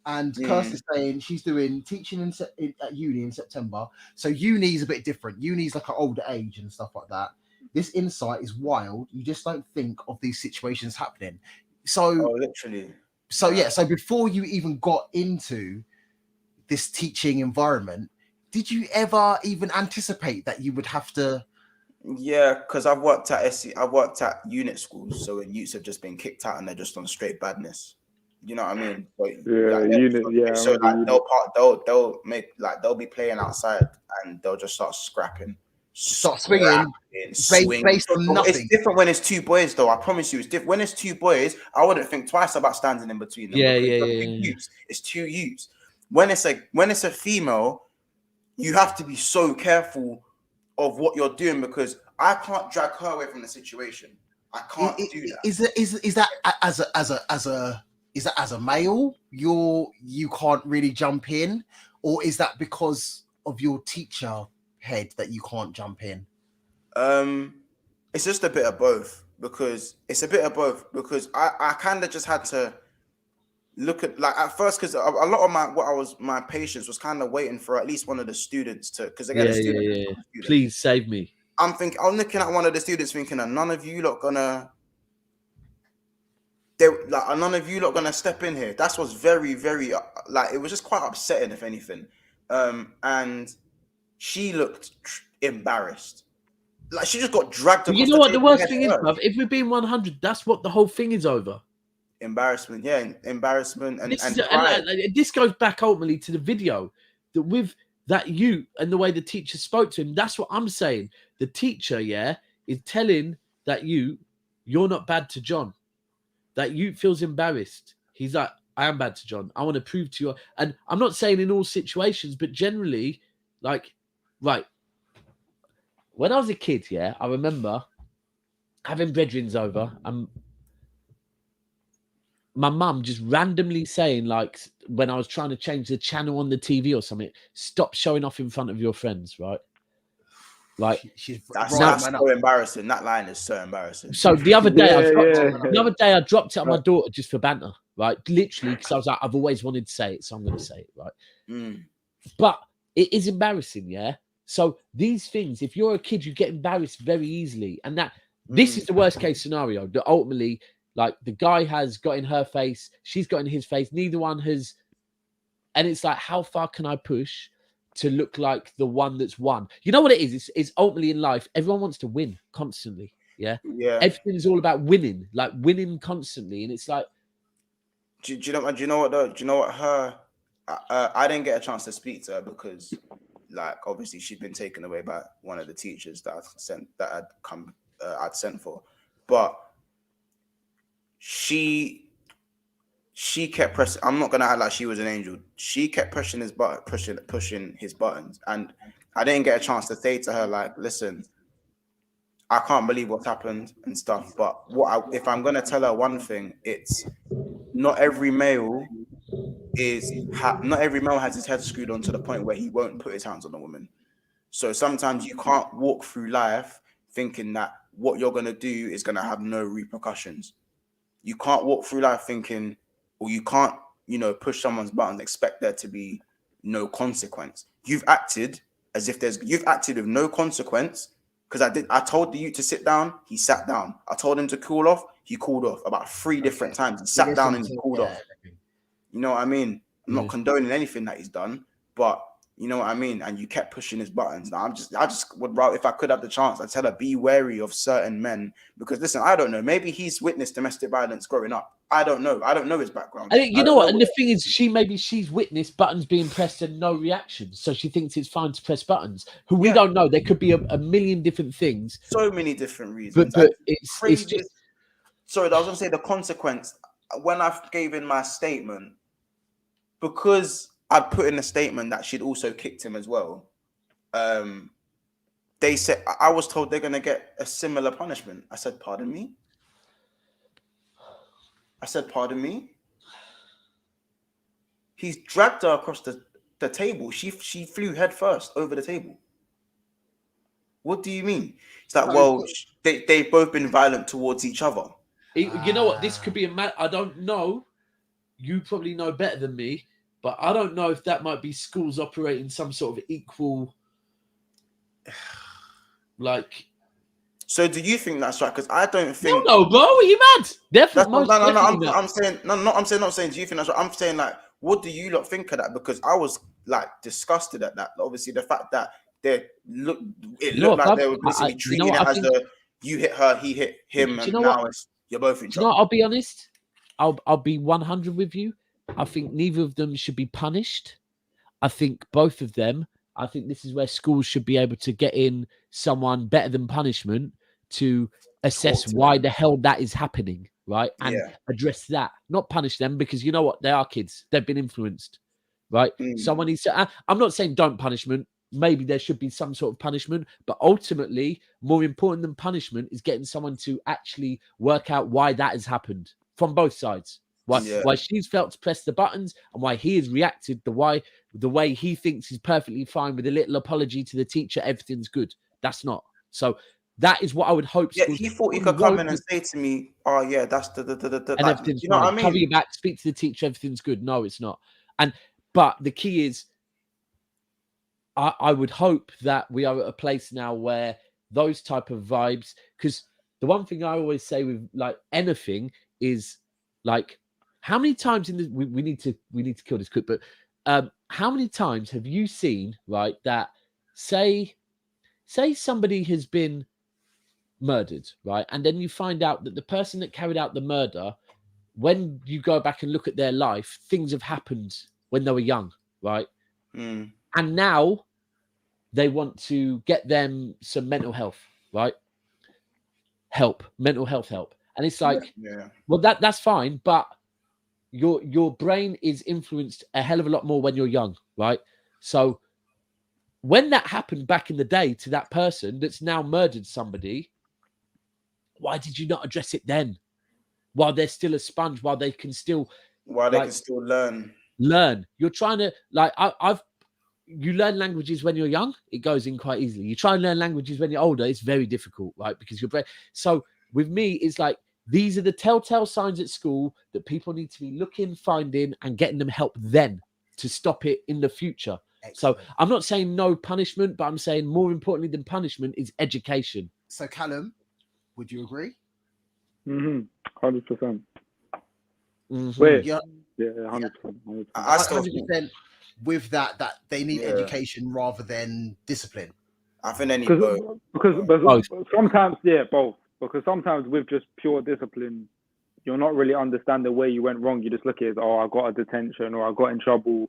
And Kirst is saying she's doing teaching at uni in September. So uni is a bit different. Uni is like an older age and stuff like that. This insight is wild. You just don't think of these situations happening. So literally. So before you even got into this teaching environment, did you ever even anticipate that you would have to? Yeah, because I've worked at unit schools, so when youths have just been kicked out and they're just on straight badness. You know what I mean? So, unit. Yeah, so like they'll be playing outside and they'll just start scrapping, Start swinging based on nothing. It's different when it's two boys, though. I promise you, it's different when it's two boys. I wouldn't think twice about standing in between them. Yeah. Youths. It's two youths. When it's a female, you have to be so careful of what you're doing because I can't drag her away from the situation. I can't do that. Is that as a male you can't really jump in, or is that because of your teacher head that you can't jump in? It's just a bit of both because I kind of just had to look at, like, at first, because a lot of my patience was kind of waiting for at least one of the students to, because again, Please save me. I'm looking at one of the students thinking, are none of you lot gonna step in here? That's what's very, very it was just quite upsetting, if anything. And she looked embarrassed. Like she just got dragged. You know what the worst thing is, bruv? If we're being 100, that's what the whole thing is over. Embarrassment, yeah, embarrassment, and this goes back ultimately to the video that with that you and the way the teacher spoke to him. That's what I'm saying. The teacher, is telling that you're not bad to John. That you feels embarrassed. He's like, I am bad to John. I want to prove to you. And I'm not saying in all situations, but generally, like, right. When I was a kid, I remember having brethrens over and my mum just randomly saying, like, when I was trying to change the channel on the TV or something, stop showing off in front of your friends, right? Like, that's so embarrassing. That line is so embarrassing. So the other day, I dropped it on my daughter just for banter, right? Literally, because I was like, I've always wanted to say it, so I'm going to say it, right? But it is embarrassing, So these things, if you're a kid, you get embarrassed very easily, and this is the worst case scenario. That ultimately, like, the guy has got in her face, she's got in his face, neither one has, and it's like, how far can I push to look like the one that's won? You know what it is? It's ultimately in life, everyone wants to win constantly. Yeah. Everything is all about winning, like winning constantly, and it's like, do you know what though? Do you know what I didn't get a chance to speak to her because, like, obviously she'd been taken away by one of the teachers that I'd sent for, but she kept pressing. I'm not gonna act like she was an angel. She kept pushing his buttons, and I didn't get a chance to say to her, like, listen, I can't believe what's happened and stuff. But if I'm gonna tell her one thing, it's not every male has his head screwed on to the point where he won't put his hands on a woman. So sometimes you can't walk through life thinking that what you're gonna do is gonna have no repercussions. You can't walk through life thinking, or you can't, push someone's buttons, expect there to be no consequence. You've acted with no consequence, because I told the youth to sit down, he sat down. I told him to cool off, he cooled off about 3 different times. He sat down and he cooled off. You know what I mean? I'm not condoning anything that he's done, but you know what I mean? And you kept pushing his buttons. Now I just would rather, if I could have the chance, I'd tell her, be wary of certain men, because listen, I don't know. Maybe he's witnessed domestic violence growing up. I don't know. I don't know his background. You know what? And the thing is, she's witnessed buttons being pressed and no reaction, so she thinks it's fine to press buttons. We don't know. There could be a million different things. So many different reasons. But it's just. Sorry, I was going to say the consequence when I gave in my statement, because I'd put in a statement that she'd also kicked him as well. They said, I was told they're going to get a similar punishment. I said, pardon me? He's dragged her across the table. She flew head first over the table. What do you mean? It's like, well, they've both been violent towards each other. You know what? This could be I don't know. You probably know better than me. But I don't know if that might be schools operating some sort of equal, like. So do you think that's right? Because I don't think. No, bro, are you mad? Definitely. I'm saying. Do you think that's right? I'm saying, like, What do you lot think of that? Because I was like disgusted at that. Obviously, the fact that it looked like they were basically treating it as you hit her, he hit him, and now you're both in trouble. I'll be honest. I'll be 100 with you. I think neither of them should be punished. I think both of them. I think this is where schools should be able to get in someone better than punishment to assess why the hell that is happening, right? And address that, not punish them, because you know what? They are kids. They've been influenced, right? Someone needs to. I'm not saying don't punishment. Maybe there should be some sort of punishment, but ultimately, more important than punishment is getting someone to actually work out why that has happened from both sides. Why she's felt to press the buttons and why he has reacted the way he thinks is perfectly fine with a little apology to the teacher, everything's good. That's not. So that is what I would hope. Yeah, he thought he could come in and say to me, "Oh yeah, that's the and everything's, you know what I mean? Cover your back, speak to the teacher, everything's good." No, it's not. But the key is, I would hope that we are at a place now where those type of vibes, because the one thing I always say with like anything is like, how many times in the we need to kill this quick, but how many times have you seen, right, that say somebody has been murdered, right, and then you find out that the person that carried out the murder, when you go back and look at their life, things have happened when they were young, right? And now they want to get them some mental health, right? Mental health help. And it's like, well, that's fine, but your brain is influenced a hell of a lot more when you're young, right? So when that happened back in the day to that person that's now murdered somebody, why did you not address it then? While they're still a sponge, while they can still learn. You're trying to you learn languages when you're young, it goes in quite easily. You try and learn languages when you're older, it's very difficult, right? Because your brain. So with me, it's like, these are the telltale signs at school that people need to be looking, finding, and getting them help then to stop it in the future. Excellent. So I'm not saying no punishment, but I'm saying more importantly than punishment is education. So Callum, would you agree? 100%. Wait, yeah, 100%. 100% with that they need education rather than discipline. I think they need both. Because sometimes, both. Because sometimes with just pure discipline, you're not really understanding where you went wrong. You just look at it as, I got a detention or I got in trouble,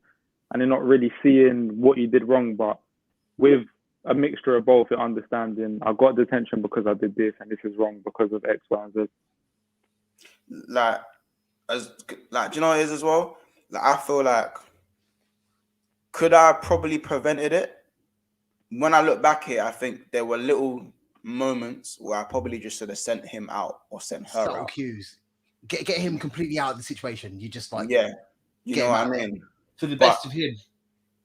and you're not really seeing what you did wrong. But with a mixture of both, you're understanding, I got detention because I did this, and this is wrong because of X, Y, and Z. Like, do you know what it is as well? Like, I feel like, could I have probably prevented it? When I look back here, I think there were little moments where I probably just should have sent him out or sent her out. Cues. Get him completely out of the situation. You just like, you know what I mean? For the best of him.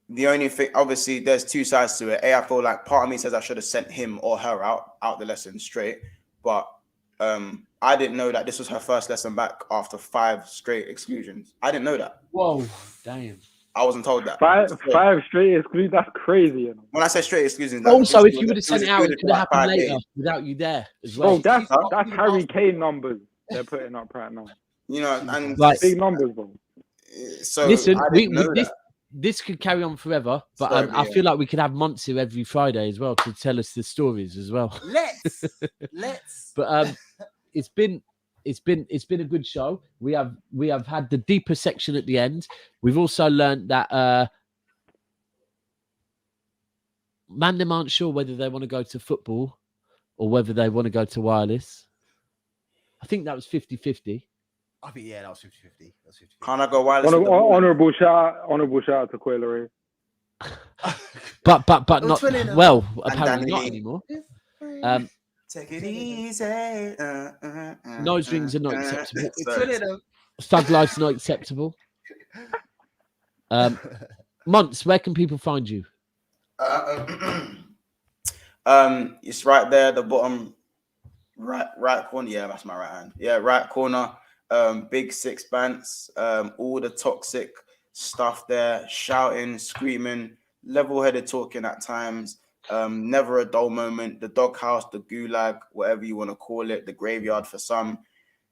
The only thing, obviously, there's two sides to it. I feel like part of me says I should have sent him or her out the lesson straight. But I didn't know that this was her first lesson back after 5 straight exclusions. I didn't know that. Whoa, damn. I wasn't told that. Five straight exclusions, that's crazy. You know? When I say straight exclusions, also, if you would have sent it out, it could have happened later without you there as well. Bro, that's Harry Kane numbers they're putting up right now. You know, and big numbers, bro. So listen, this could carry on forever, but I feel like we could have Monts here every Friday as well to tell us the stories as well. Let's. But it's been a good show. We have had the deeper section at the end. We've also learned that Mandem aren't sure whether they want to go to football or whether they want to go to wireless. I think that was 50-50. I think that was 50-50. Can't I go wireless? Honorable shout out to Quailery. but not apparently not anymore. Take it easy. Nose rings are not acceptable. Thug life's not acceptable. Monts, where can people find you? It's right there, the bottom right corner. Yeah, that's my right hand. Yeah, right corner. Big 6 bands. All the toxic stuff there. Shouting, screaming, level-headed talking at times. Never a dull moment. The doghouse, the gulag, whatever you want to call it, the graveyard for some.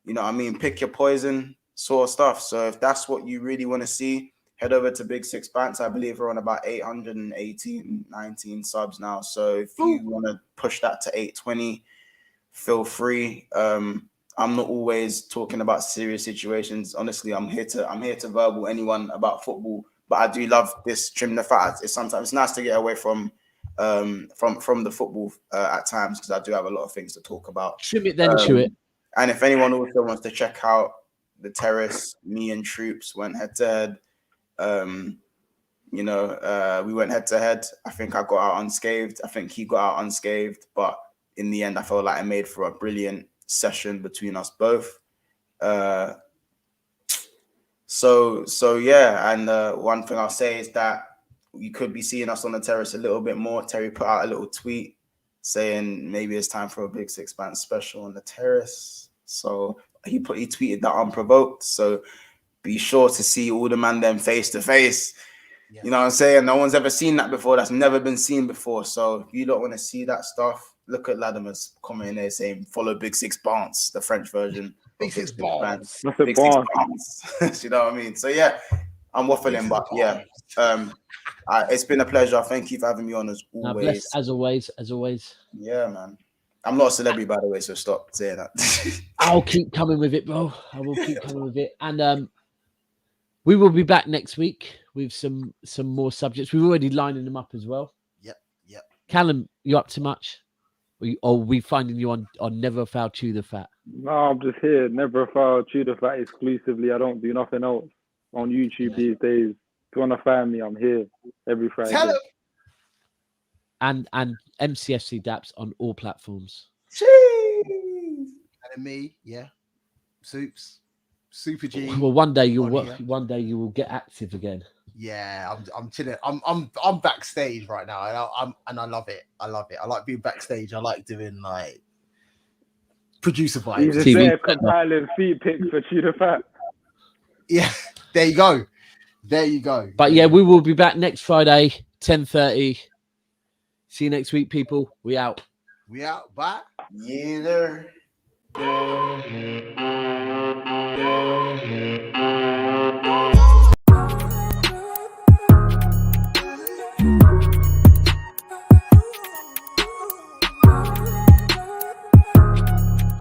You know what I mean? Pick your poison sort of stuff. So if that's what you really want to see, head over to Big Six Bants. I believe we're on about 818, 19 subs now. So if you want to push that to 820, feel free. I'm not always talking about serious situations. Honestly, I'm here to verbal anyone about football. But I do love this trim the fat. It's sometimes nice to get away from the football at times, because I do have a lot of things to talk about. Trim it, then chew it. And if anyone also wants to check out the terrace, me and Troops went head to head. We went head to head. I think I got out unscathed. I think he got out unscathed. But in the end, I felt like I made for a brilliant session between us both. So yeah. And one thing I'll say is that you could be seeing us on the terrace a little bit more. Terry put out a little tweet saying maybe it's time for a Big Six Band special on the terrace. So he tweeted that unprovoked. So be sure to see all the Mandem face to face. You know what I'm saying? No one's ever seen that before. That's never been seen before. So if you don't want to see that stuff, look at Latimer's comment there saying follow Big Six Bants, the French version. Big Six Bants. Big Six Bants. You know what I mean? So yeah, I'm waffling, but yeah. It's been a pleasure. Thank you for having me on as always. Bless, as always. Yeah, man. I'm not a celebrity, by the way, so stop saying that. I'll keep coming with it, bro. I will keep coming with it. And we will be back next week with some more subjects. We're already lining them up as well. Yep. Callum, you up to much? Or are we finding you on Never Foul Chew the Fat? No, I'm just here. Never Foul Chew the Fat exclusively. I don't do nothing else on YouTube these days. If you want to find me, I'm here every Friday. Tell him. And MCFC Daps on all platforms. And me, yeah. Soups, Super G. Well, one day you will get active again. Yeah, I'm chilling. I'm backstage right now, and I love it. I like being backstage. I like doing like producer vibes. He's just there compiling feet pics for Chew the Fat. Yeah, there you go. But yeah, we will be back next Friday, 10:30. See you next week, people. We out. Bye. Yeah.